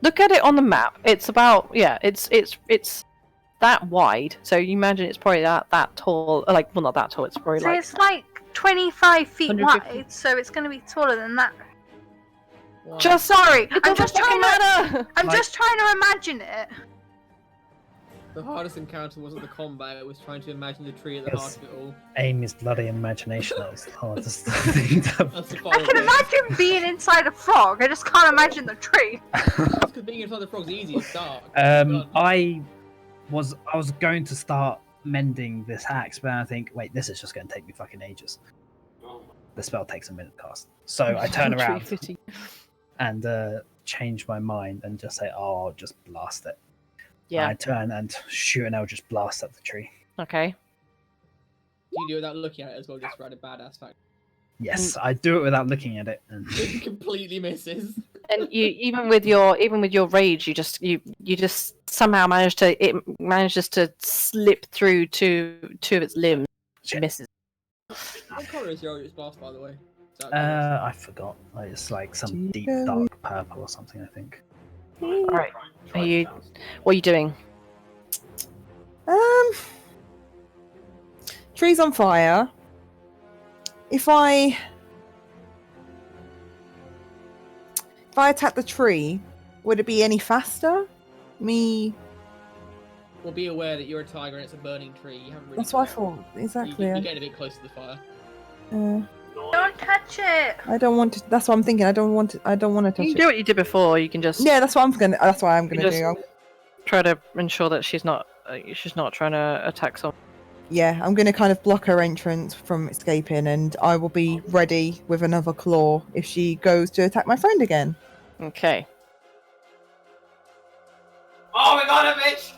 Look at it on the map. It's about it's that wide. So you imagine it's probably that tall. Like, well, not that tall. It's probably So like it's like 25 feet 150. wide, so it's going to be taller than that. just. Sorry, It I'm doesn't just fucking trying to. matter. I'm Like- just trying to imagine it. The hardest encounter wasn't the combat, it was trying to imagine the tree at the heart Yes. of it all. Amy's bloody imagination. That was the hardest thing to That's the I final can bit. imagine being inside a frog. I just can't imagine the tree. Because being inside the frog's easy, it's dark. I was going to start mending this axe, but I think, wait, this is just going to take me fucking ages. The spell takes a minute to cast, so I turn Tree around fitting. and change my mind and just say, "Oh, I'll just blast it." Yeah. I turn and shoot an just blast at the tree. Okay. Do you do it without looking at it as well, just write a badass fact? Yes, I do it without looking at it. And It completely misses. And you even with your rage, you just somehow manages to slip through two of its limbs. She Shit. misses. What colour is your Eldritch Blast, by the way? Is that I forgot. It's like some deep dark purple or something, I think. All right. What are you doing? Tree's on fire. If I attack the tree, would it be any faster? Me. Well, be aware that you're a tiger and it's a burning tree. You haven't really. That's what I thought. Exactly. You're getting a bit close to the fire. Don't touch it. I don't want to. That's what I'm thinking. I don't want to touch You can it. do what you did before. You can just Yeah, that's what I'm gonna. That's what I'm gonna just- do. try to ensure that she's not trying to attack someone. Yeah, I'm gonna kind of block her entrance from escaping, and I will be ready with another claw if she goes to attack my friend again. Okay. Oh, we got her, bitch!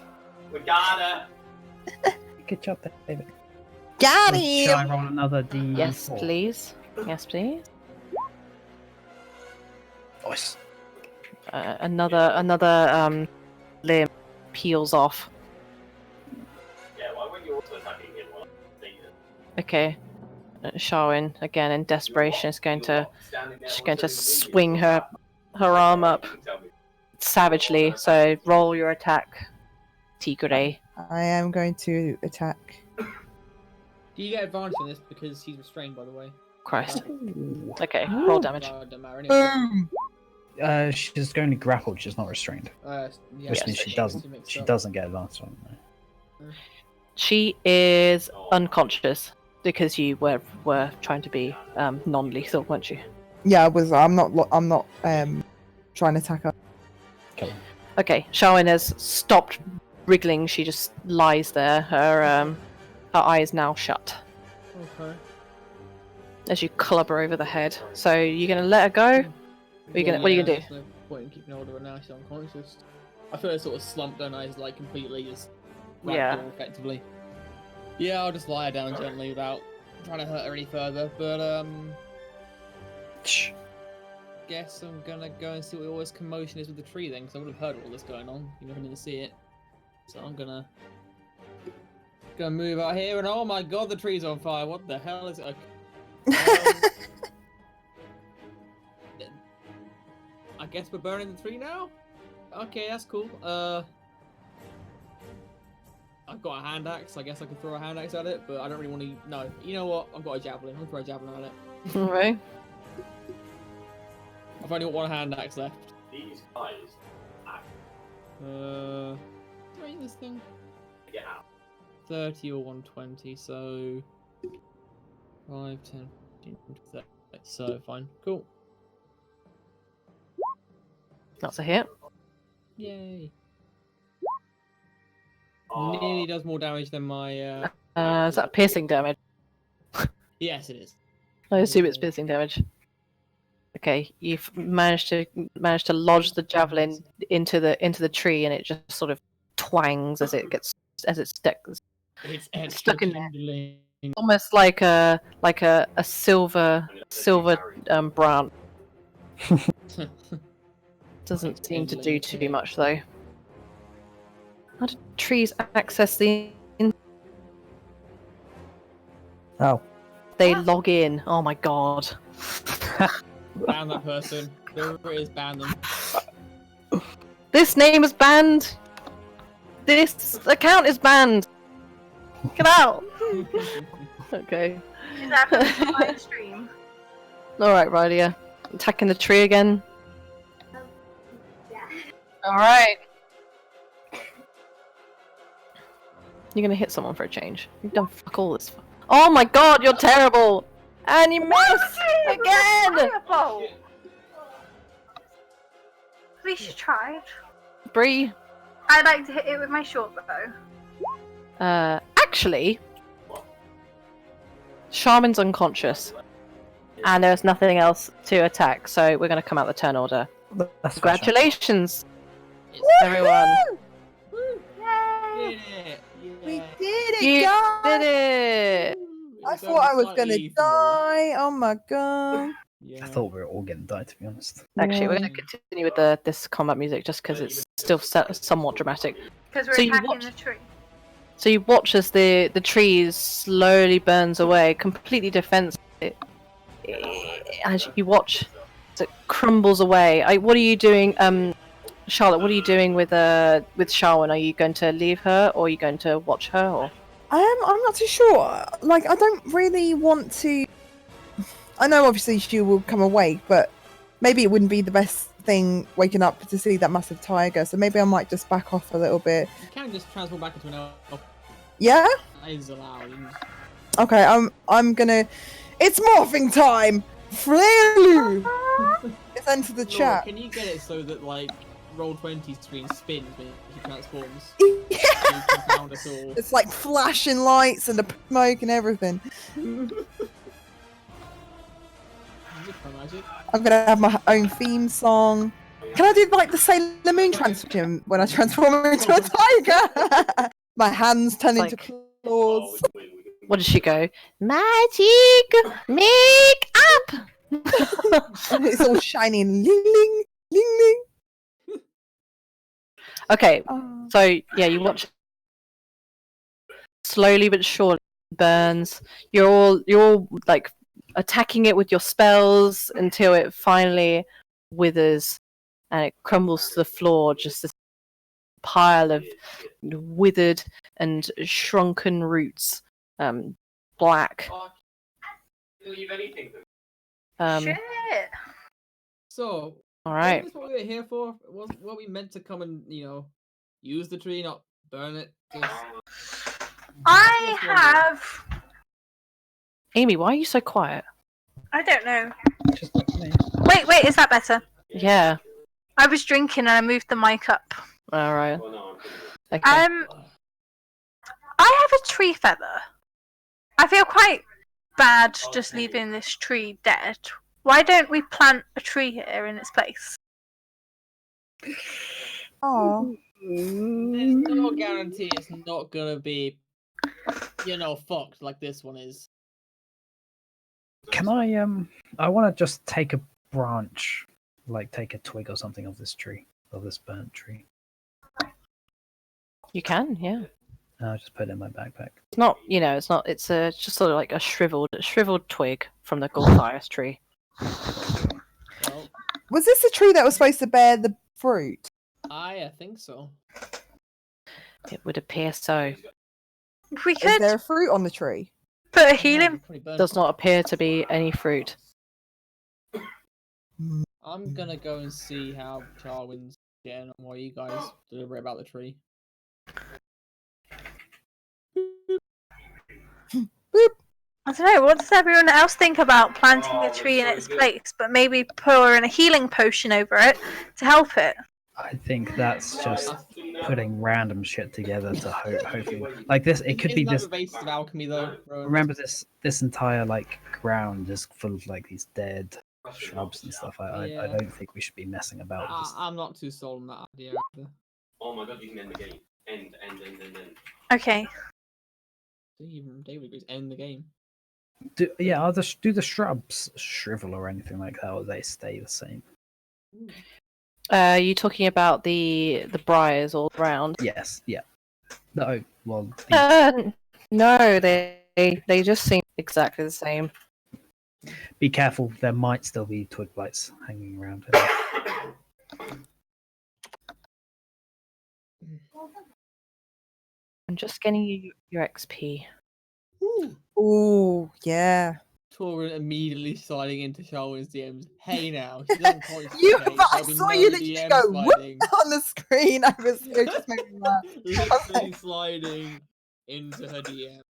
We got her! Good job, David. Got Shall I him. roll another D4? Yes, please. Yes, please. Nice. Another limb peels off. Yeah, why weren't you also attacking him while I'm Okay. Sharwin, again in desperation, is going to swing her arm up savagely. So roll your attack, Tigre. I am going to attack. Do you get advantage on this because he's restrained, by the way? Christ. Okay, roll damage. Doesn't matter anyway. Boom. She's only grappled. She's not restrained, Yeah, which means so she doesn't. mixed She up. doesn't get advantage on it. She is unconscious because you were trying to be non-lethal, weren't you? Yeah, I was. I'm not trying to attack her. Okay, Sharwin has stopped wriggling. She just lies there. Her eyes now shut Okay. as you club her over the head. So you're gonna let her go? What are you gonna do? There's no point in keeping hold of her now. She's unconscious. I feel sort of slumped, don't I? It's like completely just Yeah. ragdoll, effectively. Yeah, I'll just lie her down gently without trying to hurt her any further. But guess I'm gonna go and see what all this commotion is with the tree then, because I would have heard all this going on. You never need to see it. So I'm gonna move out here, and oh my god, the tree's on fire. What the hell is it? I guess we're burning the tree now? Okay, that's cool. I've got a hand axe. I guess I can throw a hand axe at it, but I don't really want to. No, you know what? I've got a javelin. I'll throw a javelin at it. Alright. I've only got one hand axe left. These guys. Can I use this thing? Yeah. 30 or 120, so 5, 10, 15, 20, 30. So fine, cool. That's a hit. Yay! Oh, Nearly does more damage than my. Is that piercing damage? Yes, it is. I assume it's piercing damage. Okay, you've managed to lodge the javelin into the tree, and it just sort of twangs as it It's stuck in there. kindling. Almost like a silver branch. Doesn't seem to do too much though. How do trees access the? Oh. They log in. Oh my god. Ban that person. Whoever it is, ban them. This name is banned. This account is banned. Get out. Okay. Is that from the live stream? Alright, Rydia. Attacking the tree again. Yeah. Alright. You're gonna hit someone for a change. You've done fuck all this. Oh my god, you're terrible! And you miss! Again! Fireball! At least you tried. Bree. I like to hit it with my short bow. Actually, Charmin's unconscious. And there's nothing else to attack, so we're gonna come out the turn order. That's Congratulations, everyone. Yay! Yeah, We yeah. did it, You guys! did it! I thought I was gonna die. Oh my god. Yeah. I thought we were all gonna die, to be honest. Actually, we're Yeah. going to continue with this combat music just because it's still somewhat dramatic. Because we're So you attacking watch- the tree. So you watch as the trees slowly burns away, completely defensive. As you watch as it crumbles away. What are you doing, Charlotte? What are you doing with Sharwin? Are you going to leave her, or are you going to watch her? Or I'm not too sure. Like, I don't really want to. I know, obviously, she will come awake, but maybe it wouldn't be the best thing waking up to see that massive tiger. So maybe I might just back off a little bit. You can just transform back into an elf. Yeah. That is allowed. Okay. I'm gonna. It's morphing time. Flalu. Let's enter the Lord, chat. can you get it so that like Roll20 screen spins when he transforms? Yeah. So you confound us all. It's like flashing lights and the smoke and everything. Magic. I'm gonna have my own theme song. Can I do like the Sailor Moon transformation when I transform into a tiger? My hands turn into claws. what does she go? Magic make up. And it's all shiny and ling ling ling ling. Okay, Oh. so yeah, you watch slowly but surely it burns. You're all like attacking it with your spells until it finally withers and it crumbles to the floor, just this pile of withered and shrunken roots, black. Leave anything. Shit! So, All right. Is this what we were here for? What we meant to come and use the tree, not burn it? I have. Aimee, why are you so quiet? I don't know. Just like me. Wait, is that better? Yeah. I was drinking and I moved the mic up. All right. Well, no, Okay. I have a tree feather. I feel quite bad just leaving this tree dead. Why don't we plant a tree here in its place? Oh. There's no guarantee it's not gonna be, fucked like this one is. Can I want to just take a branch, like take a twig or something of this tree, of this burnt tree. You can, yeah. And I'll just put it in my backpack. It's not, it's just sort of like a shriveled twig from the Golthias tree. Well, Was this the tree that was supposed to bear the fruit? I think so. It would appear so. If we Is could there a fruit on the tree? put a healing. Pretty burnt. Does not appear to be any fruit. I'm gonna go and see how Charwin's getting on while you guys deliberate about the tree. I don't know. What does everyone else think about planting a tree in its place, but maybe pour in a healing potion over it to help it? I think that's just putting random shit together to hopefully like this. It could be Isn't that this. the basis of alchemy, though? Rowan? Remember this entire like ground is full of like these dead shrubs and stuff. I Yeah. don't think we should be messing about with this. I'm not too sold on that idea either. Oh my god, you can end the game. End. Okay. Even David agrees, end the game. Do the shrubs shrivel or anything like that, or they stay the same? Are you talking about the briars all around? Yes, yeah. No, well, No, they just seem exactly the same. be careful. There might still be twig blights hanging around. I'm just getting you your XP. Ooh, yeah. Togran immediately sliding into Sharwin's DMs. Hey now, she doesn't quite You, say, but I there'll be saw no you literally DM go whoop sliding. on the screen. I was it just made me laugh. Literally sliding into her DMs.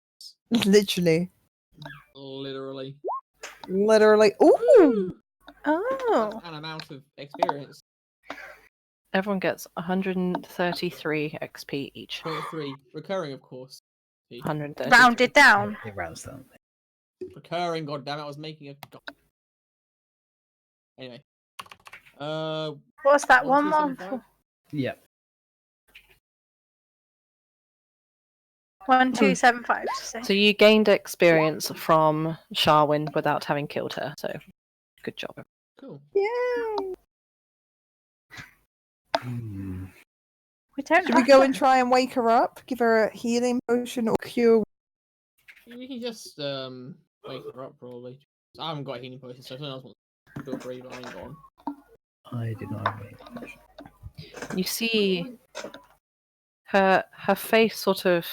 Literally, Literally. Ooh, Oh. An amount of experience. Everyone gets 133 XP each. 0.3. Recurring, of course. 130. Rounded down. It rounds down. Recurring, goddammit, I was making a. Anyway. What's that? 1275? Yeah. 1275. Say. So you gained experience from Sharwin without having killed her. So good job. Cool. yay! Hmm. We don't. Should we have go to- and try and wake her up? Give her a healing potion or cure? We can just wake her up probably. I haven't got a healing potion, so if someone else wants to do a Bree, but I ain't got one. I did not have any. You see her face sort of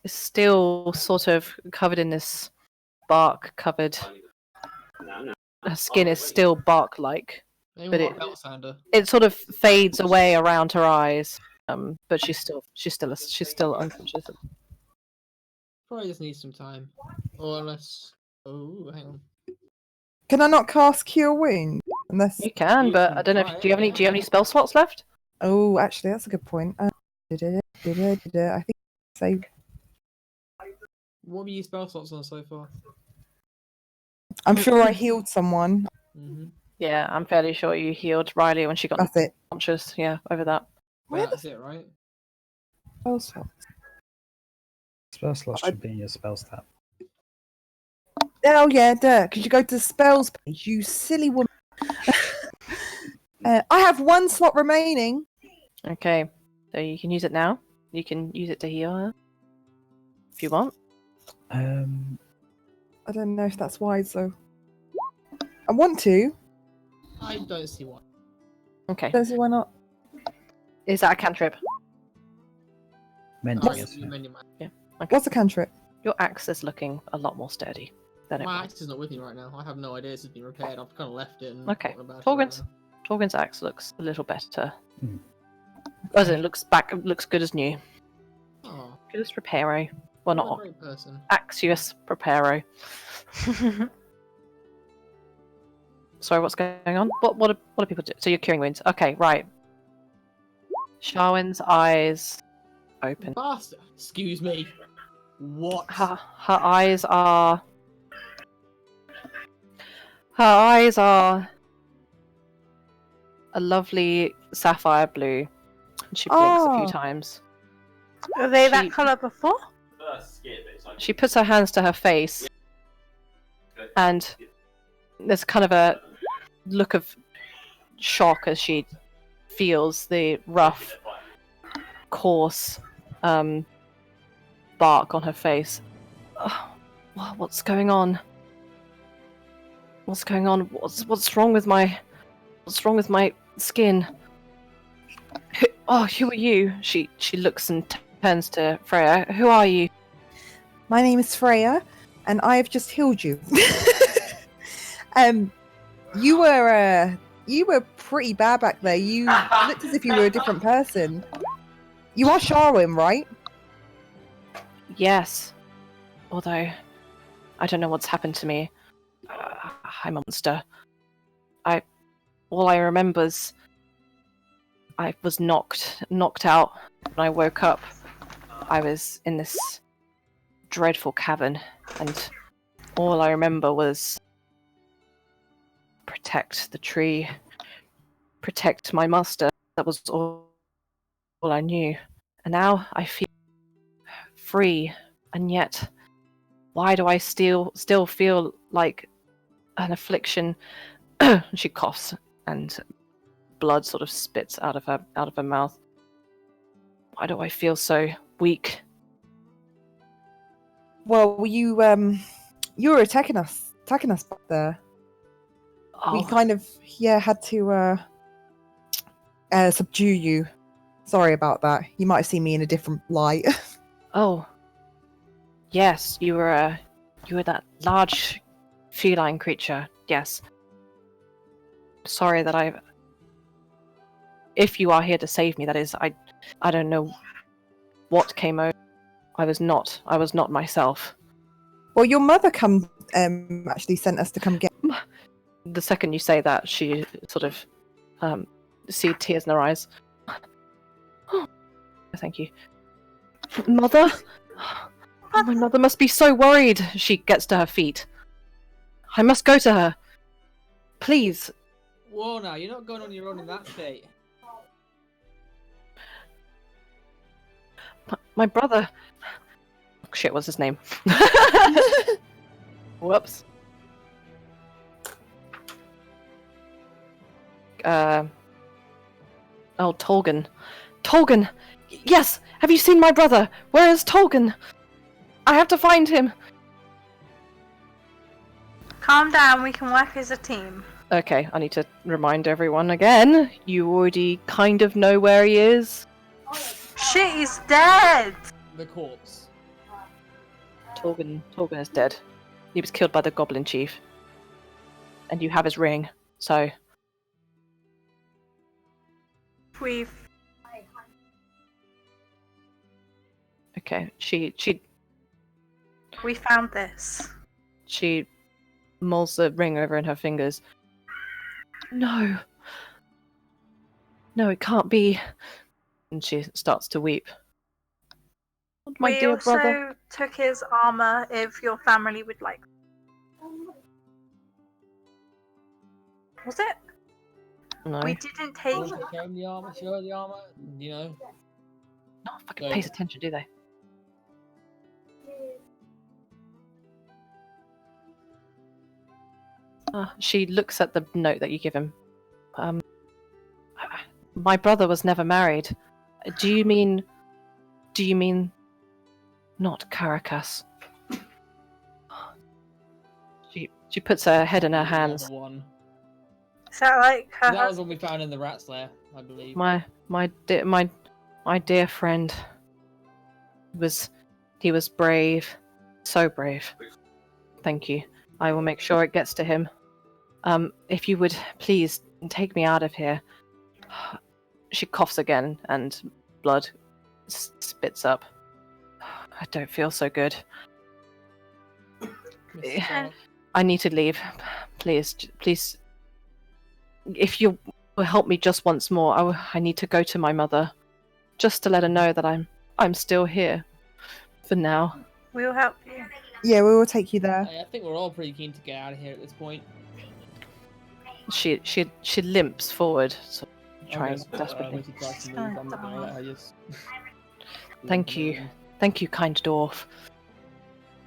is still sort of covered in this bark covered. Her skin is still bark like. Maybe But we'll it- belt sander. It sort of fades away around her eyes. But she's still unconscious. Probably just needs some time. Or unless. Oh, hang on. Can I not cast cure wound? Unless You can, You but can I don't know. try Do you have it, any? Do you have any spell slots left? oh, actually, that's a good point. I think save. What have you used spell slots on so far? I'm sure I healed someone. Mm-hmm. Yeah, I'm fairly sure you healed Riley when she got That's it. unconscious. Yeah, over that. Where the That's it, right? spell slot? Spell slot should be in your spell stat. Oh yeah, duh. Because you go to the spells page, you silly woman. I have one slot remaining. Okay, so you can use it now. You can use it to heal her if you want. I don't know if that's wise though. I want to. I don't see why. Okay, Don't see why not. is that a cantrip? Mending Oh, is you mend your man. What's a cantrip? Your axe is looking a lot more sturdy than it My was. axe is not with me right now. I have no idea. This has been repaired. I've kind of left it. And Okay. forgotten about it Togran's right Togran's axe looks a little better. Hmm. As in, looks good as new. now. Oh, Good as Preparo. Well, what a not great person. Axius Preparo. Sorry, what's going on? What are people doing? So you're curing wounds. Okay, right. Sharwin's eyes open. Bastard. Excuse me. What? Her eyes are. Her eyes are a lovely sapphire blue. And she blinks a few Oh. times. Were they She- that colour before? She puts her hands to her face, and there's kind of a look of shock as she feels the rough, coarse bark on her face. Oh, what's going on? What's going on? What's wrong with my skin? Who are you? She looks and turns to Freya. Who are you? My name is Freya, and I have just healed you. You were pretty bad back there. You looked as if you were a different person. You are Sharwin, right? Yes. Although, I don't know what's happened to me. I'm a monster. all I remember is I was knocked out. When I woke up, I was in this dreadful cavern, and all I remember was protect the tree, protect my master. That was all I knew. And now I feel free, and yet, why do I still feel like an affliction? She coughs, and blood sort of spits out of her mouth. Why do I feel so weak? Well, you were attacking us back there. Oh, We kind of had to subdue you. Sorry about that. You might have seen me in a different light. oh, yes, you were that large feline creature. Yes. Sorry that if you are here to save me, that is, I don't know what came over. I was not myself. Well, your mother actually sent us to come get. The second you say that, she sort of see tears in her eyes. Oh, thank you, Mother. Oh, my mother must be so worried. She gets to her feet. I must go to her. Please. Whoa, now you're not going on your own in that state. My brother. Oh, shit, what's his name? Whoops. Oh, Togran. Togran! Yes! Have you seen my brother? Where is Togran? I have to find him! Calm down, we can work as a team. Okay, I need to remind everyone again. You already kind of know where he is. Shit, he's dead! The corpse. Togran is dead. He was killed by the Goblin Chief. And you have his ring, so... We've... Okay, We found this. She mulls the ring over in her fingers. No. No, it can't be. And she starts to weep. My we dear also brother. took his armor if your family would like. Was it? No. We didn't take... Show him the armor, show her the armor, you know. No one fucking No. pays attention, do they? She looks at the note that you give him. My brother was never married. Do you mean not Caracas? She puts her head in her hands. Another one. Is that like her That was what we found in the rat's lair, I believe. My dear friend he was brave, so brave. Thank you. I will make sure it gets to him. If you would please take me out of here. She coughs again, and blood spits up. I don't feel so good. Mr. Clark. I need to leave. Please. If you will help me just once more, I need to go to my mother, just to let her know that I'm still here, for now. We'll help you. Yeah, we will take you there. I think we're all pretty keen to get out of here at this point. She limps forward, so trying Okay, desperately. Missy tries to move, I'm not gonna let her just... Thank you, kind dwarf.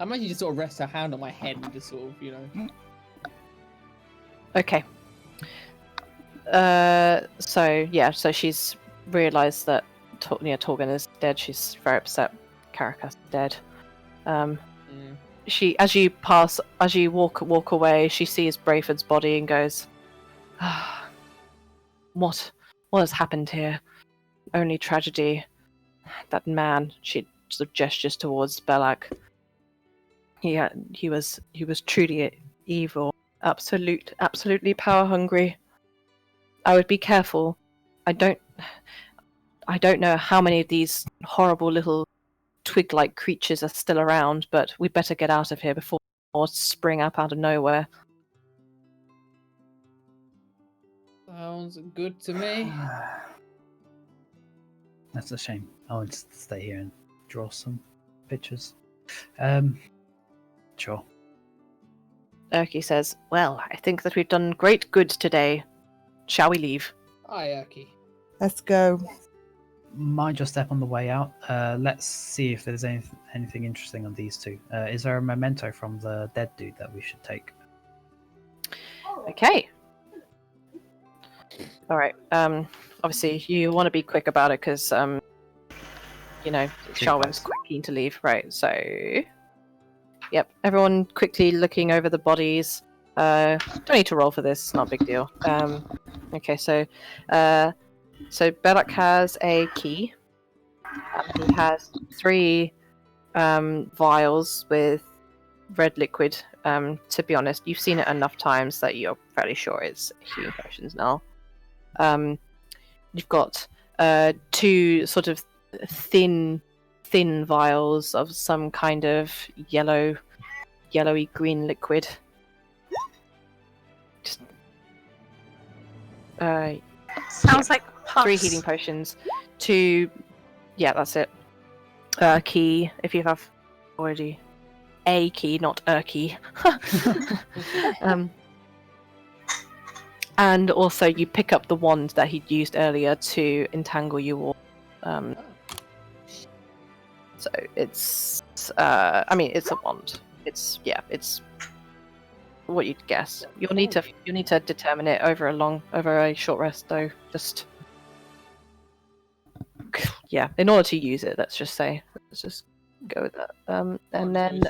I imagine she just sort of rests her hand on my head and just sort of, you know... Okay. So she's realised that Togran is dead. She's very upset. Caracas is dead. As you walk away, she sees Brayford's body and goes, what has happened here? Only tragedy. That man, she sort of gestures towards Belak. He was truly evil. Absolutely power hungry. I would be careful. I don't know how many of these horrible little twig-like creatures are still around, but we'd better get out of here before more spring up out of nowhere. Sounds good to me. That's a shame. I want to stay here and draw some pictures. Sure. Erky says, "Well, I think that we've done great good today. Shall we leave?" Hi, Erky. Let's go. Might just step on the way out. Let's see if there's anything interesting on these two. Is there a memento from the dead dude that we should take? Okay. All right. Obviously, you want to be quick about it because, you know, Sharwin's quite keen to leave. Right. So, yep. Everyone quickly looking over the bodies. Don't need to roll for this. It's not a big deal. Okay. So Belloc has a key. He has 3 vials with red liquid. To be honest, you've seen it enough times that you're fairly sure it's healing potions now. You've got 2 sort of thin vials of some kind of yellowy green liquid. Just Sounds like pus. 3 healing potions. 2, yeah, that's it. Key, if you have already a key, not a key. And also you pick up the wand that he'd used earlier to entangle you all. So it's, I mean, it's a wand. It's what you'd guess. You'll need to determine it over a short rest though. Just yeah, in order to use it, let's just go with that. And then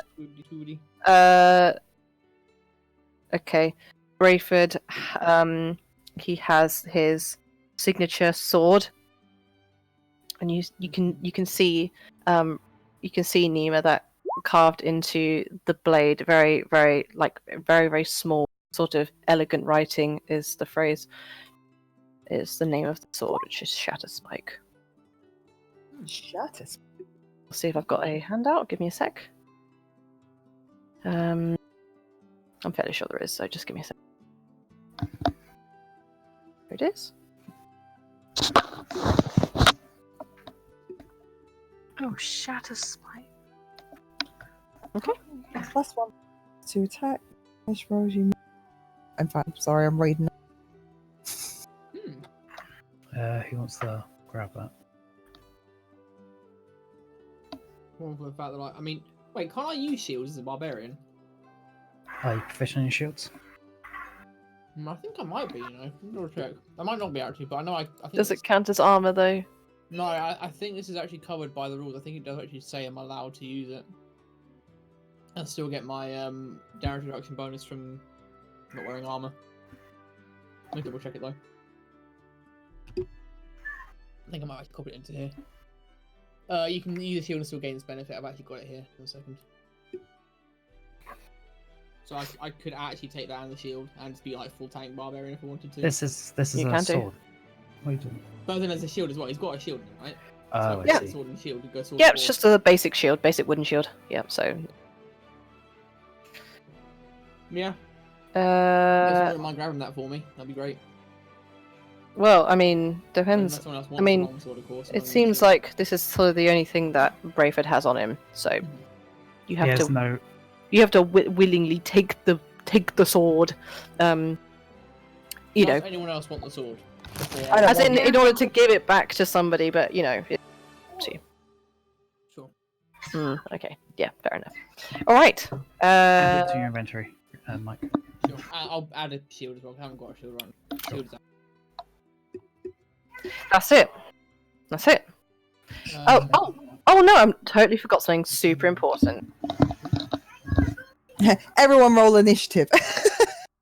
okay, Brayford, he has his signature sword, and you can see Neema that carved into the blade, very small, sort of elegant writing is the phrase. Is the name of the sword, which is Shatterspike. Shatterspike. I'll see if I've got a handout. Give me a sec. I'm fairly sure there is, so just give me a sec. Here it is. Oh, Shatterspike. Okay. +1 to attack. Which rolls you? In fact, sorry, I'm reading. Who wants to grab that? One for the fact that I mean, wait, can't I use shields as a barbarian? Are you proficient in shields? I think I might be, you know. I'm gonna check. I might not be actually, but I know I think. Does it count as armor though? No, I think this is actually covered by the rules. I think it does actually say I'm allowed to use it. I still get my damage reduction bonus from not wearing armor. Let me double check it though. I think I might actually copy it into here. You can use a shield and still gain this benefit. I've actually got it here. 1 second. So I could actually take that and the shield and just be like full tank barbarian if I wanted to. This is You a can do. sword. What are you doing? But then there's a shield as well. He's got a shield, right? Oh, So I see. sword and shield. You go sword. Yeah, sword. it's just a basic shield, basic wooden shield. Yeah, so. Yeah. If you Uh, wouldn't mind grabbing that for me, that'd be great. well, I mean, Unless depends. someone else I wants mean, a long sword, of course. It seems like this is sort of the only thing that Brayford has on him, so you have to willingly take the sword. You know, Anyone else want the sword? I don't as in want in order to give it back to somebody, but you know, it's up to you. Sure. Okay, yeah, fair enough. All right. Add it to your inventory, Mike. Sure. I'll add a shield as well. I haven't got a shield right now. Shield is out. That's it. That's it. Oh no! I totally forgot something super important. Everyone roll initiative.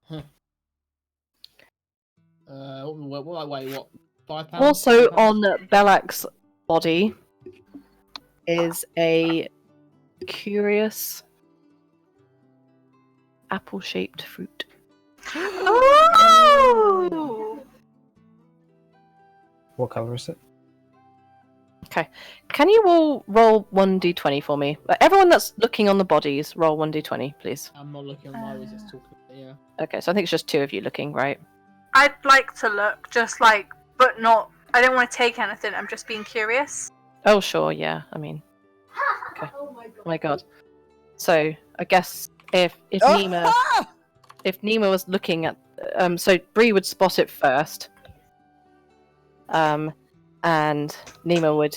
What? £5? Also £5? on Bellac's body is a curious apple-shaped fruit. Oh! What color is it? Okay. Can you all roll 1d20 for me? Everyone that's looking on the bodies, roll 1d20, please. I'm not looking on my was just talking. Yeah. Okay, so I think it's just 2 of you looking, right? I'd like to look, just like, but not. I don't want to take anything. I'm just being curious. Oh, sure, yeah. I mean, okay. Oh my god. Oh my god. So I guess if Oh, Neema ah! if Neema was looking at so Bree would spot it first. And Neema would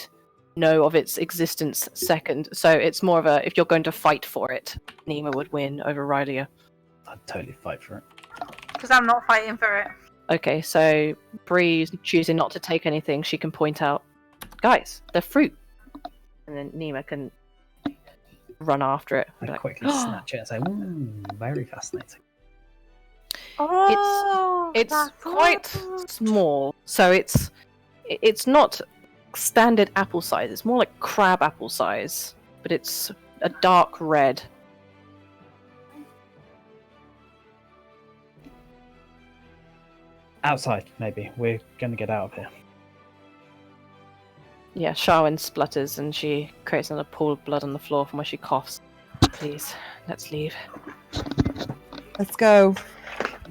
know of its existence second. So it's more of a if you're going to fight for it, Neema would win over Rydia. I'd totally fight for it. Because I'm not fighting for it. Okay, so Bree's choosing not to take anything. She can point out, guys, they're fruit, and then Neema can run after it. I'd Like, quickly snatch it and say, "Ooh, very fascinating." Oh, it's that's quite good. small, so it's not standard apple size. It's more like crab apple size, but it's a dark red. Outside, maybe. We're going to get out of here. Yeah, Sharwin splutters and she creates another pool of blood on the floor from where she coughs. Please, let's leave. Let's go.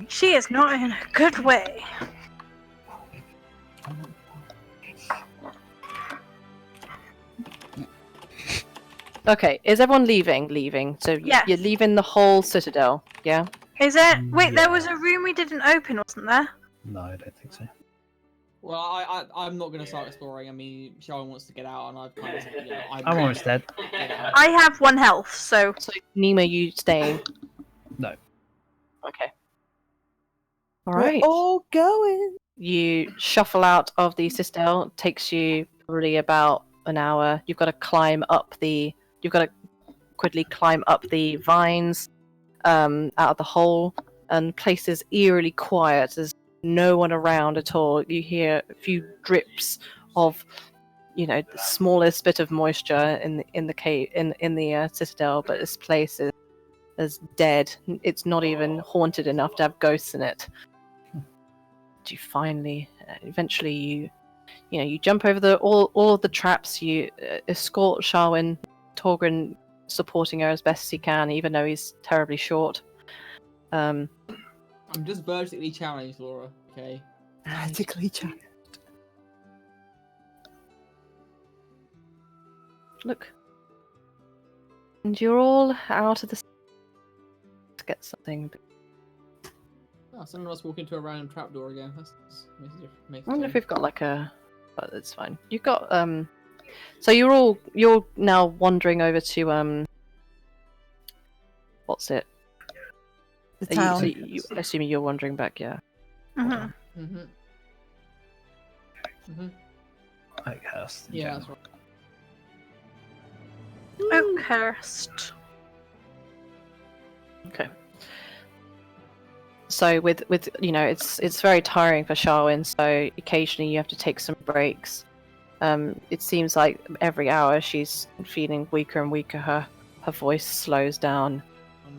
She is not in a good way. Okay, is everyone leaving? Leaving. So Yes. you're leaving the whole citadel, yeah? Is it? Wait, there Yeah. was a room we didn't open, wasn't there? No, I don't think so. Well, I'm not going to start exploring. I mean, Sharon wants to get out, and I've kind of said, you know, I'm almost dead. Yeah. I have 1 health, so So Neema, you staying? No. Okay. We're Alright. all going. You shuffle out of the citadel. It takes you probably about an hour. You've got to climb up the. You've got to quickly climb up the vines, out of the hole, and the place is eerily quiet. There's no one around at all. You hear a few drips of, the smallest bit of moisture in the cave in the citadel, but this place is dead. It's not even haunted enough to have ghosts in it. You finally, eventually, you jump over all of the traps. You escort Sharwin, Togran supporting her as best as he can, even though he's terribly short. I'm just vertically challenged, Laura. Okay. Practically challenged. Look, and you're all out of the to get something. Oh, some of us walk into a random trapdoor again. That's makes I wonder sense. if we've got like a. But it's fine. You've got So you're now wandering over to What's it? The So town. you assuming you're wandering back, yeah. Mhm. Mm-hmm. Mm-hmm. Oakhurst. in Yeah, general. that's right. Oakhurst. Okay. So with it's very tiring for Sharwin, so occasionally you have to take some breaks. It seems like every hour she's feeling weaker and weaker. Her voice slows down.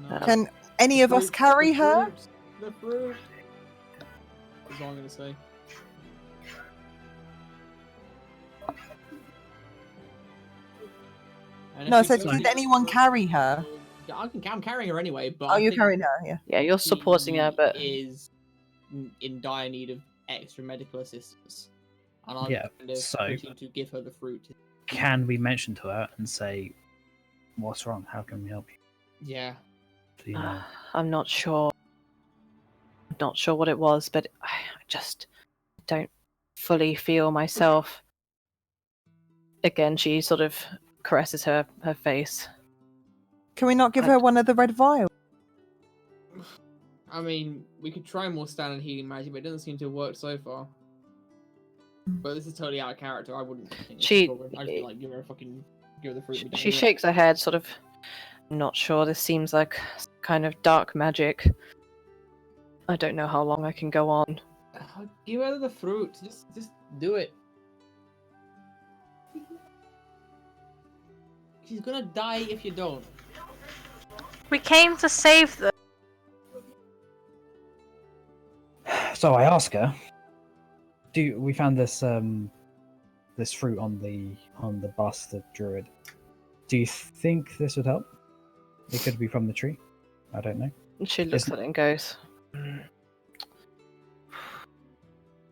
Oh, no. Can any of us Fruit, carry the her? fruit, The fruit. That's all I'm gonna say. And if No, we so go did to- anyone carry her? Yeah, I'm carrying her anyway, but Oh, I you're think carrying her, yeah. Yeah, you're supporting her, but is in dire need of extra medical assistance, and I'm Yeah, kind of so- pushing to give her the fruit. Can we mention to her and say, "What's wrong? How can we help you?" Yeah, Do you know? I'm not sure. Not sure what it was, but I just don't fully feel myself. Again, she sort of caresses her face. Can we not give her one of the red vials? I mean, we could try more standard healing magic, but it doesn't seem to have worked so far. But this is totally out of character. I wouldn't think. She- I'd just be like, give her a fucking, give her the fruit. we don't She need it." shakes her head, sort of. I'm not sure. This seems like kind of dark magic. I don't know how long I can go on. Give her the fruit. Just do it. She's gonna die if you don't. We came to save them. So I ask her, we found this this fruit on the bastard druid. Do you think this would help? It could be from the tree. I don't know. And she looks Isn't- at it and goes,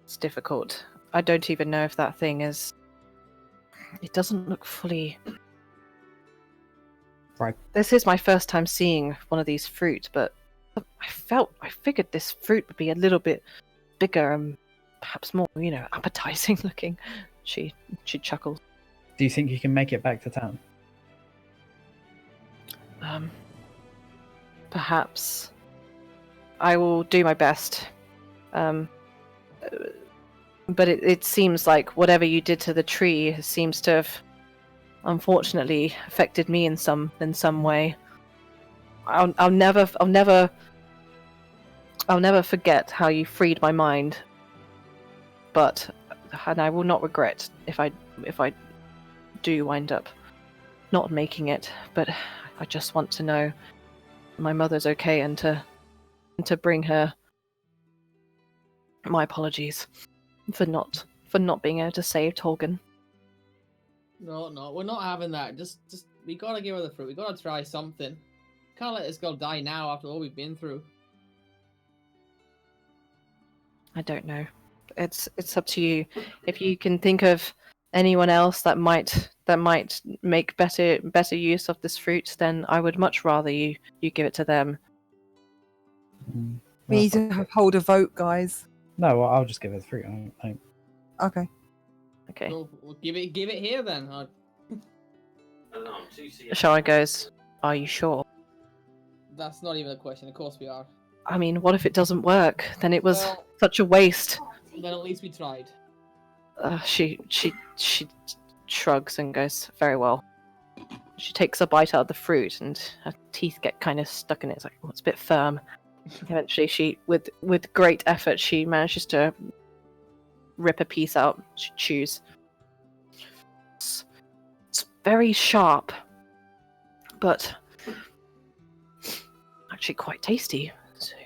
It's difficult. I don't even know if that thing is. It doesn't look fully. Right. This is my first time seeing one of these fruit, but I figured this fruit would be a little bit bigger and perhaps more, appetizing looking. She chuckles. Do you think you can make it back to town? Perhaps. I will do my best. But it seems like whatever you did to the tree seems to have, unfortunately, affected me in some way. I'll never forget how you freed my mind. And I will not regret if I do wind up not making it. But I just want to know my mother's okay and to bring her my apologies for not being able to save Togran. No, we're not having that. Just we gotta give her the fruit. We gotta try something. Can't let this girl die now after all we've been through. I don't know. It's up to you. If you can think of anyone else that might make better use of this fruit, then I would much rather you give it to them. We need to hold a vote, guys. No, I'll just give it the fruit. Okay. Okay. So we'll give it here then. I don't know, I'm too serious. Sharon goes, "Are you sure?" That's not even a question. Of course we are. I mean, what if it doesn't work? Then it was Well- such a waste. Then at least we tried. She shrugs and goes, "Very well." She takes a bite out of the fruit, and her teeth get kind of stuck in it. It's like, oh, it's a bit firm. Eventually, she, with great effort, she manages to rip a piece out. She chews. It's very sharp, but actually quite tasty. So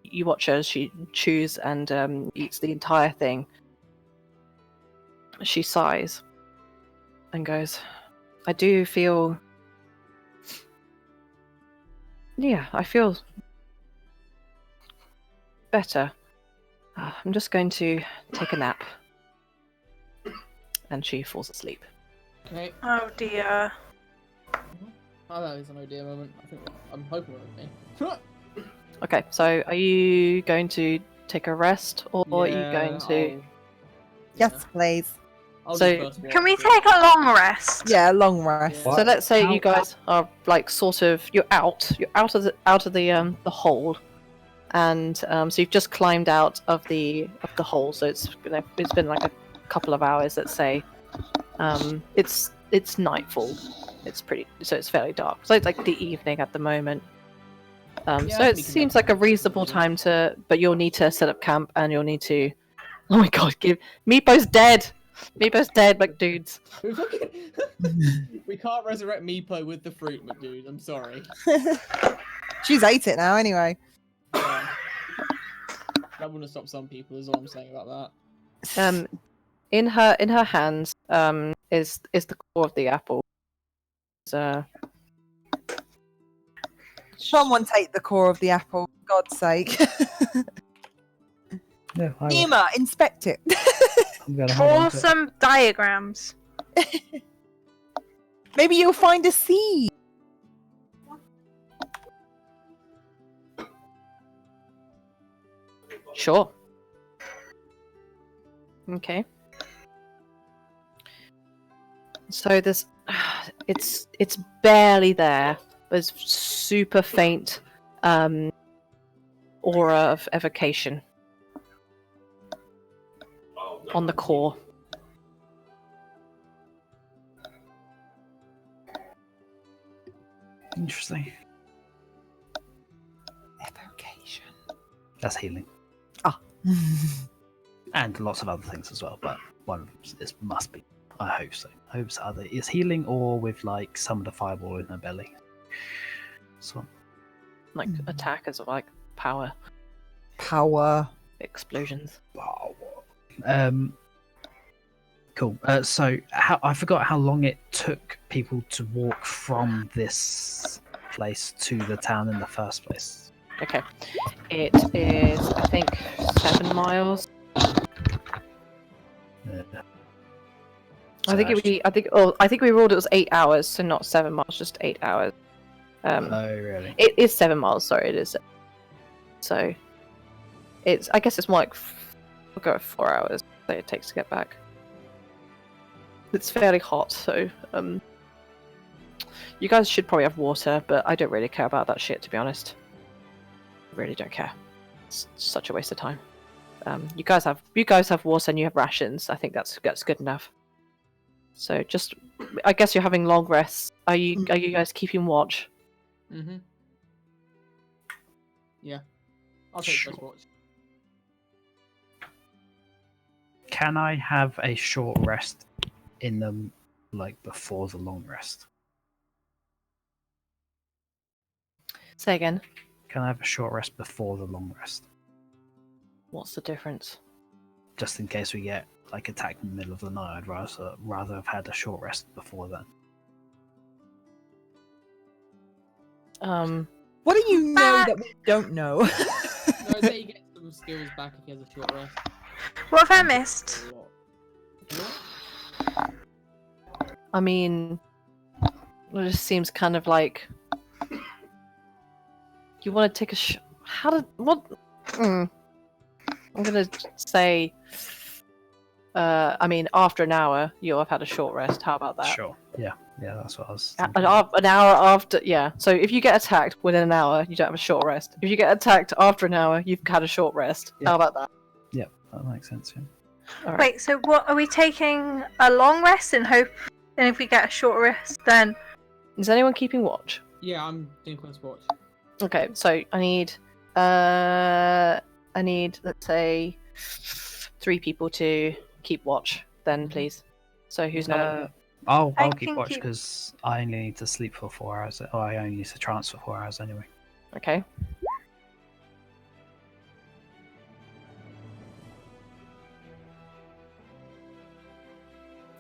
you watch her as she chews and eats the entire thing. She sighs and goes, "I do feel... yeah, I feel better. I'm just going to take a nap." And she falls asleep. Okay. Oh dear. Oh, that is an idea moment. I'm hoping we're okay. Okay, so are you going to take a rest, or are you going to... Yes, please. I'll So- do first watch. Can we take a long rest? Yeah, long rest. Yeah. So let's say How- you guys are like sort of you're out of the hole, and so you've just climbed out of the hole. So it's been like a couple of hours, let's say. It's nightfall. It's fairly dark. So it's like the evening at the moment. Yeah, So I it think we can seems make like a reasonable time but you'll need to set up camp, and you'll need to. Oh my god! Meepo's dead. Meepo's dead, McDudes. We can't resurrect Meepo with the fruit, McDude. I'm sorry. She's ate it now, anyway. Yeah. That wouldn't have stopped some people, is all I'm saying about that. In her hands is the core of the apple. Someone take the core of the apple, for God's sake. Yeah, I will. Neema, inspect it. I'm gonna hold Draw on to it. some diagrams. Maybe you'll find a seed. Sure. Okay. So there's, it's barely there. There's super faint aura of evocation Oh, no. on the core. Interesting. Evocation. That's healing. And lots of other things as well, but one of them must be. I hope so. I hope it's either it's healing or with like some of the fireball in her belly. So Like attackers or like power Power. explosions. wow. Cool. So I forgot how long it took people to walk from this place to the town in the first place. Okay. It is, I think, 7 miles. I think we ruled it was 8 hours, so not 7 miles, just 8 hours. Oh, really? It is 7 miles. Sorry, it is. So, I guess it's more like we'll go 4 hours that it takes to get back. It's fairly hot, so you guys should probably have water, but I don't really care about that shit, to be honest. Really don't care. It's such a waste of time. You guys have water and you have rations. I think that's good enough. So just, I guess you're having long rests. Are you guys keeping watch? Mm-hmm. Yeah. I'll take Sure. first watch. Can I have a short rest in them, like before the long rest? Say again. Can I have a short rest before the long rest? What's the difference? Just in case we get like attacked in the middle of the night, I'd rather have had a short rest before then. What do you know that we don't know? No, I say he gets some skills back if he has a short rest. What have I missed? I mean, it just seems kind of like you want to take a I'm gonna say, I mean, after an hour, you'll have had a short rest. How about that? Sure. Yeah, that's what I was An thinking. hour after, yeah. So if you get attacked within an hour, you don't have a short rest. If you get attacked after an hour, you've had a short rest. Yeah. How about that? Yeah, that makes sense. Yeah. All right. Wait, so what are we taking a long rest and hope? And if we get a short rest, then Is anyone keeping watch? Yeah, I'm doing first watch. Okay, so I need, let's say, 3 people to keep watch. Then, please. So who's not? I'll I keep can watch keep- because I only need to sleep for 4 hours. Or I only need to trance for 4 hours anyway. Okay.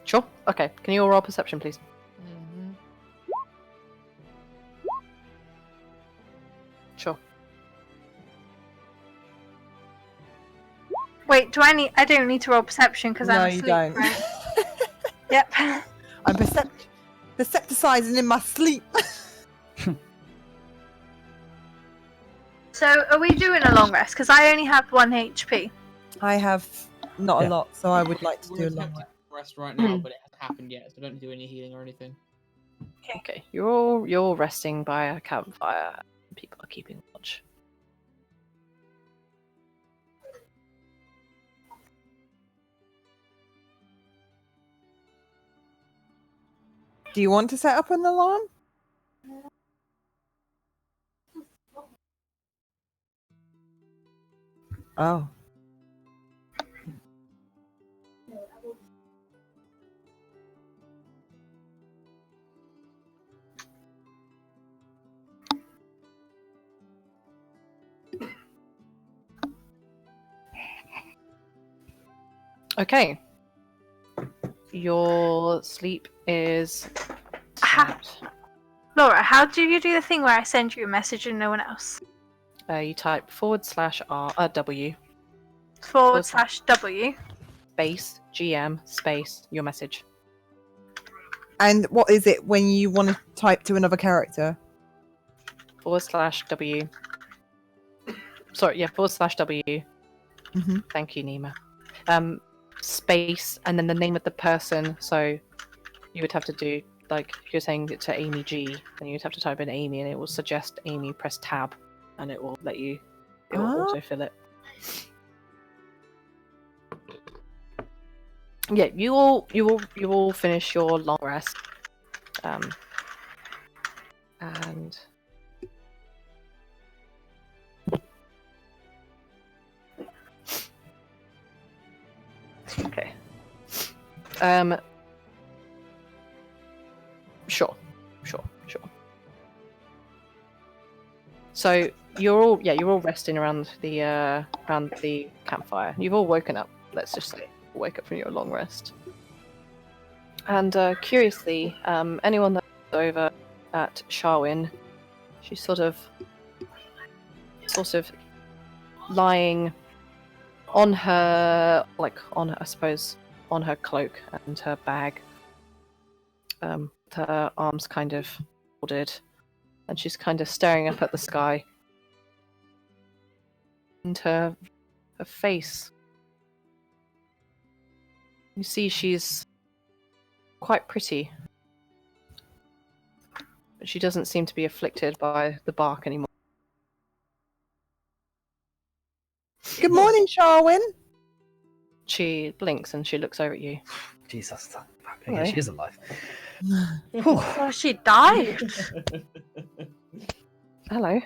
Sure. Okay. Can you all roll perception, please? Mm-hmm. Sure. wait, I don't need to roll perception because No, I'm you asleep. don't. Right? Yep. I'm percepticizing in my sleep. So are we doing a long rest? Because I only have 1 HP. I have not Yeah. a lot, so I would like to We're do a gonna long attempt rest. to rest right now, but it hasn't happened yet, so don't do any healing or anything. Okay. You're all resting by a campfire. People are keeping watch. Do you want to set up an alarm? Oh. Okay. Your sleep is Ha- set. Laura, how do you do the thing where I send you a message and no one else? You type /W /W. space GM space your message. And what is it when you want to type to another character? /W. Sorry, yeah, /W. Mm-hmm. Thank you, Neema. Space and then the name of the person. So you would have to do, like, if you're saying it to Aimee G, then you'd have to type in Aimee and it will suggest Aimee, press tab, and it will let you, it will Ah. autofill it. Yeah, you all finish your long rest. And okay. Sure. So you're all resting around the campfire. You've all woken up. Let's just say wake up from your long rest. And curiously, anyone that's over at Sharwin, she's sort of lying on her, I suppose, on her cloak and her bag. Her arms kind of folded, and she's kind of staring up at the sky. And her face, you see she's quite pretty. But she doesn't seem to be afflicted by the bark anymore. Good morning, Sharwin. She blinks and she looks over at you. Jesus, I Hello. guess she is alive. Oh, she died. Hello.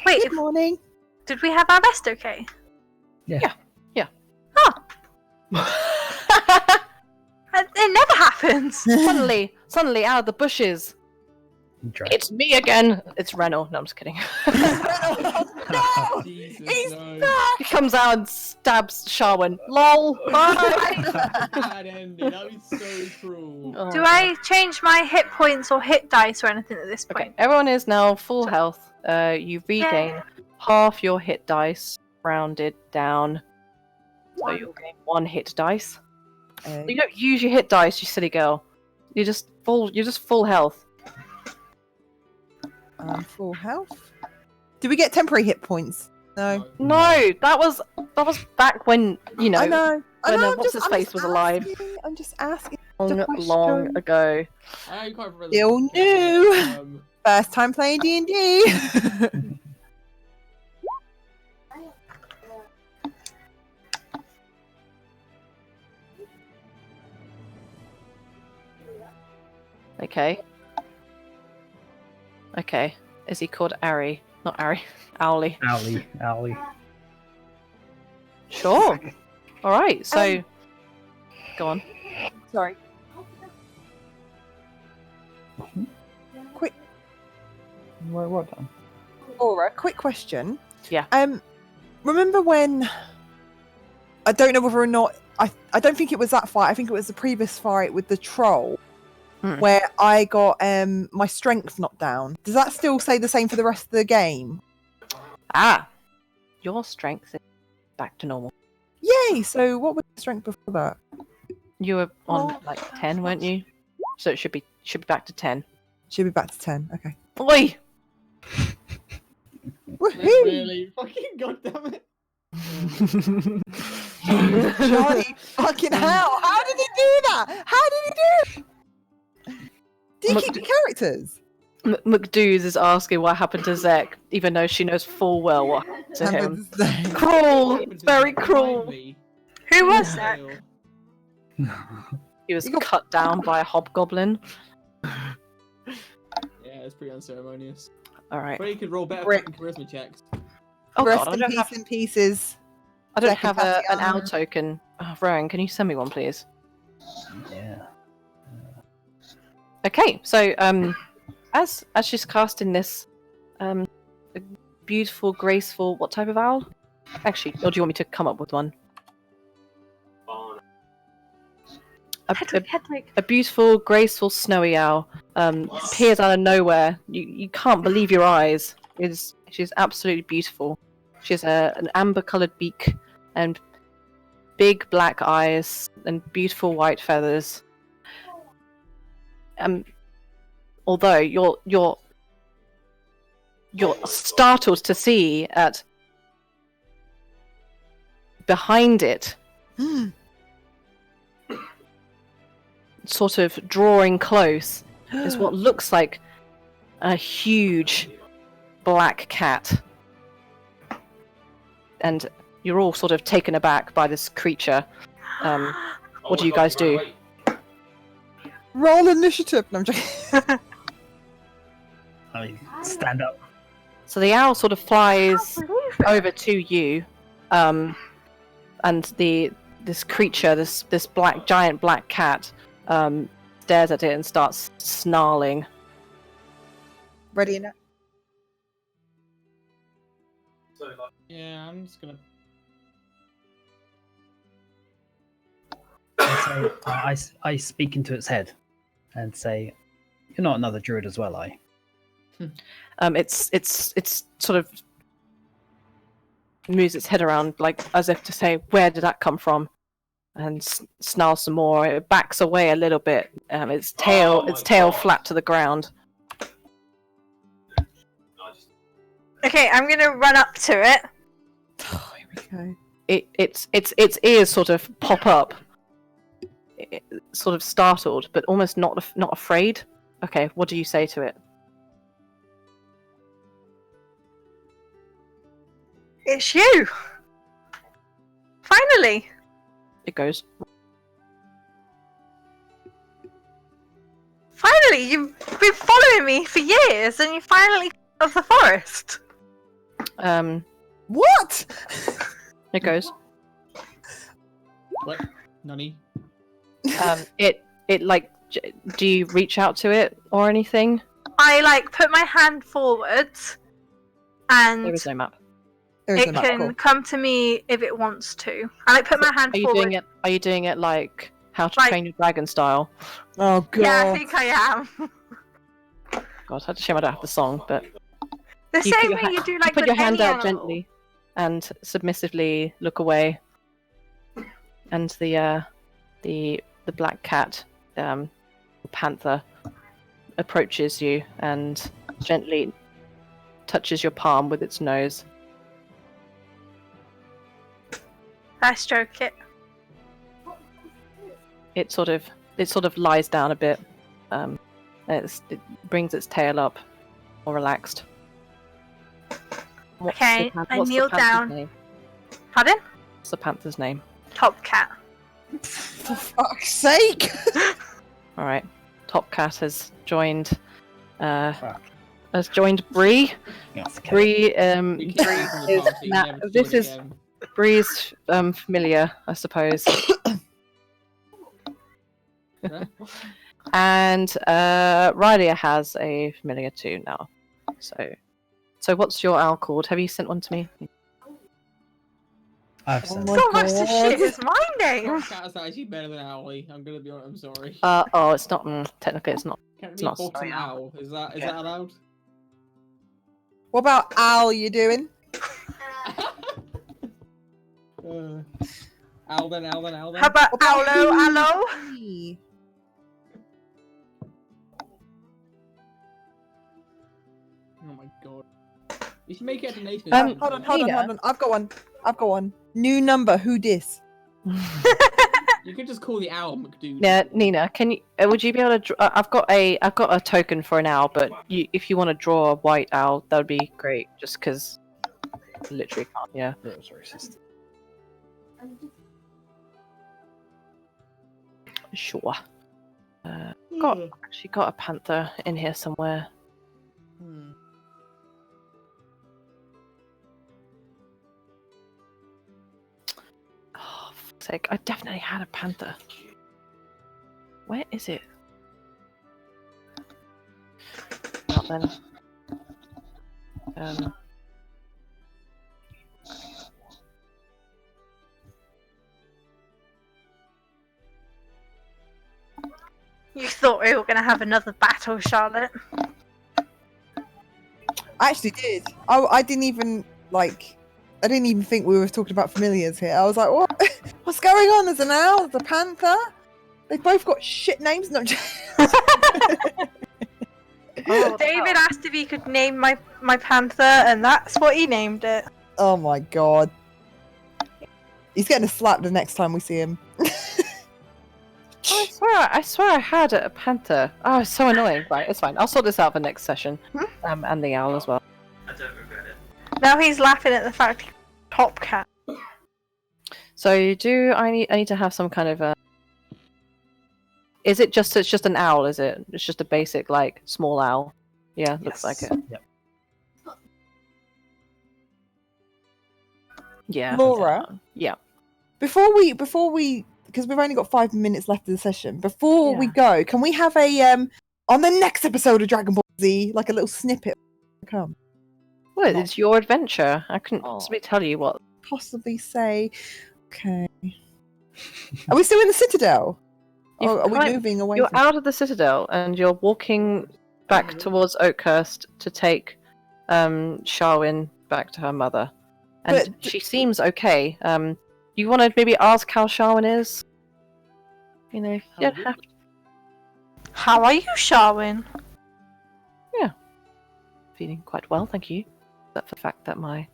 Wait, Good morning. did we have our rest okay? Yeah. Oh, it never happens. Suddenly, out of the bushes, Drag. it's me again. It's Rennell. No, I'm just kidding. No! Jesus, He's no. back! He comes out and stabs Sharwin. LOL. Bye. Bad ending. That was so cruel. Oh. Do I change my hit points or hit dice or anything at this Okay, point? everyone is now full health. You regain half your hit dice, rounded down. So you'll gain 1 hit dice. You don't use your hit dice, you silly girl. You're just full health. Full health. Do we get temporary hit points? No. No, that was back when I know. I when, know. what's his face was alive. I'm just asking. long question. ago. I can't remember. Still new. First time playing D&D. Okay. Is he called Ari? Not Ari. Owly. Owly. Sure. All right. So, go on. Sorry. Quick, Well done. Laura. Quick question. Yeah. Remember when? I don't know whether or not. I don't think it was that fight. I think it was the previous fight with the troll, where I got my strength knocked down. Does that still say the same for the rest of the game? Your strength is back to normal. Yay! So what was the strength before that? You were on 10, weren't you? So it should be back to 10. Should be back to 10. Okay. Oi! Woohoo! Really? Fucking goddamn it. Johnny, fucking hell! How did he do that? How did he do it? Do you keep your characters? McDoos is asking what happened to Zek, even though she knows full well what happened to him. Cruel! Very cruel! Who was that? He was cut down by a hobgoblin. Yeah, it's pretty unceremonious. Alright. But you could roll better Rick. fucking charisma checks. Oh Rest god, in peace in pieces. I don't Second have an Tatiana. owl token. Oh, Rohan, can you send me one, please? Yeah. Okay, so as she's casting this beautiful, graceful, what type of owl? Actually, or do you want me to come up with one? A beautiful, graceful, snowy owl appears out of nowhere. You can't believe your eyes. She's absolutely beautiful. She has an amber-coloured beak and big black eyes and beautiful white feathers. Although you're startled to see at behind it, sort of drawing close, is what looks like a huge black cat. And you're all sort of taken aback by this creature. What do you guys do? Roll initiative. No, I'm joking. I stand up. So the owl sort of flies over to you, and this creature, this giant black cat, stares at it and starts snarling. Ready now. Yeah, I'm just gonna. I speak into its head and say, "You're not another druid as well, are you?" It's sort of moves its head around, like as if to say, "Where did that come from?" And snarls some more. It backs away a little bit. Its tail God. flat to the ground. Okay, I'm gonna run up to it. Oh, here we go. Its ears sort of pop up, sort of startled, but almost not afraid. Okay, what do you say to it? It's you! Finally! It goes. Finally! You've been following me for years and you finally of the forest! What? It goes. What? Nani? It like. Do you reach out to it or anything? I like put my hand forwards and There is no map. There is it no map, can cool. come to me if it wants to. I like put my hand Are you forward. doing it? Are you doing it like How to Like- Train Your Dragon style? Oh god. Yeah, I think I am. God, that's a shame I don't have the song, but The You put same your way ha- you do like put with your hand any out animal. gently and submissively look away, and the black cat, panther, approaches you and gently touches your palm with its nose. I stroke it. It sort of lies down a bit, and it brings its tail up, more relaxed. What's Okay, the pan- I what's the kneel panther's down. name? Pardon? What's the panther's name? Top cat. For fuck's sake! All right, Top Cat has joined. Fuck. Has joined Bree. Yes, okay. Bree, We kicked you from the is party, na- never to this join is again. Bree's familiar, I suppose. Yeah. And Rydia has a familiar too now. So what's your owl called? Have you sent one to me? I've Oh said my So much to God. shit is my name. Top Cat's actually better than Owly. I'm gonna be honest. I'm sorry. Oh, it's not. Technically, it's not. Can it it's be not bottom sorry, owl? Is that Yeah. allowed? What about Al you doing? Owl then. How about What about Owlo, Allo? he? Oh my god. You should make it a Nathan. Hold on. I've got one. New number, who dis? You could just call the owl McDude. Yeah, Nina, can you? Would you be able to? I've got a token for an owl, but if you want to draw a white owl, that would be great. Just because, literally can't. Yeah. rules racist. Sure. Hmm. Actually got a panther in here somewhere. Hmm. Oh, fuck's sake! I definitely had a panther. Where is it? Not then. You thought we were going to have another battle, Charlotte. I actually did. I didn't even I didn't even think we were talking about familiars here. I was like, what? What's going on? There's an owl, there's a panther. They both got shit names. No, Oh, David asked if he could name my panther, and that's what he named it. oh my god. He's getting a slap the next time we see him. Oh, I swear I had a panther. Oh, it's so annoying. Right, it's fine. I'll sort this out for next session. And the owl as well. I don't regret it. Now he's laughing at the fact he Top cat. So I need to have some kind of Is it just it's just an owl? Is it? It's just a basic like small owl. Yeah, looks like it. Yep. Yeah. Laura? Yeah. Before we because we've only got 5 minutes left of the session. Before we go, can we have a on the next episode of Dragon Ball Z, like a little snippet? Come. Well, it's your adventure. I couldn't Oh. possibly tell you what. Possibly say, okay. Are we still in the Citadel? You've Or are we climbed- moving away? You're from... out of the Citadel and you're walking back towards Oakhurst to take Sharwin back to her mother. And But- she seems okay. You want to maybe ask how Sharwin is? You know, you don't have to. How are you, Sharwin? Feeling quite well, thank you. Except for the fact that my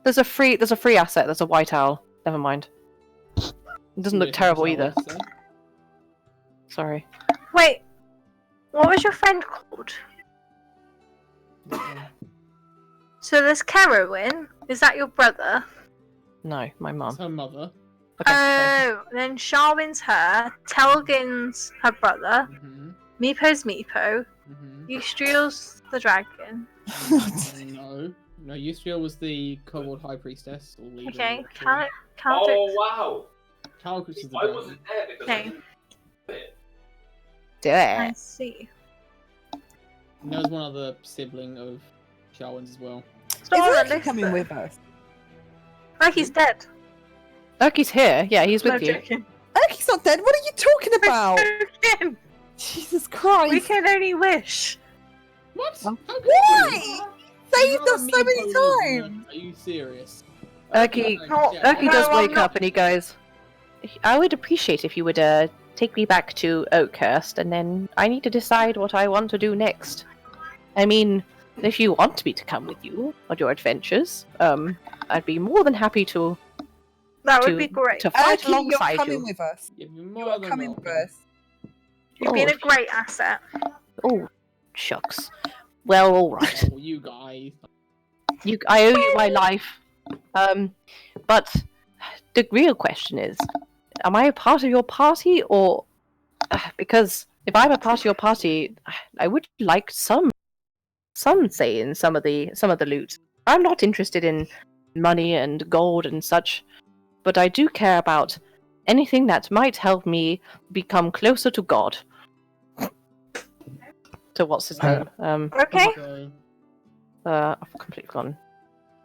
there's a free asset. There's a white owl. Never mind. It doesn't look terrible either. Sorry. Wait, what was your friend called? So there's Carowin. Is that your brother? No, my mum. Her mother. Okay, sorry. Oh, then Sharwin's her. Telgin's her brother. Mm-hmm. Meepo's Meepo. Mm-hmm. Eustriel's the dragon. No, Eustriel was the kobold high priestess. Or leader, Okay, or count it. Oh wow! Talcus is the I dragon. wasn't there because Okay. I didn't do it. Do I it. see. And there was one other sibling of Sharwin's as well. It's not on Is the Loki list, coming though. with us? Oh, he's dead. Loki's here. Yeah, he's with No, you. joking. Loki's not dead. What are you talking about? Joking. Jesus Christ! We can only wish. What? Oh. How could Why? you? Saved You're us a so mean many kobold, times. Are you serious? Urki No, does I'm wake not. up and he goes, I would appreciate if you would take me back to Oakhurst, and then I need to decide what I want to do next. I mean, if you want me to come with you on your adventures, I'd be more than happy to That would to, be great. to fight Urki, you're alongside coming you. with us. You're You more are than coming with welcome. us. You've been Oh, a great asset. Oh, shucks. Well, all right. Oh, you guys. I owe you my life. But the real question is, am I a part of your party, or because if I'm a part of your party, I would like some say in some of the loot. I'm not interested in money and gold and such, but I do care about anything that might help me become closer to God. To what's his name? Okay. So, I've completely forgotten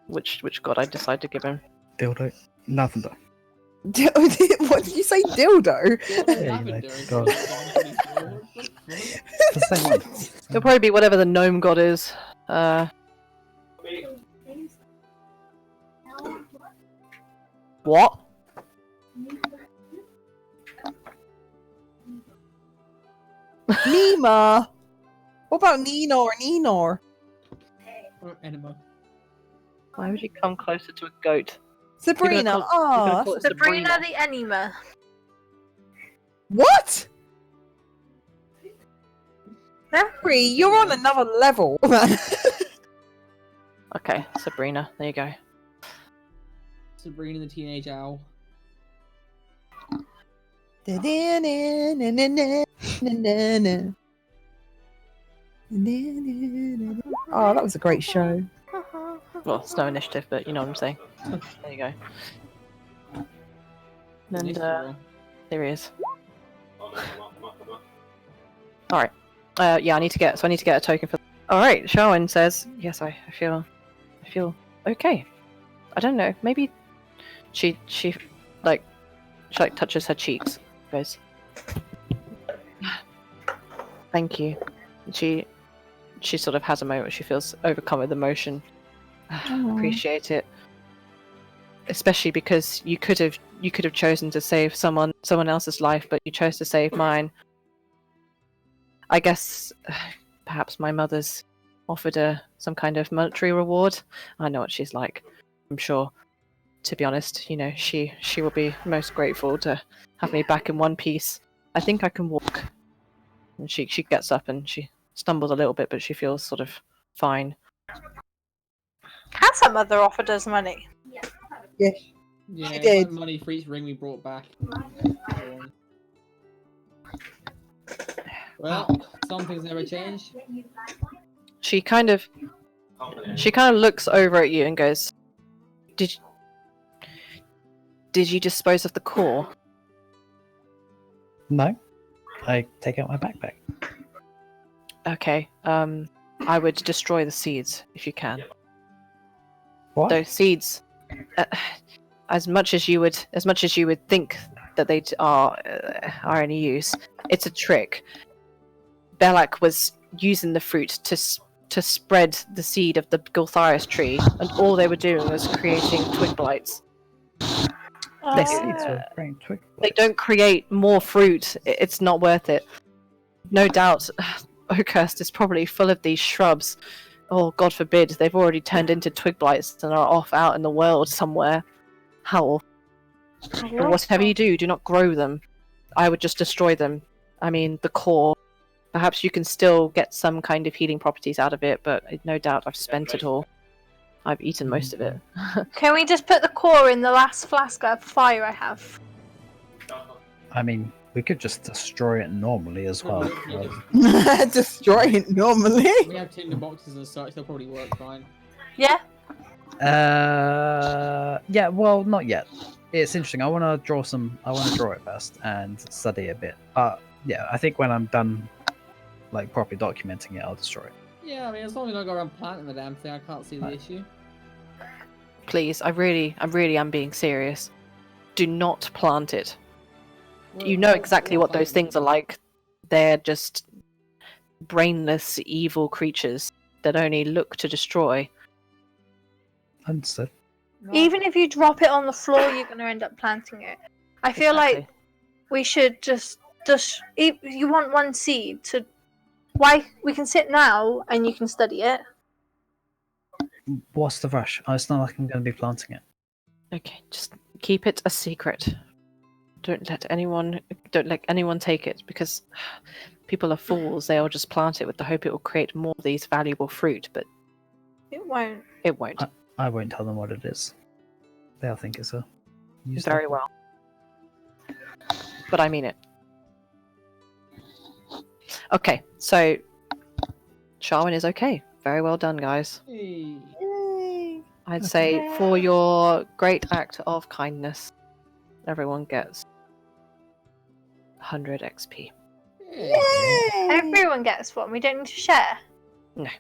which god I decided to give him. Dildo. Nothing though. What did you say, dildo? Yeah, you know, God. The same one. It'll probably be whatever the gnome god is. What? Neema. What about Nino and Enor? Or Enema. Why would you come closer to a goat? Sabrina. you're gonna Ah. call it Sabrina the Enema. What? Bree, you're on another level, man. Okay, Sabrina. There you go. Sabrina the Teenage Owl. Oh, that was a great show. Well, it's no initiative, but you know what I'm saying. There you go. And Nice girl. there he is. Oh, no, come on. Yeah, I need to get a token for. All right, Sharwin says, "Yes, I feel okay. I don't know. Maybe she touches her cheeks. Goes, thank you. She sort of has a moment where she feels overcome with emotion. Appreciate it, especially because you could have chosen to save someone else's life, but you chose to save mine. I guess perhaps my mother's offered her some kind of monetary reward. I know what she's like. I'm sure. To be honest, you know, she will be most grateful to have me back in one piece. I think I can walk. And she gets up and she stumbles a little bit, but she feels sort of fine. Has her mother offered us money? Yes. Yeah, She it's did. like money for each ring we brought back. Well, some things never change. She kind of looks over at you and goes, Did you dispose of the core? No. I take out my backpack. Okay. I would destroy the seeds if you can. What? Those seeds, as much as you would think that they are any use, it's a trick. Belak was using the fruit to to spread the seed of the Gultharis tree, and all they were doing was creating twig blights. The seeds were growing twig They blights. don't create more fruit. It's not worth it. No doubt, Oakhurst is probably full of these shrubs. Oh, God forbid, they've already turned into twig blights and are off out in the world somewhere. How awful. But whatever you do, do not grow them. I would just destroy them. I mean, the core. Perhaps you can still get some kind of healing properties out of it, but no doubt I've spent it all. I've eaten most of it. Can we just put the core in the last flask of fire I have? I mean, we could just destroy it normally as well. Destroy it normally. We have tinder boxes and such, they'll probably work fine. Yeah? Yeah, well, not yet. It's interesting. I want to draw it first and study a bit. Yeah, I think when I'm done, like, properly documenting it, I'll destroy it. Yeah, I mean, as long as I go around planting the damn thing, I can't see the issue. Please, I really am being serious. Do not plant it. You know exactly what those things are like. They're just brainless, evil creatures that only look to destroy. Understood. Even if you drop it on the floor, you're going to end up planting it. I feel like we should just if you want one seed to... Why? We can sit now and you can study it. What's the rush? It's not like I'm going to be planting it. Okay, just keep it a secret. Don't let anyone take it, because people are fools. They'll just plant it with the hope it will create more of these valuable fruit, but It won't. it won't. I won't tell them what it is. They'll think it's a... Very well. But I mean it. Okay, so Sharwin is okay. Very well done, guys. Hey. Yay. I'd say for your great act of kindness, everyone gets 100 XP. Yay. Everyone gets one. We don't need to share. No.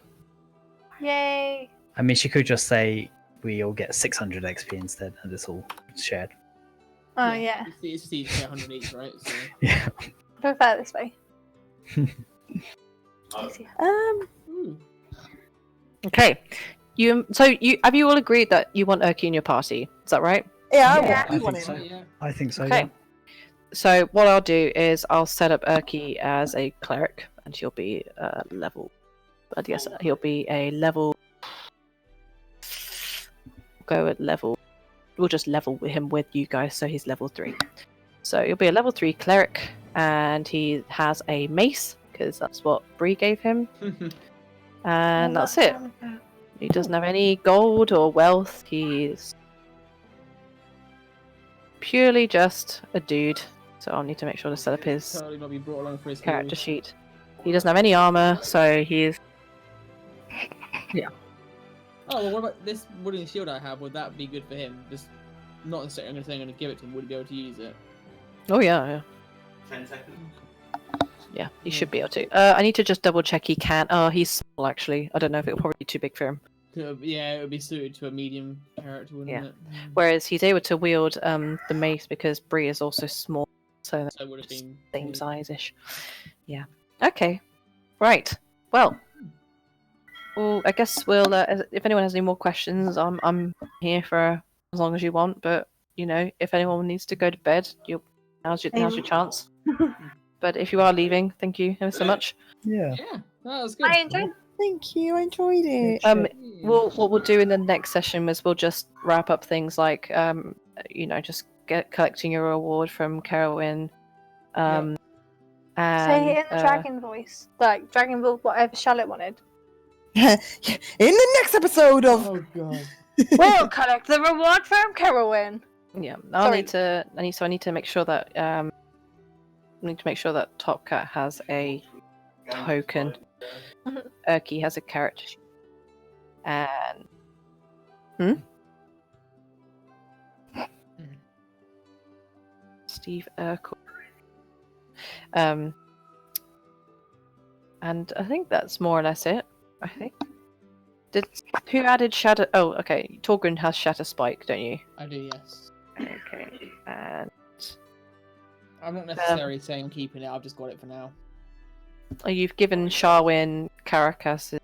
Yay. I mean, she could just say we all get 600 XP instead, and it's all shared. Oh, yeah. It's just easy to get 100 each, right? So... Yeah. Prefer this way. Oh, Ooh. Okay. Have you all agreed that you want Urki in your party? Is that right? Yeah, Yeah, I I want think him. so. Yeah. I think so, Okay. yeah. So what I'll do is I'll set up Urki as a cleric, and he'll be level. But yes, he'll be a level. Go at level. We'll just level him with you guys, so he's level 3. So he'll be a level 3 cleric, and he has a mace because that's what Bree gave him, and that's it. He doesn't have any gold or wealth. He's purely just a dude. So I'll need to make sure to set up his Totally not be brought along for his character heels. sheet. He doesn't have any armor, so he's Oh, well, what about this wooden shield I have? Would that be good for him? Just not necessarily I'm going to give it to him. Would he be able to use it? oh yeah. 10 seconds. Yeah, he should be able to. I need to just double check he can. Oh, he's small actually. I don't know if it'll probably be too big for him. Yeah, it would be suited to a medium character, wouldn't Yeah. it? Whereas he's able to wield the mace because Bree is also small, so that's So it would have been same size-ish. Yeah. Okay. Right. Well, I guess we'll. If anyone has any more questions, I'm here for as long as you want. But you know, if anyone needs to go to bed, now's your chance. But if you are leaving, thank you ever so much. Yeah. Yeah, that was good. I enjoyed Thank you. I enjoyed it. What we'll do in the next session is we'll just wrap up things like just collecting your reward from Carowin. And say it in the dragon voice. Like Dragon Ball, whatever Charlotte wanted. In the next episode of Oh god. We'll collect the reward from Carowin. Yeah, Sorry. I need to make sure that Top Cat has a token. Urki has a character sheet. And Steve Urkel. And I think that's more or less it. I think. Who added Shatter? Oh, okay. Togran has Shatter Spike, don't you? I do, yes. Okay. And I'm not necessarily saying keeping it, I've just got it for now. you've given Sharwin Caracas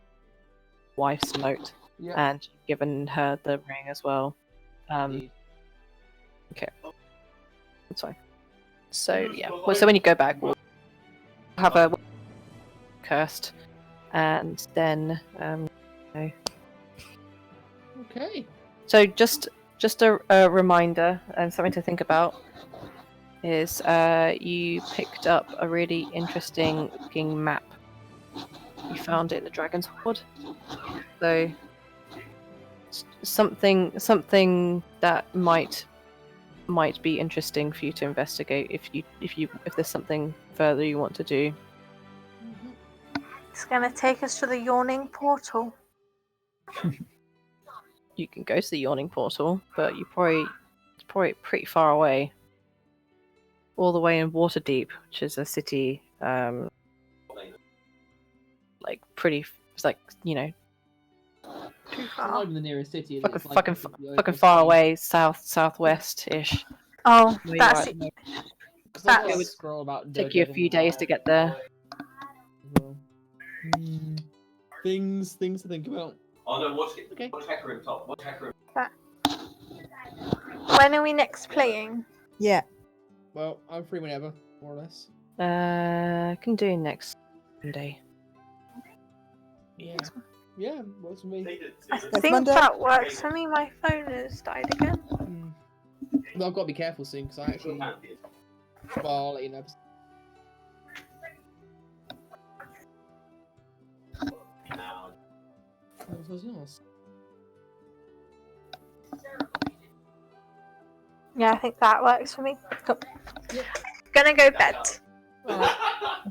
wife's note, Yeah. and given her the ring as well. Indeed. That's fine. So yeah, well, so when you go back, we'll have a cursed, and then okay. Okay. So just a reminder and something to think about is you picked up a really interesting looking map. You found it in the Dragon's Hoard. So something that might be interesting for you to investigate if there's something further you want to do. It's gonna take us to the yawning portal. You can go to the Yawning Portal, but it's probably pretty far away. All the way in Waterdeep, which is a city, like pretty, it's like, you know, Too It's not far. even the nearest city. Is it? It's fucking the fucking open far sea. away, southwest-ish. Oh, Where you that's are at the moment. 'Cause I got That's- a scroll about Take you a few days to get there. Well. Things to think about. Oh no, watch Okay. Hacker Room top. Watch Hacker Room. When are we next playing? Yeah. Well, I'm free whenever, more or less. Can do next Monday. Yeah. Yeah, works for me. I Next think Monday? that works for me. My phone has died again. But I've got to be careful soon because I actually. Well, I'll let you know. What was yours? Yeah, I think that works for me. Cool. Gonna go bed. Alright.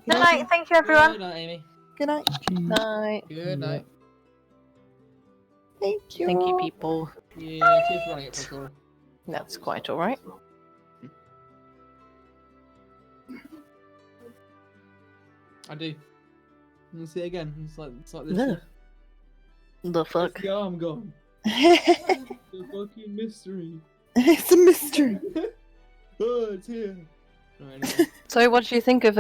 Good night. Thank you, everyone. Good night, Aimee. Good night. Night. Good night. Thank you. Thank you, people. Yeah, cheers for running it for sure. That's quite alright. I do. I'll see it again. It's like this. No. The fuck? Where's the arm gone? It's The fucking mystery. a mystery. Oh, it's here. Alright, anyway. So, what do you think of